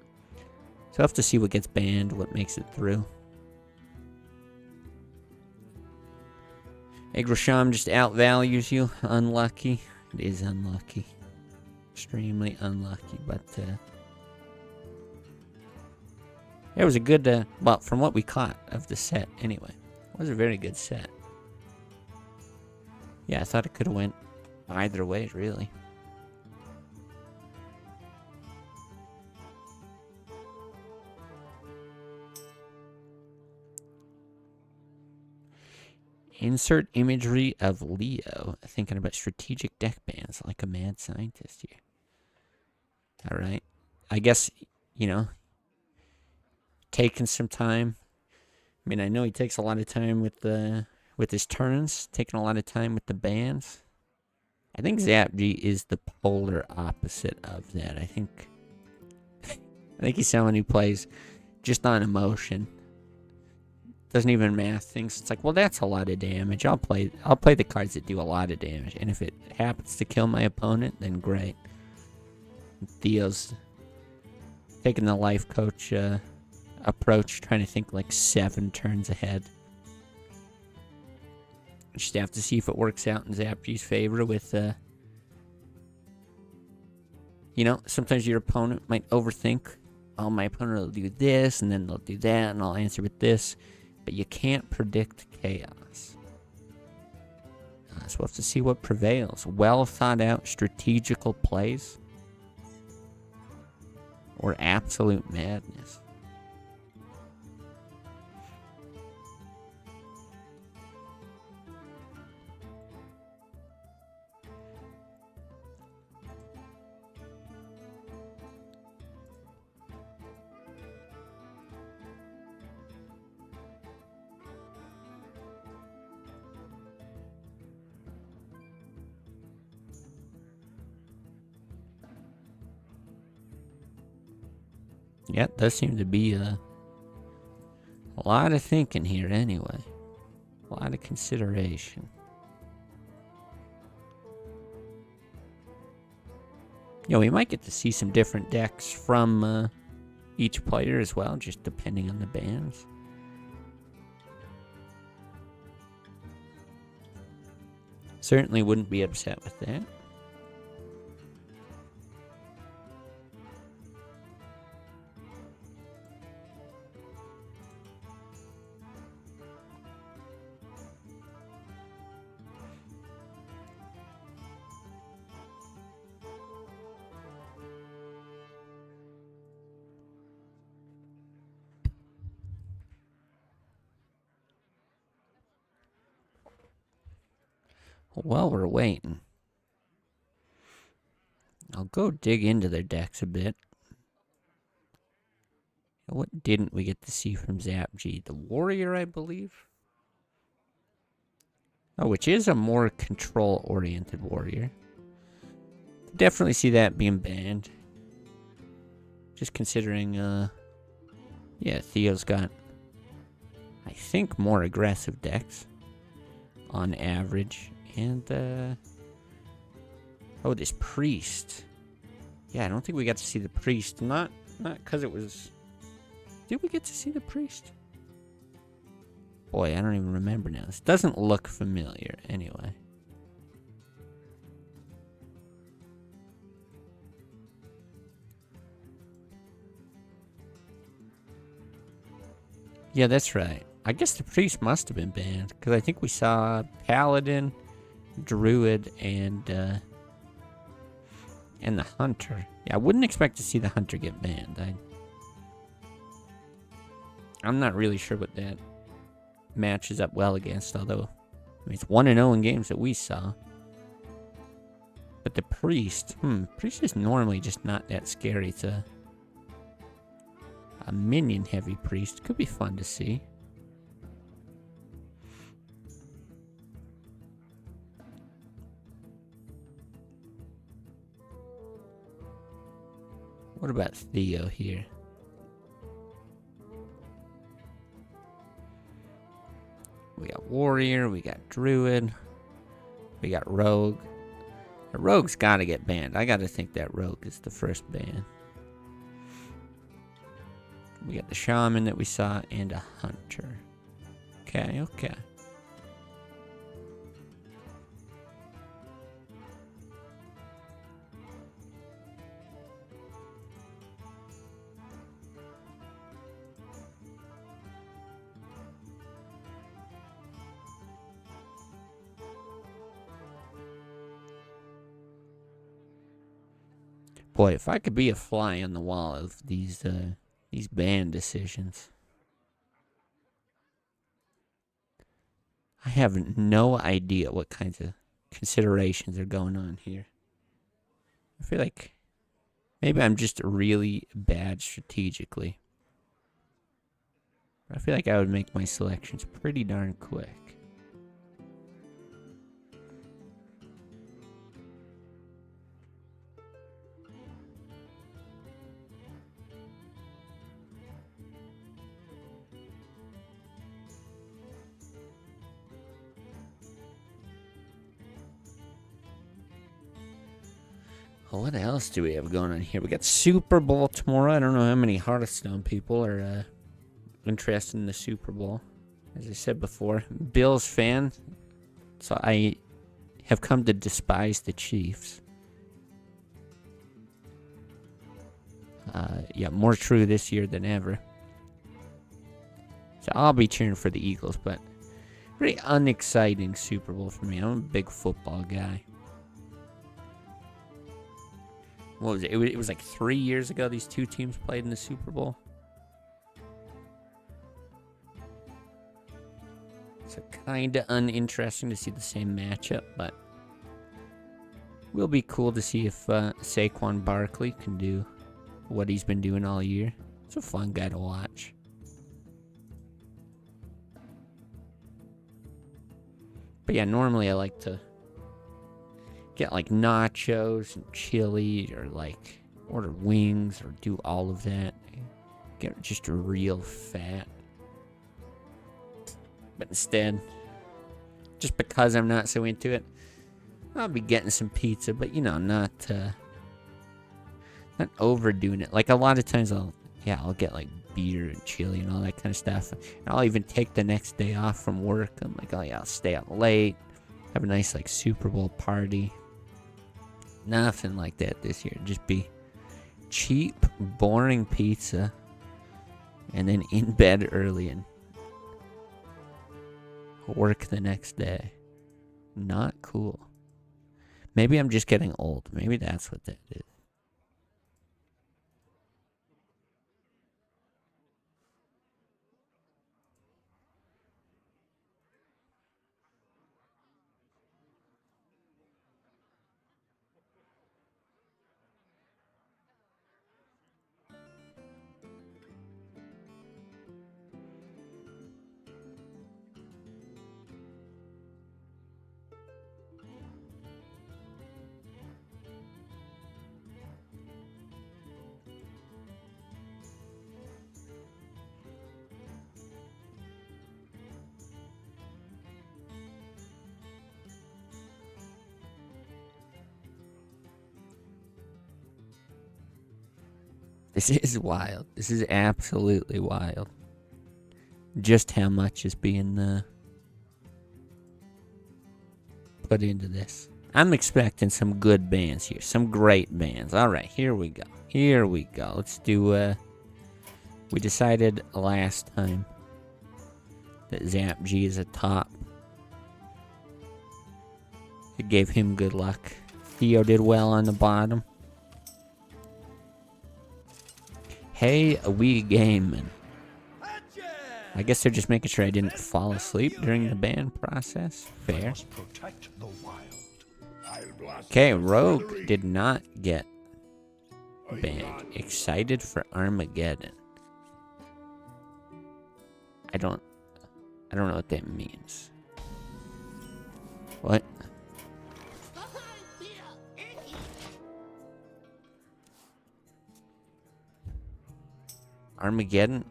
So we'll have to see what gets banned, what makes it through. Egrasham just outvalues you. Unlucky. It is unlucky. Extremely unlucky, but it was a good, from what we caught of the set anyway. It was a very good set. Yeah, I thought it could have went either way, really. Insert imagery of Leo thinking about strategic deck bans like a mad scientist here. Alright. I guess, taking some time. I mean, I know he takes a lot of time with his turns, taking a lot of time with the bans. I think Zap G is the polar opposite of that. I think he's someone who plays just on emotion. Doesn't even math things. It's like, well, that's a lot of damage. I'll play the cards that do a lot of damage, and if it happens to kill my opponent, then great. Theo's taking the life coach approach, trying to think like 7 turns ahead. Just have to see if it works out in Zap G's favor with, sometimes your opponent might overthink. Oh, my opponent will do this, and then they'll do that, and I'll answer with this. But you can't predict chaos. So we'll have to see what prevails. Well thought out strategical plays. Or absolute madness. Yeah, does seem to be a lot of thinking here anyway. A lot of consideration. We might get to see some different decks from each player as well, just depending on the bans. Certainly wouldn't be upset with that. While we're waiting, I'll go dig into their decks a bit. What didn't we get to see from Zap G? The Warrior, I believe? Oh, which is a more control-oriented Warrior. Definitely see that being banned. Just considering Yeah, Theo's got, I think, more aggressive decks on average. And, oh, this priest. Yeah, I don't think we got to see the priest. Not because it was... Did we get to see the priest? Boy, I don't even remember now. This doesn't look familiar, anyway. Yeah, that's right. I guess the priest must have been banned, because I think we saw Paladin, Druid, and the Hunter. Yeah, I wouldn't expect to see the Hunter get banned. I'm not really sure what that matches up well against, although I mean, it's 1-0 in games that we saw. But the priest, priest is normally just not that scary. It's a minion heavy priest. Could be fun to see. What about Theo here? We got Warrior, we got Druid, we got Rogue. The Rogue's gotta get banned. I gotta think that Rogue is the first ban. We got the Shaman that we saw and a Hunter. Okay. Boy, if I could be a fly on the wall of these ban decisions. I have no idea what kinds of considerations are going on here. I feel like maybe I'm just really bad strategically. I feel like I would make my selections pretty darn quick. Well, what else do we have going on here? We got Super Bowl tomorrow. I don't know how many Hearthstone people are interested in the Super Bowl. As I said before, Bills fan, so I have come to despise the Chiefs. Yeah, more true this year than ever. So I'll be cheering for the Eagles, but pretty unexciting Super Bowl for me. I'm a big football guy. What was it? It was like 3 years ago these two teams played in the Super Bowl. So kind of uninteresting to see the same matchup, but will be cool to see if Saquon Barkley can do what he's been doing all year. It's a fun guy to watch. But yeah, normally I like to get like nachos and chili, or like order wings, or do all of that. Get just real fat. But instead, just because I'm not so into it, I'll be getting some pizza, but not overdoing it. Like a lot of times I'll get like beer and chili and all that kind of stuff. And I'll even take the next day off from work. I'm like, oh yeah, I'll stay up late, have a nice like Super Bowl party. Nothing like that this year. Just be cheap, boring pizza, and then in bed early and work the next day. Not cool. Maybe I'm just getting old. Maybe that's what that is. This is wild. This is absolutely wild. Just how much is being put into this. I'm expecting some good bands here. Some great bands. Alright, here we go. Here we go. Let's do, we decided last time that Zap G is a top. It gave him good luck. Theo did well on the bottom. Hey, a wee gameman. I guess they're just making sure I didn't fall asleep during the ban process. Fair. Protect the wild. Okay, Rogue did not get banned. Excited for Armageddon. I don't know what that means. What? Armageddon?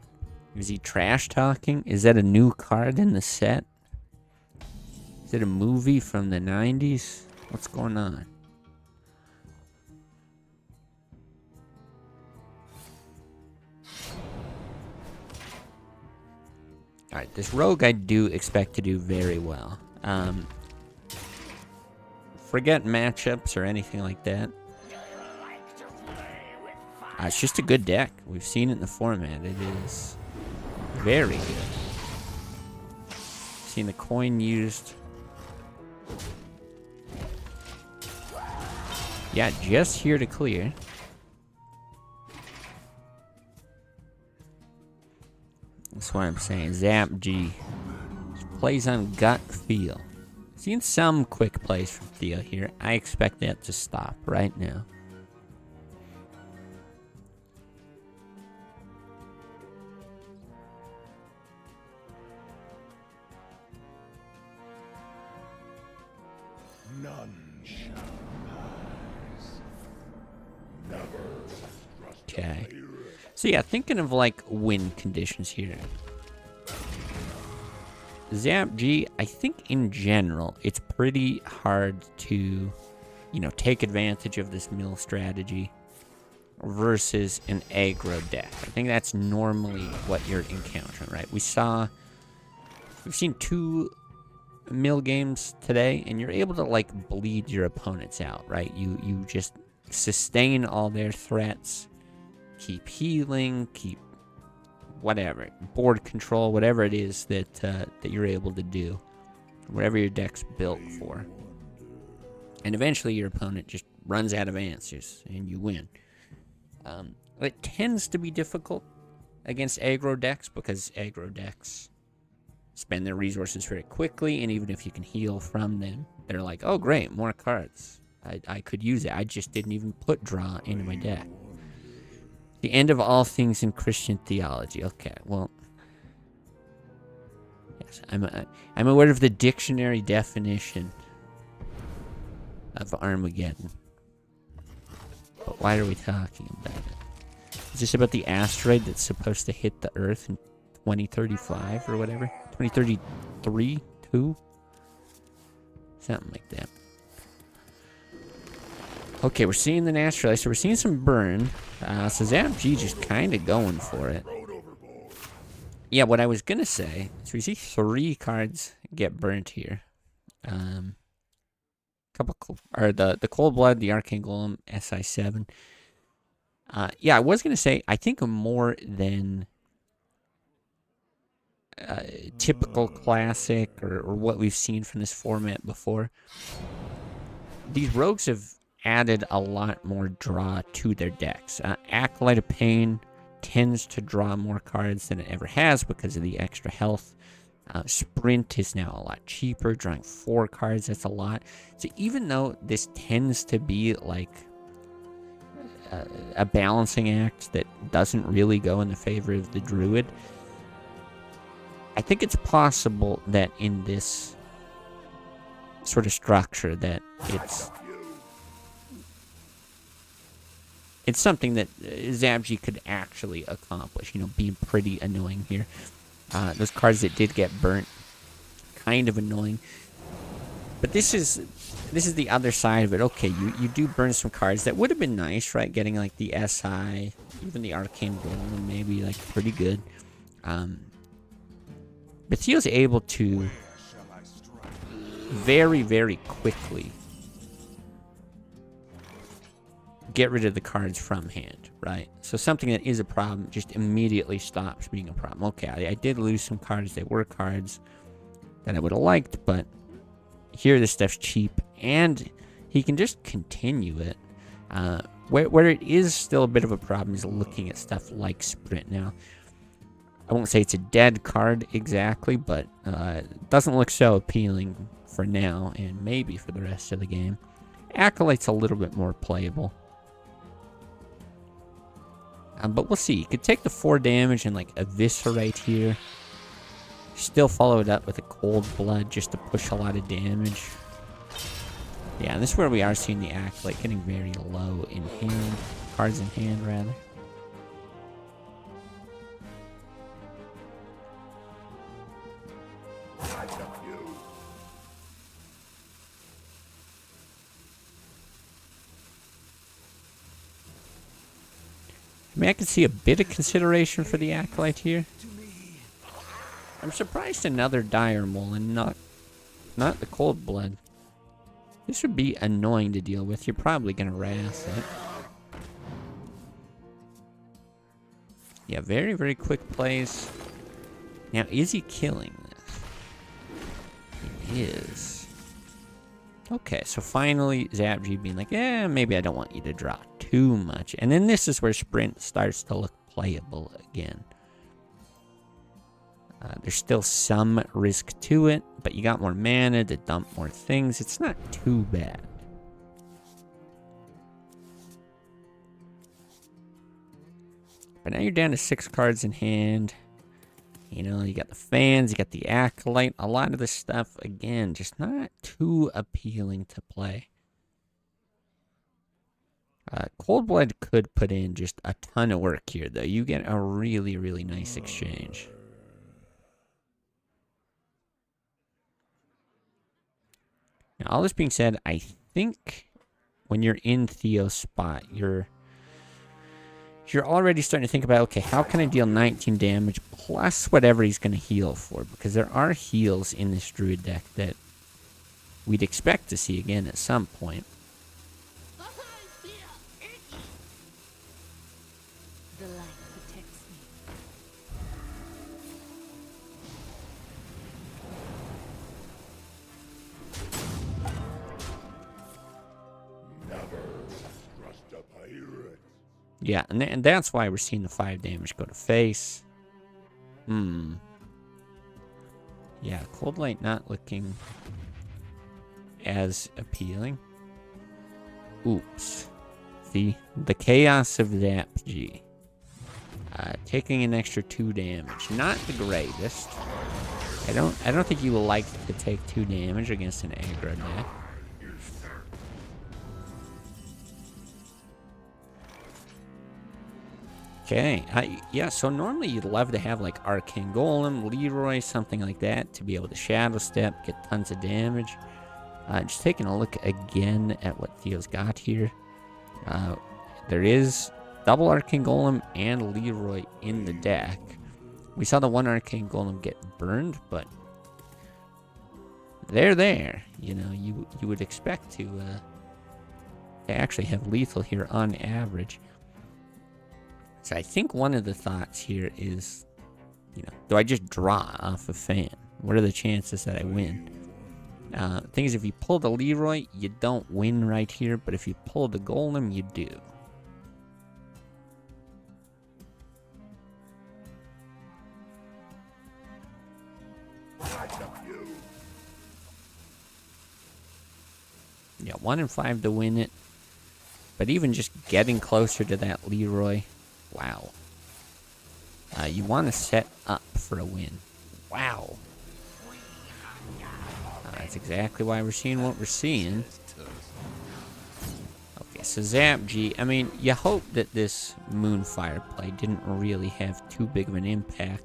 Is he trash talking? Is that a new card in the set? Is it a movie from the 90s? What's going on? Alright, this rogue I do expect to do very well. Forget matchups or anything like that. It's just a good deck. We've seen it in the format. It is very good. Seen the coin used. Yeah, just here to clear. That's what I'm saying. Zap G plays on gut feel. Seen some quick plays from Theo here. I expect that to stop right now. None shall rise. Never trust Okay. So yeah, thinking of like win conditions here. Zap G, I think in general, it's pretty hard to, you know, take advantage of this mill strategy versus an aggro deck. I think that's normally what you're encountering, right? We've seen 2 mill games today, and you're able to like bleed your opponents out, right? You just sustain all their threats, keep healing, keep whatever, board control, whatever it is that that you're able to do, whatever your deck's built for. And eventually your opponent just runs out of answers and you win. It tends to be difficult against aggro decks because aggro decks spend their resources very quickly, and even if you can heal from them, they're like, oh great, more cards. I could use it. I just didn't even put draw into my deck. The end of all things in Christian theology. Okay, well, yes, I'm aware of the dictionary definition of Armageddon. But why are we talking about it? Is this about the asteroid that's supposed to hit the Earth in 2035 or whatever? 2033? 2? Something like that. Okay, we're seeing the naturalizer. So we're seeing some burn. So Zap G just kind of going for it. Yeah, what I was going to say, so we see 3 cards get burnt here. The Cold Blood, the Arcane Golem, SI7. Yeah, I was going to say, I think more than typical classic or what we've seen from this format before, these rogues have added a lot more draw to their decks. Acolyte of Pain tends to draw more cards than it ever has because of the extra health. Sprint is now a lot cheaper, drawing 4 cards, that's a lot. So even though this tends to be like a balancing act that doesn't really go in the favor of the Druid, I think it's possible that in this sort of structure that it's something that Zap G could actually accomplish, you know, being pretty annoying here. Those cards that did get burnt, kind of annoying. But this is the other side of it. Okay, you do burn some cards that would have been nice, right? Getting like the SI, even the Arcane Golem, maybe like pretty good. But Theo's able to very, very quickly get rid of the cards from hand, right? So something that is a problem just immediately stops being a problem. Okay, I did lose some cards that were cards that I would have liked, but here this stuff's cheap, and he can just continue it. Where it is still a bit of a problem is looking at stuff like Sprint. Now, I won't say it's a dead card exactly, but it doesn't look so appealing for now, and maybe for the rest of the game. Acolyte's a little bit more playable. But we'll see. You could take the 4 damage and like eviscerate here. Still follow it up with a Cold Blood just to push a lot of damage. Yeah, and this is where we are seeing the Acolyte getting very low in hand. Cards in hand, rather. I mean, I can see a bit of consideration for the Acolyte here. I'm surprised another Dire Mole and not the Cold Blood. This would be annoying to deal with. You're probably going to Wrath it. Yeah, very, very quick plays. Now, is he killing this? He is. Okay, so finally, Zap G being like, yeah, maybe I don't want you to draw too much. And then this is where Sprint starts to look playable again. There's still some risk to it, but you got more mana to dump more things. It's not too bad. But now you're down to 6 cards in hand. You know, you got the fans, you got the Acolyte. A lot of this stuff, again, just not too appealing to play. Cold Blood could put in just a ton of work here, though. You get a really, really nice exchange. Now, all this being said, I think when you're in Theo's spot, you're already starting to think about, okay, how can I deal 19 damage plus whatever he's going to heal for? Because there are heals in this Druid deck that we'd expect to see again at some point. The light protects me. Trust a pirate. Yeah, and that's why we're seeing the 5 damage go to face. Yeah, Cold Light not looking as appealing. Oops. The chaos of Zap G. Taking an extra 2 damage. Not the greatest. I don't think you like to take 2 damage against an aggro deck. Okay, yeah, so normally you'd love to have like Arcane Golem, Leroy, something like that to be able to Shadow Step, get tons of damage. Just taking a look again at what Theo's got here. There is double Arcane Golem and Leroy in the deck. We saw the one Arcane Golem get burned, but they're there. You know, you would expect to actually have lethal here on average. So I think one of the thoughts here is, you know, do I just draw off a fan? What are the chances that I win? Thing is, if you pull the Leroy, you don't win right here, but if you pull the Golem, you do. Yeah, 1 and 5 to win it. But even just getting closer to that Leroy, wow. You want to set up for a win. Wow. That's exactly why we're seeing what we're seeing. Okay, so Zap G, I mean, you hope that this Moonfire play didn't really have too big of an impact.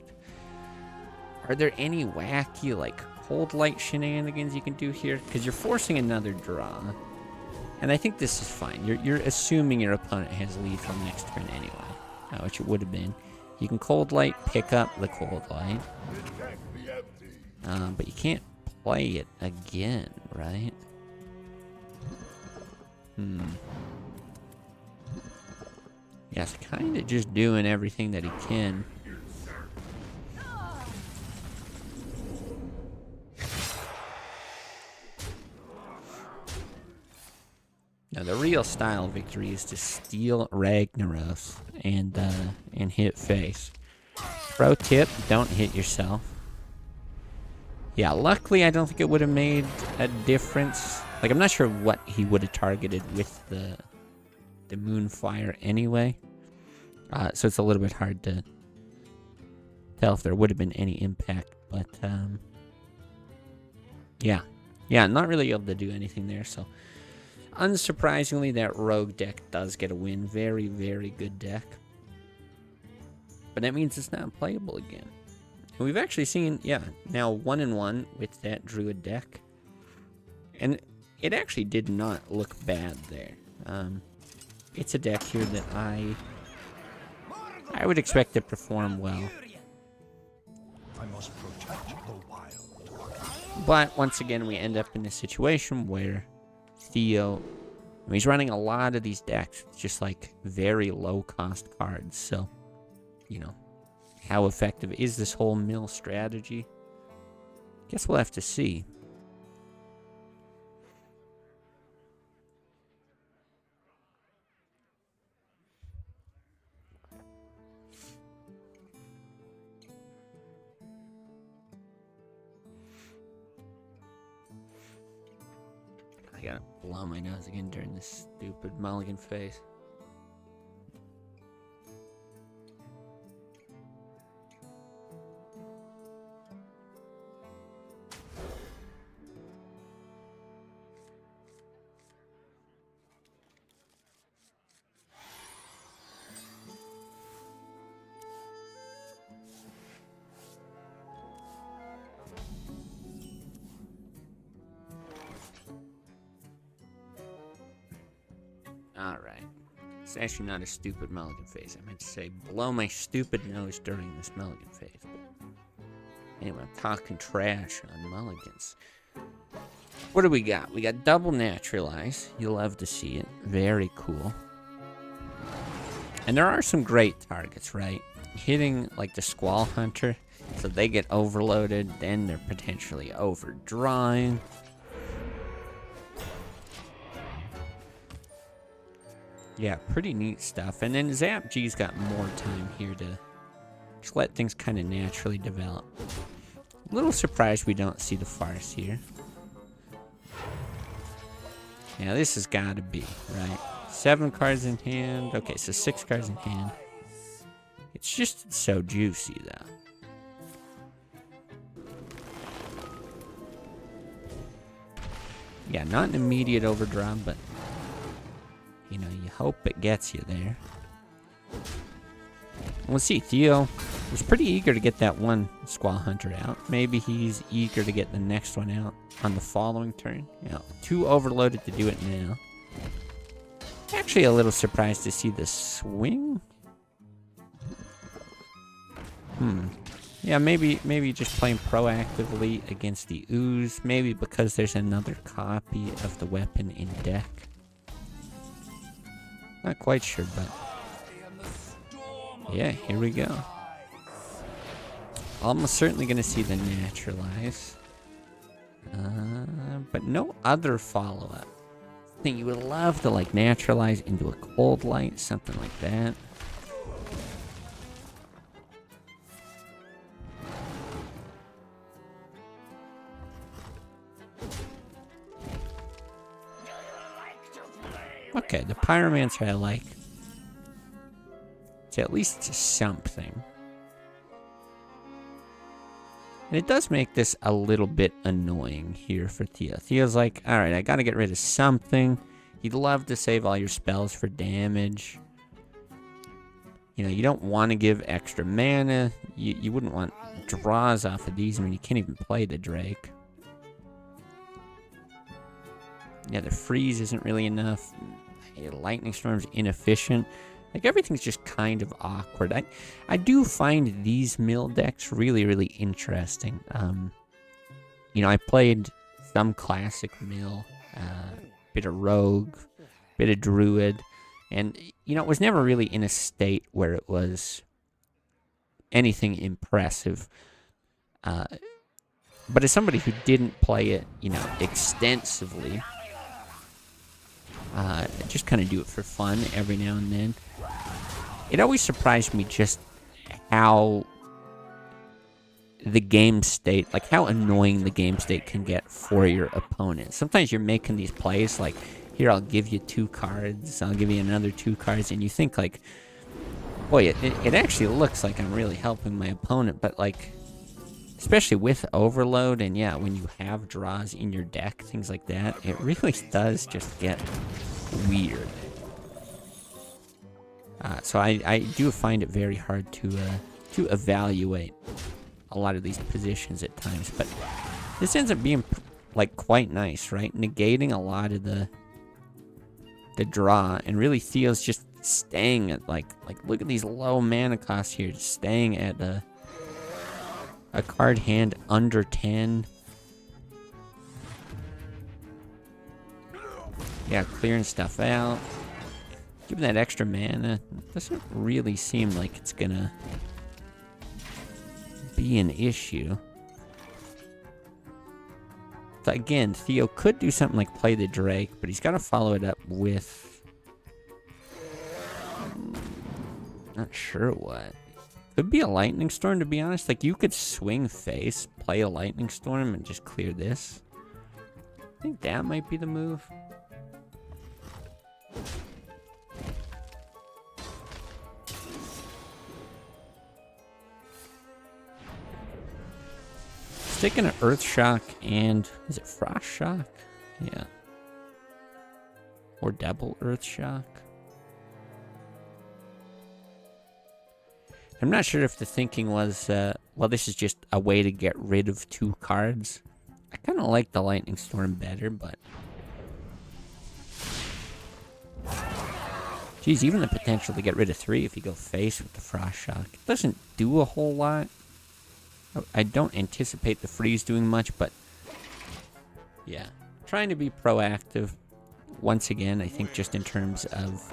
Are there any wacky, like, cold light shenanigans you can do here, because you're forcing another draw. And I think this is fine. You're assuming your opponent has lethal next turn anyway, which it would have been. You can cold light, pick up the cold light. But you can't play it again, right? Yeah, it's kind of just doing everything that he can. Now, the real style victory is to steal Ragnaros and hit face. Pro tip, don't hit yourself. Yeah, luckily I don't think it would have made a difference. Like, I'm not sure what he would have targeted with the Moonfire anyway. So it's a little bit hard to tell if there would have been any impact. But, yeah. Yeah, not really able to do anything there, so... Unsurprisingly, that rogue deck does get a win. Very, very good deck. But that means it's not playable again. And we've actually seen, yeah, now 1-1 with that druid deck. And it actually did not look bad there. It's a deck here that I would expect to perform well. I must protect the wild. But once again, we end up in a situation where Theo, he's running a lot of these decks, just like very low cost cards. So, you know, how effective is this whole mill strategy? Guess we'll have to see. I gotta blow my nose again during this stupid mulligan phase. Alright. It's actually not a stupid mulligan phase. I meant to say blow my stupid nose during this mulligan phase. But anyway, I'm talking trash on mulligans. What do we got? We got double naturalize. You'll love to see it. Very cool. And there are some great targets, right? Hitting like the Squall Hunter, so they get overloaded, then they're potentially overdrawing. Yeah, pretty neat stuff. And then Zap G's got more time here to just let things kind of naturally develop. A little surprised we don't see the farce here. Yeah, this has got to be, right? 7 cards in hand. Okay, so 6 cards in hand. It's just so juicy, though. Yeah, not an immediate overdraw, but you know, you hope it gets you there. We'll see. Theo was pretty eager to get that one Squall Hunter out. Maybe he's eager to get the next one out on the following turn. You know, too overloaded to do it now. Actually, a little surprised to see the swing. Yeah, maybe just playing proactively against the ooze. Maybe because there's another copy of the weapon in deck. Not quite sure, but yeah, here we go. Almost certainly going to see the naturalize. But no other follow-up. I think you would love to like naturalize into a cold light, something like that. Okay, the Pyromancer I like. It's at least something. And it does make this a little bit annoying here for Theo. Theo's like, alright, I gotta get rid of something. You'd love to save all your spells for damage. You know, you don't want to give extra mana. You wouldn't want draws off of these. I mean, you can't even play the Drake. Yeah, the freeze isn't really enough. Lightning storm's inefficient. Like, everything's just kind of awkward. I do find these mill decks really, really interesting. You know, I played some classic mill, bit of rogue, bit of druid, and, you know, it was never really in a state where it was anything impressive. But as somebody who didn't play it, you know, extensively, just kind of do it for fun every now and then, it always surprised me just how the game state, like how annoying the game state can get for your opponent. Sometimes you're making these plays like, here, I'll give you 2 cards, I'll give you another 2 cards, and you think like, boy, it actually looks like I'm really helping my opponent, but like, especially with overload, and yeah, when you have draws in your deck, things like that, it really does just get weird. So I do find it very hard to evaluate a lot of these positions at times, but this ends up being like quite nice, right? Negating a lot of the draw, and really Theo's just staying at like look at these low mana costs here, just staying at a card hand under 10. Yeah, clearing stuff out. Given that extra mana, doesn't really seem like it's gonna be an issue. So again, Theo could do something like play the Drake, but he's got to follow it up with... not sure what. Could be a Lightning Storm, to be honest. Like, you could swing face, play a Lightning Storm, and just clear this. I think that might be the move. Taking an Earth Shock and... is it Frost Shock? Yeah. Or double Earth Shock. I'm not sure if the thinking was, well, this is just a way to get rid of 2 cards. I kind of like the Lightning Storm better, but... geez, even the potential to get rid of 3 if you go face with the Frost Shock. It doesn't do a whole lot. I don't anticipate the freeze doing much, but... yeah. Trying to be proactive. Once again, I think just in terms of...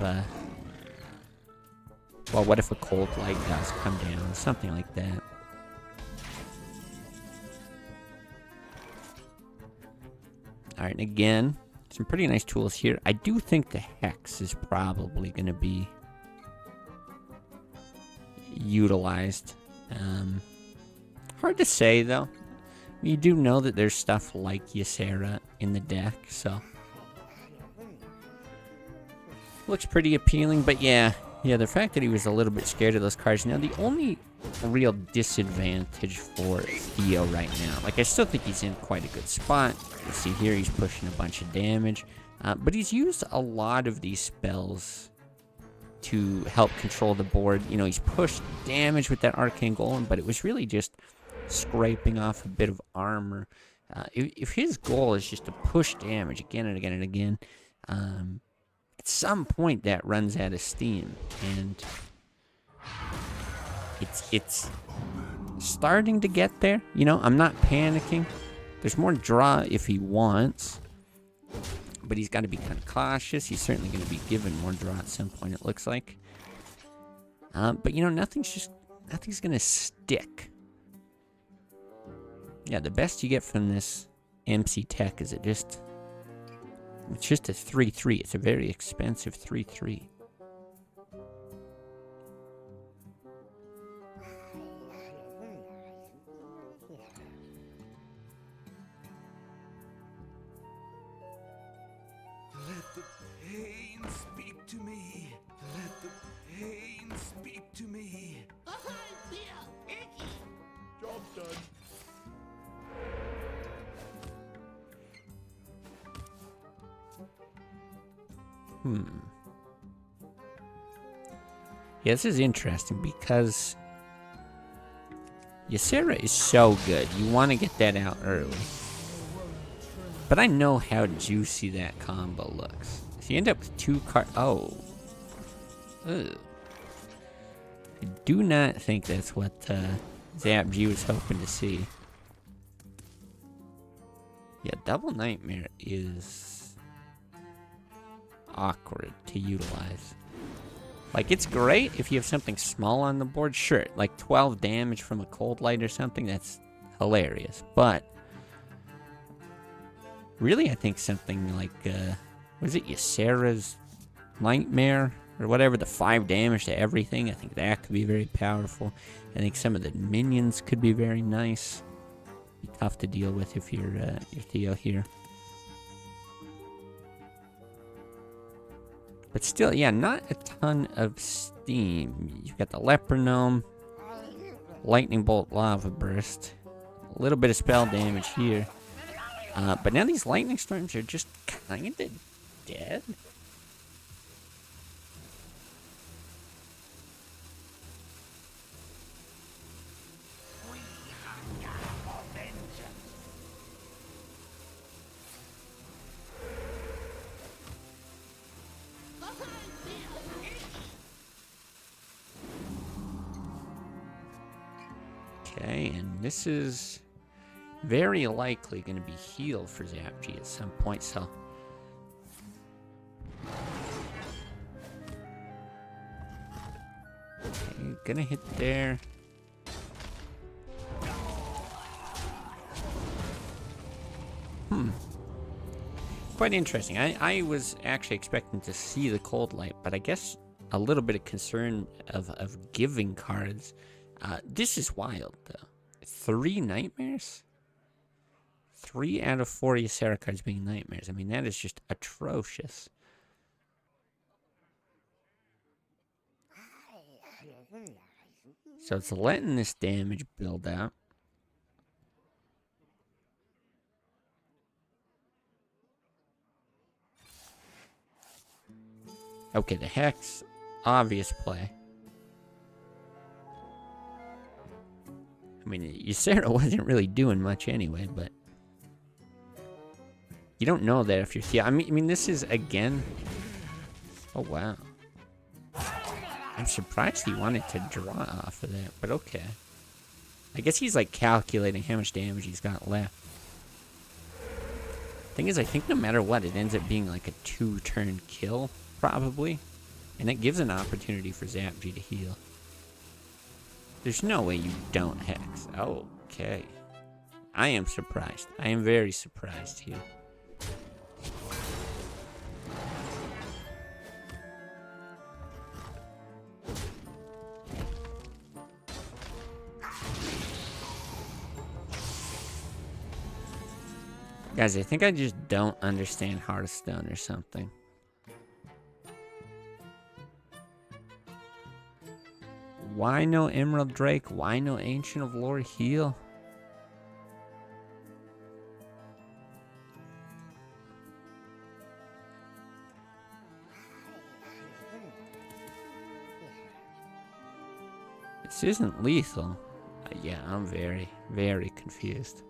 well, what if a cold light does come down? Something like that. Alright, and again, some pretty nice tools here. I do think the Hex is probably going to be utilized. Hard to say, though. You do know that there's stuff like Ysera in the deck, so... looks pretty appealing, but yeah, the fact that he was a little bit scared of those cards. Now, the only real disadvantage for Theo right now, like, I still think he's in quite a good spot. You see here, he's pushing a bunch of damage, but he's used a lot of these spells to help control the board. You know, he's pushed damage with that Arcane Golem, but it was really just scraping off a bit of armor. If his goal is just to push damage again and again and again, at some point that runs out of steam, and it's starting to get there. You know, I'm not panicking. There's more draw if he wants, but he's got to be kind of cautious. He's certainly going to be given more draw at some point, it looks like. But you know, nothing's going to stick. Yeah, the best you get from this MC Tech is it's just a 3/3. It's a very expensive 3/3. Let the pain speak to me. Let the pain speak to me. Job done. Yeah, this is interesting because Ysera is so good. You want to get that out early. But I know how juicy that combo looks. So you end up with 2 card. Oh. Ugh. I do not think that's what Zap G was hoping to see. Yeah, Double Nightmare is awkward to utilize. Like, it's great if you have something small on the board, sure. Like 12 damage from a Cold Light or something, that's hilarious. But really, I think something like, was it Ysera's Nightmare? Or whatever, the 5 damage to everything, I think that could be very powerful. I think some of the minions could be very nice. Be tough to deal with if you're Theo here. But still, yeah, not a ton of steam. You've got the Leper Gnome, Lightning Bolt, Lava Burst, a little bit of spell damage here. But now these Lightning Storms are just kind of dead. Okay, and this is very likely going to be healed for Zap G at some point, so... Okay, gonna hit there. Quite interesting. I was actually expecting to see the Cold Light, but I guess a little bit of concern of giving cards. This is wild, though. 3 nightmares? 3 out of 4 Ysera cards being nightmares. I mean, that is just atrocious. So it's letting this damage build out. Okay, the Hex, obvious play. I mean, Ysera wasn't really doing much anyway, but... You don't know that if you're... Yeah, I mean, this is, again... Oh, wow. I'm surprised he wanted to draw off of that, but okay. I guess he's, like, calculating how much damage he's got left. Thing is, I think no matter what, it ends up being, like, a 2-turn kill, probably. And it gives an opportunity for Zap G to heal. There's no way you don't Hex. Okay. I am surprised. I am very surprised here. Guys, I think I just don't understand Hearthstone or something. Why no Emerald Drake? Why no Ancient of Lore heal? This isn't lethal. Yeah, I'm very, very confused.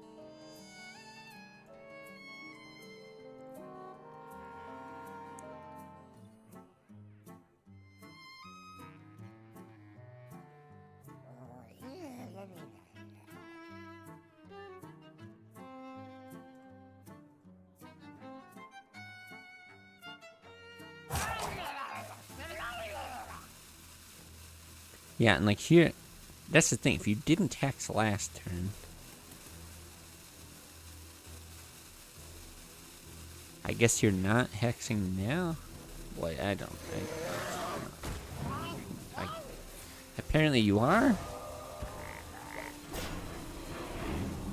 Yeah, and like here, that's the thing. If you didn't Hex last turn, I guess you're not hexing now? Boy, I don't know. Apparently you are?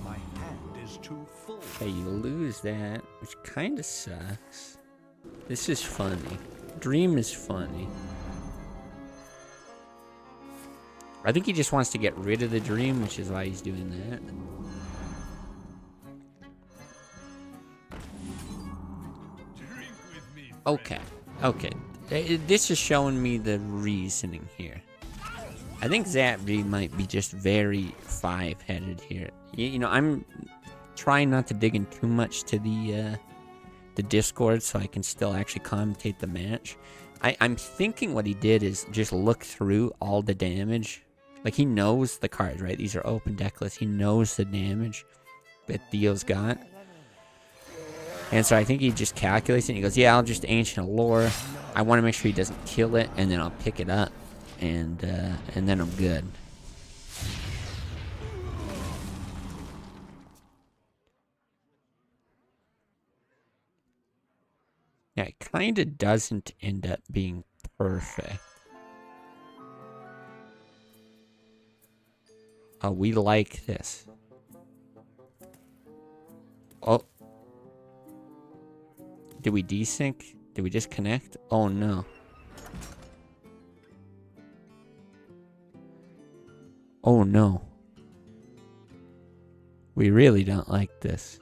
My hand is too full. Okay, you lose that, which kind of sucks. This is funny. Dream is funny. I think he just wants to get rid of the dream, which is why he's doing that. Okay, okay. This is showing me the reasoning here. I think Zap G might be just very 5-headed here. You know, trying not to dig in too much to the Discord so I can still actually commentate the match. I'm thinking what he did is just look through all the damage. Like, he knows the cards, right? These are open deck lists. He knows the damage that Theo's got. And so I think he just calculates it. And he goes, yeah, I'll just Ancient Allure. I want to make sure he doesn't kill it, and then I'll pick it up. And then I'm good. Yeah, it kind of doesn't end up being perfect. Oh, we like this. Oh. Did we desync? Did we disconnect? Oh, no. Oh, no. We really don't like this.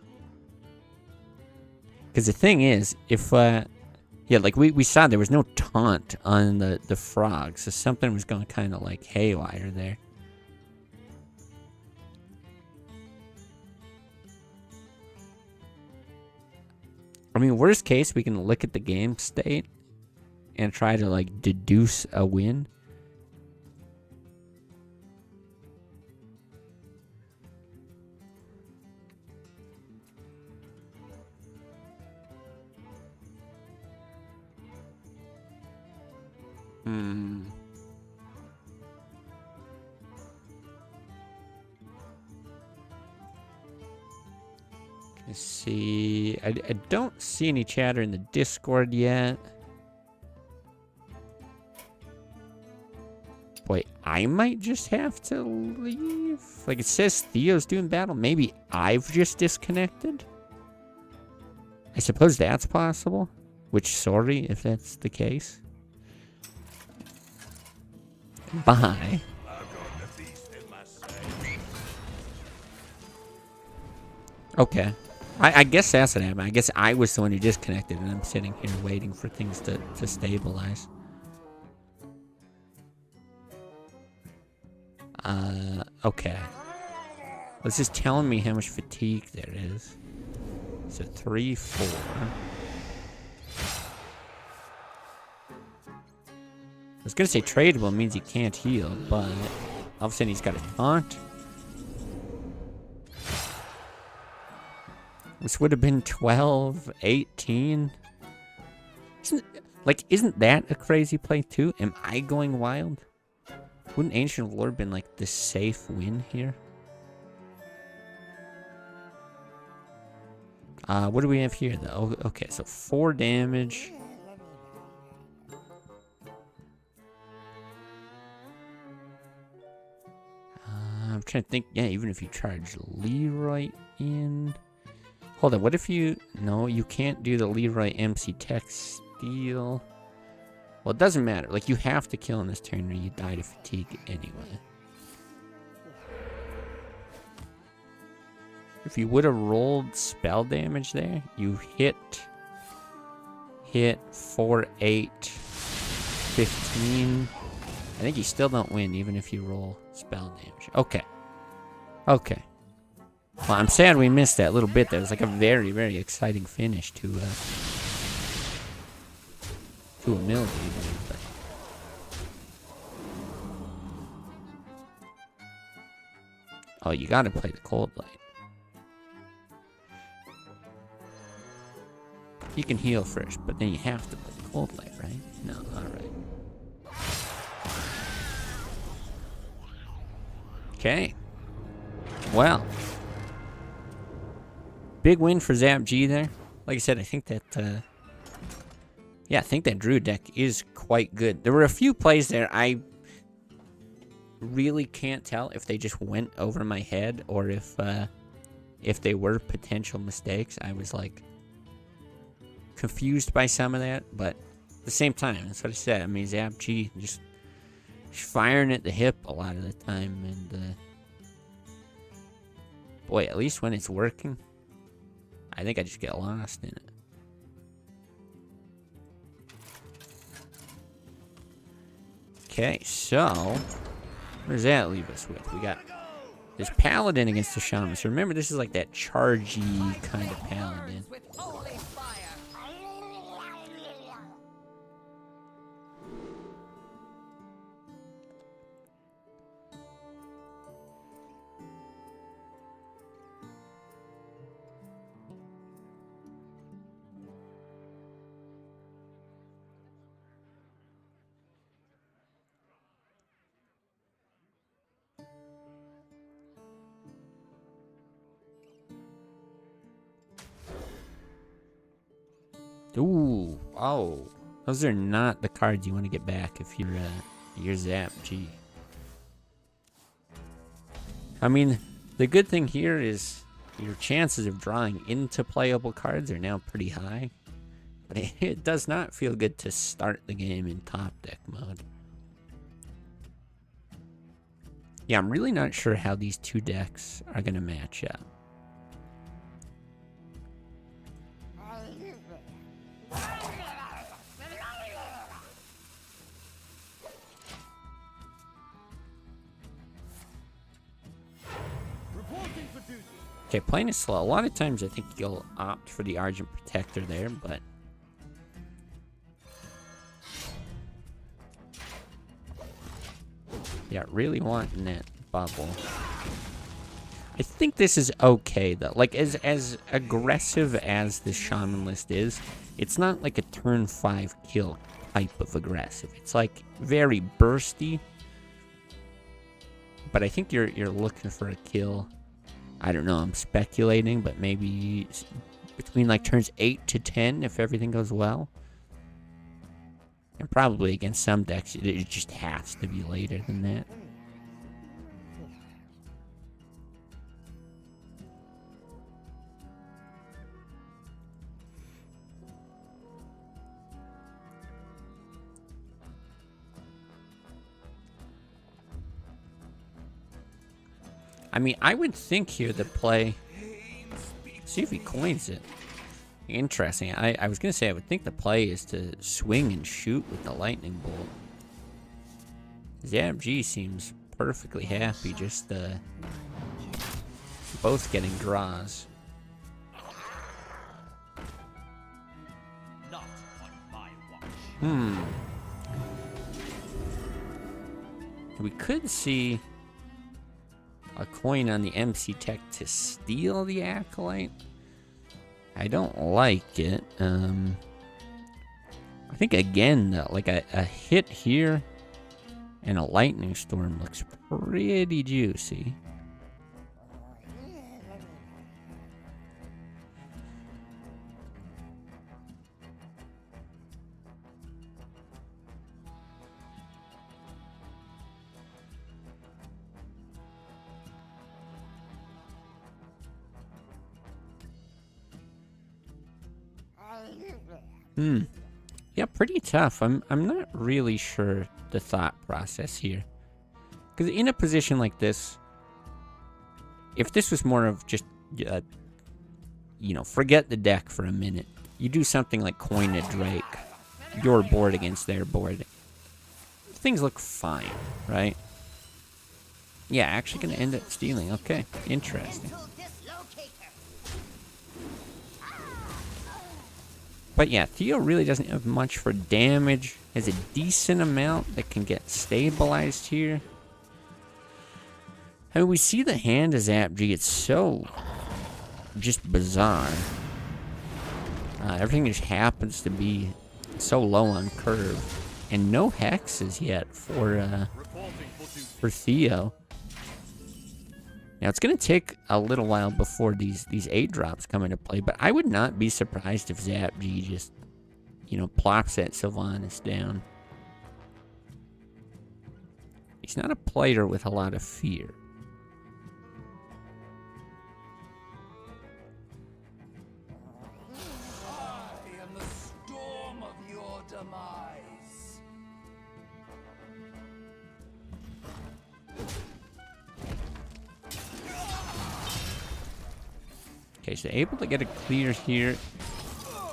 Because the thing is, if, yeah, like we saw there was no taunt on the frog, so something was going kind of like haywire there. I mean, worst case, we can look at the game state and try to, like, deduce a win. Let's see. I don't see any chatter in the Discord yet. Boy, I might just have to leave. Like, it says Theo's doing battle. Maybe I've just disconnected. I suppose that's possible. Which, sorry if that's the case. Bye. Okay. I guess that's what happened. I guess I was the one who disconnected, and I'm sitting here waiting for things to stabilize. Okay. This is telling me how much fatigue there is. So 3, 4. I was gonna say tradable means he can't heal, but all of a sudden he's got a taunt. This would have been 12, 18. Isn't that a crazy play too? Am I going wild? Wouldn't Ancient Allure been like the safe win here? What do we have here though? Okay, so 4 damage. I'm trying to think. Yeah, even if you charge Leroy in. Hold on, what if you... No, you can't do the Leroy MC Tech Steal. Well, it doesn't matter. Like, you have to kill in this turn or you die to fatigue anyway. If you would have rolled spell damage there, you hit 4, 8, 15. I think you still don't win even if you roll spell damage. Okay. Okay. Well, I'm sad we missed that little bit there. It was like a very, very exciting finish to a mill. But... Oh, you gotta play the cold light. You can heal first, but then you have to play the cold light, right? No, alright. Okay. Well. Big win for Zap G there. Like I said, I think that, yeah, I think that Druid deck is quite good. There were a few plays there I really can't tell if they just went over my head or if they were potential mistakes. I was, like, confused by some of that, but at the same time, that's what I said. I mean, Zap G just firing at the hip a lot of the time, and, boy, at least when it's working, I think I just get lost in it. Okay, so what does that leave us with? We got This paladin against the shaman. So remember, this is like that chargey kind of paladin. With holy fire. Ooh, oh. Those are not the cards you want to get back if you're Zap G. I mean, the good thing here is your chances of drawing into playable cards are now pretty high. But it does not feel good to start the game in top deck mode. Yeah, I'm really not sure how these two decks are going to match up. Okay, playing it slow. A lot of times I think you'll opt for the Argent Protector there, but... yeah, really wanting that bubble. I think this is okay, though. Like, as aggressive as the Shaman list is, it's not like a turn 5 kill type of aggressive. It's, like, very bursty. But I think you're looking for a kill. I don't know, I'm speculating, but maybe between like turns 8 to 10 if everything goes well. And probably against some decks, it just has to be later than that. I mean, I would think here the play... see if he coins it. Interesting. I was going to say, I would think the play is to swing and shoot with the lightning bolt. Zap G seems perfectly happy just both getting draws. Not on my watch. We could see a coin on the MC Tech to steal the Acolyte. I don't like it. I think again, though, like a hit here and a Lightning Storm looks pretty juicy. Yeah, pretty tough. I'm not really sure the thought process here. Because in a position like this, if this was more of just, you know, forget the deck for a minute. You do something like coin a Drake, your board against their board. Things look fine, right? Yeah, actually going to end up stealing. Okay, interesting. But yeah, Theo really doesn't have much for damage. Has a decent amount that can get stabilized here. I mean, we see the hand as Zap G. It's so just bizarre. Everything just happens to be so low on curve. And no hexes yet for Theo. Now, it's going to take a little while before these 8-drops come into play, but I would not be surprised if Zap G just, you know, plops that Sylvanas down. He's not a player with a lot of fear. I am the storm of your demise. Okay, so able to get a clear here.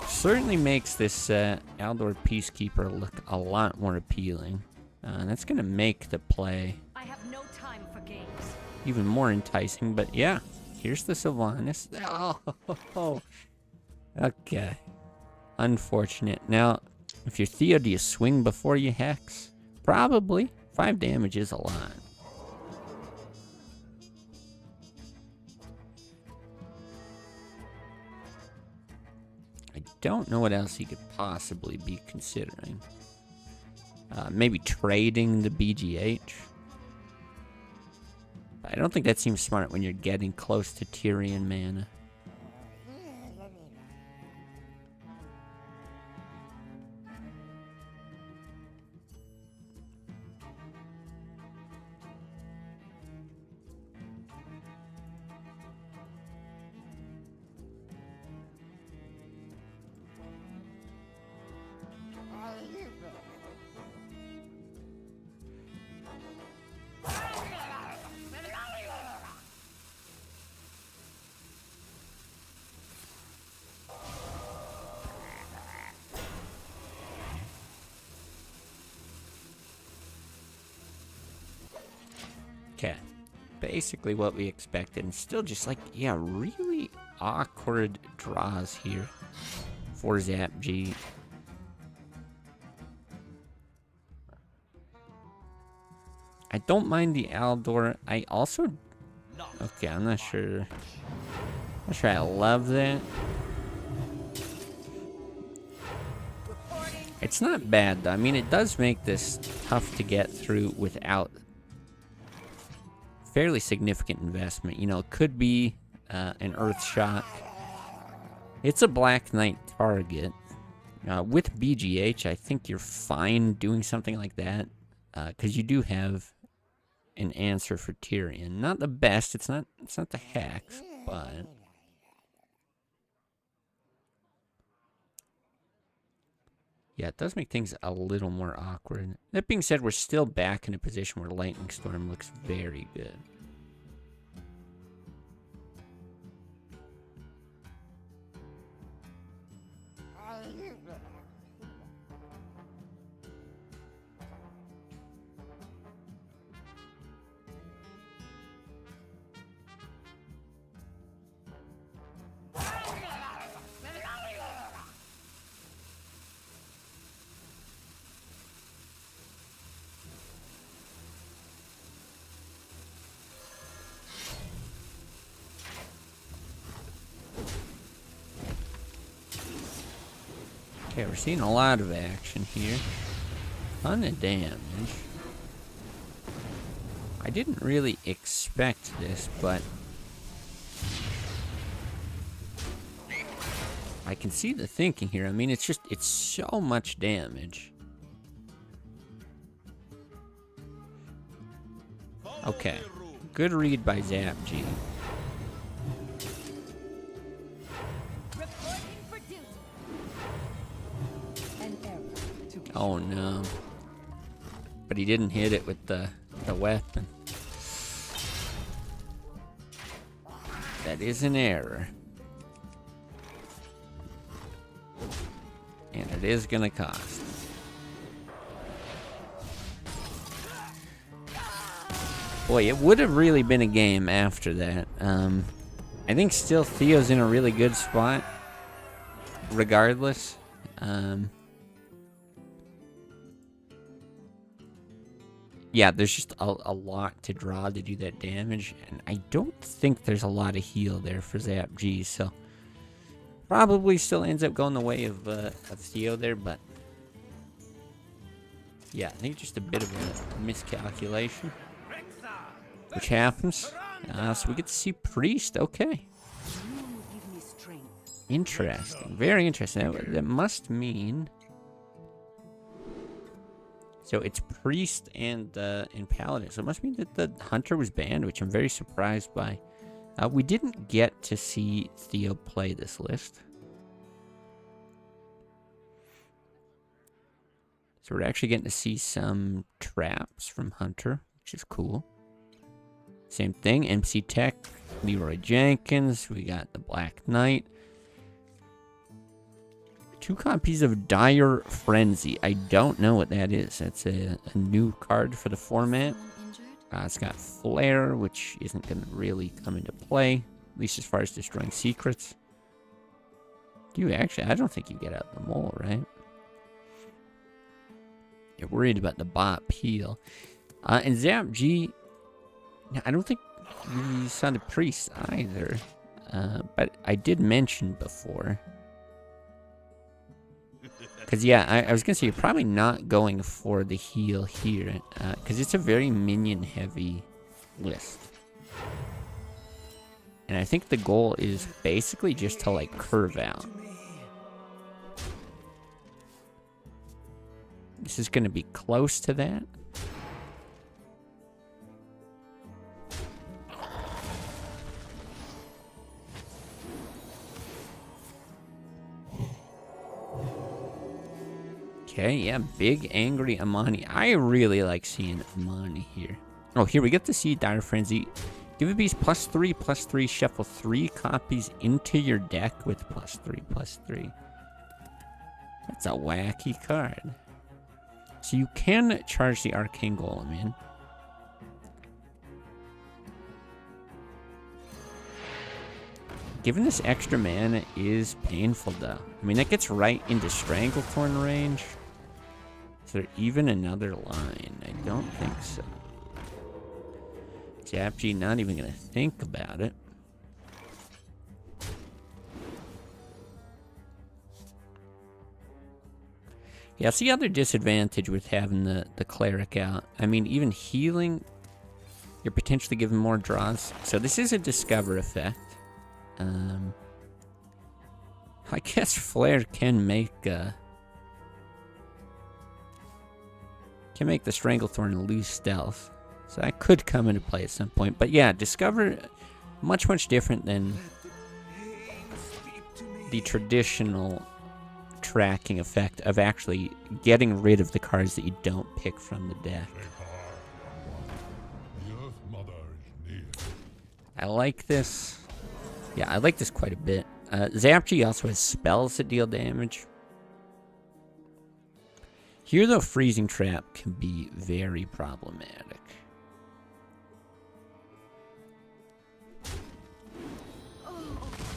Certainly makes this Aldor Peacekeeper look a lot more appealing. And that's going to make the play I have no time for games. even more enticing. But yeah, here's the Sylvanas. Oh, okay. Unfortunate. Now, if you're Theo, do you swing before you hex? Probably. 5 damage is a lot. I don't know what else he could possibly be considering. Maybe trading the BGH. I don't think that seems smart when you're getting close to Tyrion mana. Okay. Basically what we expected, and still just like, yeah, really awkward draws here for Zap G. I don't mind the Aldor. I also... Okay, I'm not sure. I'm not sure I love that. It's not bad, though. I mean, it does make this tough to get through without fairly significant investment. You know, it could be an Earth Shock. It's a Black Knight target. With BGH, I think you're fine doing something like that. Because you do have an answer for Tyrion. Not the best. It's not the Hex, but... Yeah, it does make things a little more awkward. That being said, we're still back in a position where Lightning Storm looks very good. Okay, we're seeing a lot of action here. Ton of damage. I didn't really expect this, but I can see the thinking here. I mean, it's so much damage. Okay, good read by Zap G. Oh no. But he didn't hit it with the weapon. That is an error. And it is gonna cost. Boy, it would have really been a game after that. I think still Theo's in a really good spot. Regardless. Yeah, there's just a lot to draw to do that damage, and I don't think there's a lot of heal there for Zap G, so probably still ends up going the way of Theo there, but yeah, I think just a bit of a miscalculation, which happens. So we get to see Priest. Okay, interesting, very interesting. That must mean. So it's Priest and Paladin. So it must mean that the Hunter was banned, which I'm very surprised by. We didn't get to see Theo play this list. So we're actually getting to see some traps from Hunter, which is cool. Same thing, MC Tech, Leroy Jenkins. We got the Black Knight. 2 copies of Dire Frenzy. I don't know what that is. That's a new card for the format. It's got Flare, which isn't going to really come into play, at least as far as destroying secrets. Do you actually? I don't think you get out the mole, right? You're worried about the bot peel. And Zap G, I don't think we saw the priest either. But I did mention before. Because, yeah, I was going to say you're probably not going for the heal here. Because it's a very minion-heavy list. And I think the goal is basically just to, like, curve out. This is going to be close to that. Okay, yeah, big angry Amani. I really like seeing Amani here. Oh, here we get to see Dire Frenzy. Give a beast +3/+3, shuffle 3 copies into your deck with +3/+3. That's a wacky card. So you can charge the Arcane Golem in. Giving this extra mana is painful, though. I mean, that gets right into Stranglethorn range. Is there even another line? I don't think so. Zap G not even going to think about it. Yeah, that's the other disadvantage with having the Cleric out. I mean, even healing, you're potentially given more draws. So this is a Discover effect. I guess Flare can make the Stranglethorn lose stealth. So that could come into play at some point. But yeah, Discover, much different than the traditional tracking effect of actually getting rid of the cards that you don't pick from the deck. The Earth Mother is near. I like this. Yeah, I like this quite a bit. Zap G also has spells that deal damage. Here, though, Freezing Trap can be very problematic.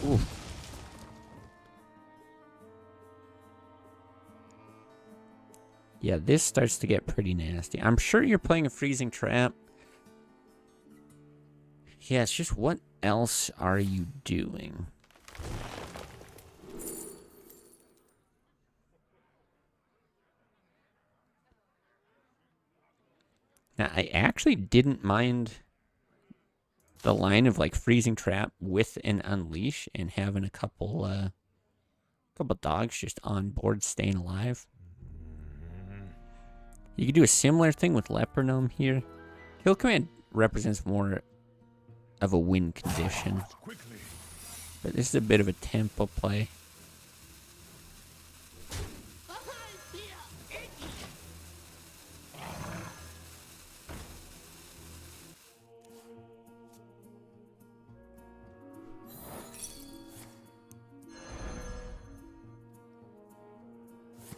Ooh. Yeah, this starts to get pretty nasty. I'm sure you're playing a Freezing Trap. Yeah, it's just what else are you doing? Now, I actually didn't mind the line of like Freezing Trap with an Unleash and having a couple dogs just on board staying alive. You could do a similar thing with Leper Gnome here. Heal Command represents more of a win condition. But this is a bit of a tempo play.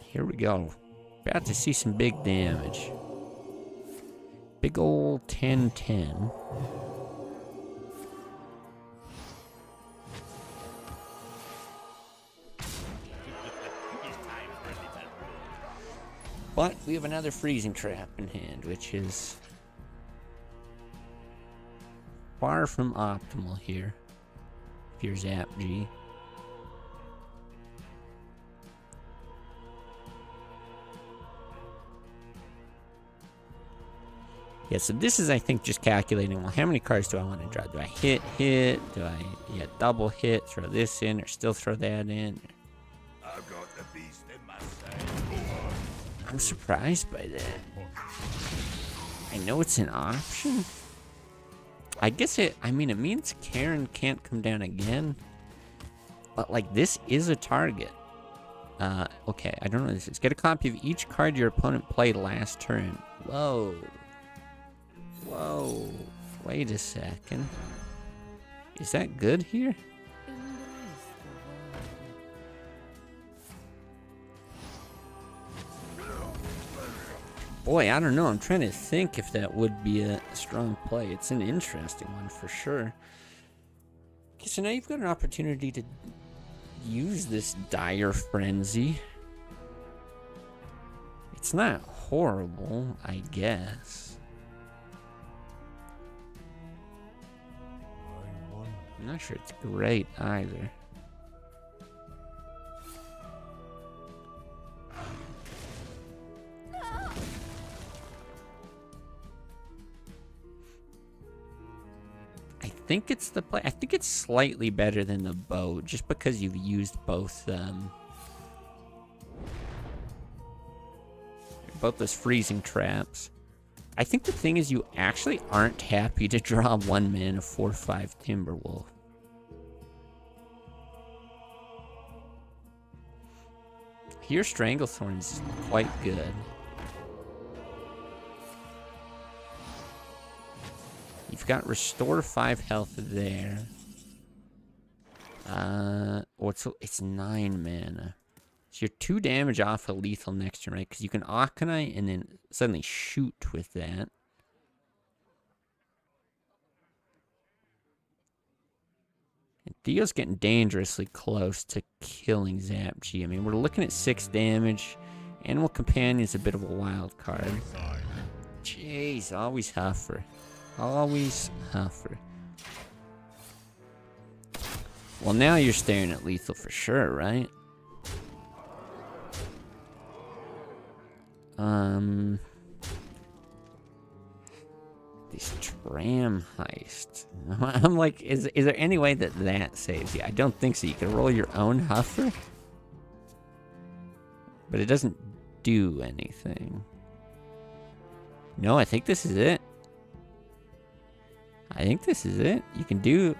Here we go. About to see some big damage. Big ol' 10-10. But we have another Freezing Trap in hand, which is far from optimal here. If you're Zap G. Yeah, so this is, I think, just calculating, well, how many cards do I want to draw? Do I hit? Do I, double hit, throw this in, or still throw that in? I've got the beast in my sight. I'm surprised by that. I know it's an option. I guess it means Karen can't come down again. But, like, this is a target. Okay, I don't know what this is. Get a copy of each card your opponent played last turn. Whoa. Whoa, wait a second. Is that good here? Boy, I don't know. I'm trying to think if that would be a strong play. It's an interesting one for sure. Okay, so now you've got an opportunity to use this Dire Frenzy. It's not horrible, I guess. I'm not sure it's great either. I think it's the play. I think it's slightly better than the bow, just because you've used both those freezing traps. I think the thing is you actually aren't happy to draw 1 mana 4/5 Timberwolf. Here, Stranglethorn's quite good. You've got Restore 5 health there. It's 9 mana. So you're 2 damage off of lethal next turn, right? Because you can Aconite and then suddenly shoot with that. And Theo's getting dangerously close to killing Zap G. I mean, we're looking at 6 damage. Animal Companion's a bit of a wild card. Jeez, always Huffer. Always Huffer. Well, now you're staring at lethal for sure, right? This tram heist. I'm like, is there any way that saves you? I don't think so. You can roll your own Huffer, but it doesn't do anything. No, I think this is it. I think this is it. You can do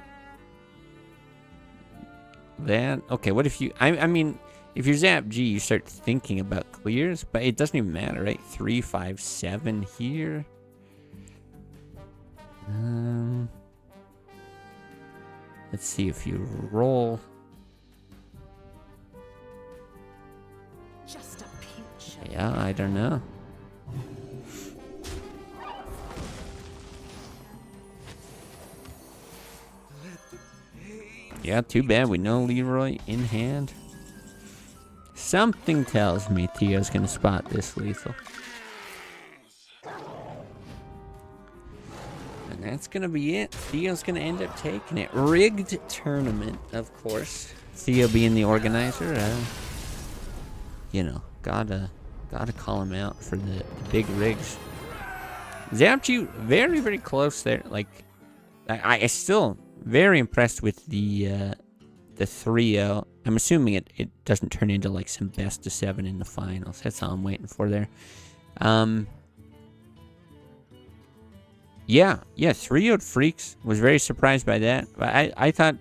that. Okay, what if you... I mean, if you're Zap G, you start thinking about clears, but it doesn't even matter, right? 3, 5, 7 here. Let's see if you roll. Just a pinch. Yeah, I don't know. Yeah, too bad we know Leroy in hand. Something tells me Theo's gonna spot this lethal. And that's gonna be it. Theo's gonna end up taking it. Rigged tournament, of course. Theo being the organizer, you know, gotta call him out for the big rigs. Zap G, very, very close there. Like, I still very impressed with the 3-0. I'm assuming it doesn't turn into like some best of 7 in the finals. That's all I'm waiting for there. Yeah, 3-0'd Freaks. Was very surprised by that. I thought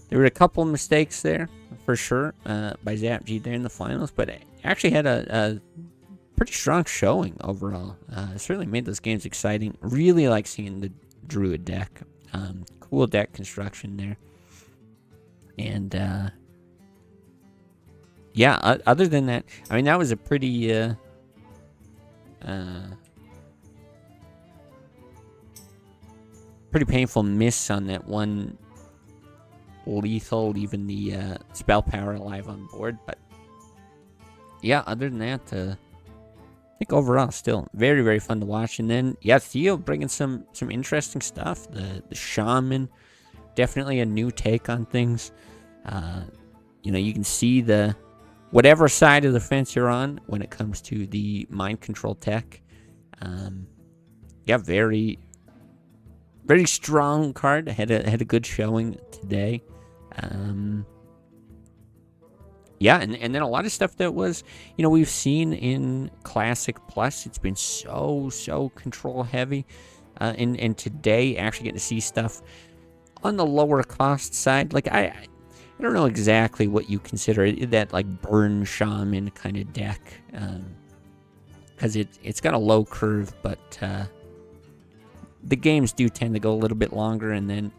there were a couple mistakes there for sure by Zap G there in the finals, but it actually had a pretty strong showing overall. It certainly made those games exciting. Really like seeing the Druid deck. Cool deck construction there. And yeah, other than that, I mean, that was a pretty pretty painful miss on that one lethal, leaving the spell power alive on board. But yeah, other than that, I think overall still very, very fun to watch. And then yeah, Theo bringing some interesting stuff. The shaman, definitely a new take on things. You know, you can see the whatever side of the fence you're on when it comes to the mind control tech. Yeah, very, very strong card. Had a good showing today. Yeah, and then a lot of stuff that was, you know, we've seen in Classic Plus. It's been so control heavy. And today, actually getting to see stuff on the lower cost side. Like, I don't know exactly what you consider that, like, burn shaman kind of deck. Because it's got a low curve, but the games do tend to go a little bit longer. And then,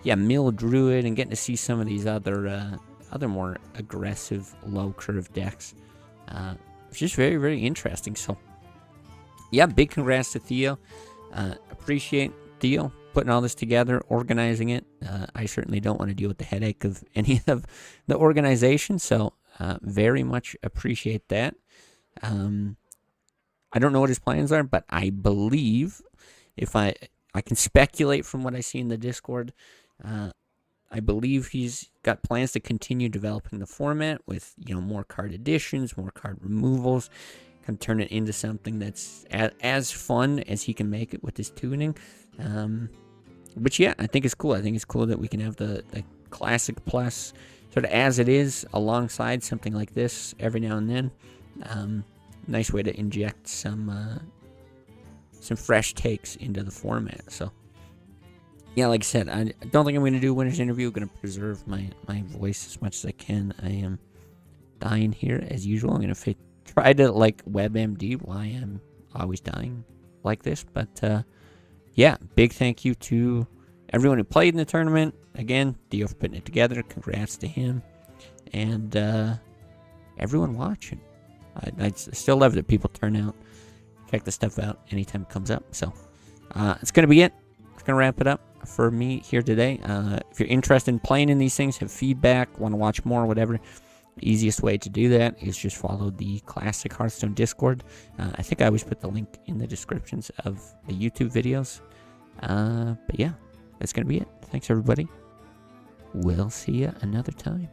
yeah, Mill Druid and getting to see some of these other more aggressive low curve decks. It's just very, very interesting. So yeah, big congrats to Theo. Appreciate Theo putting all this together, organizing it. I certainly don't want to deal with the headache of any of the organization, so very much appreciate that. I don't know what his plans are, but I believe if I can speculate from what I see in the Discord, I believe he's got plans to continue developing the format with, more card additions, more card removals, kind of turn it into something that's as fun as he can make it with his tuning. But yeah, I think it's cool. I think it's cool that we can have the Classic Plus sort of as it is alongside something like this every now and then. Nice way to inject some fresh takes into the format. So yeah, like I said, I don't think I'm going to do a winner's interview. I'm going to preserve my voice as much as I can. I am dying here as usual. I'm going to try to WebMD why I'm always dying like this. But yeah, big thank you to everyone who played in the tournament. Again, Theo for putting it together. Congrats to him. And everyone watching. I still love that people turn out, check the stuff out anytime it comes up. So it's going to be it. It's going to wrap it up for me here today. If you're interested in playing in these things, have feedback, want to watch more, whatever, the easiest way to do that is just follow the Classic Hearthstone Discord. I think I always put the link in the descriptions of the YouTube videos. But yeah, that's going to be it. Thanks, everybody. We'll see you another time.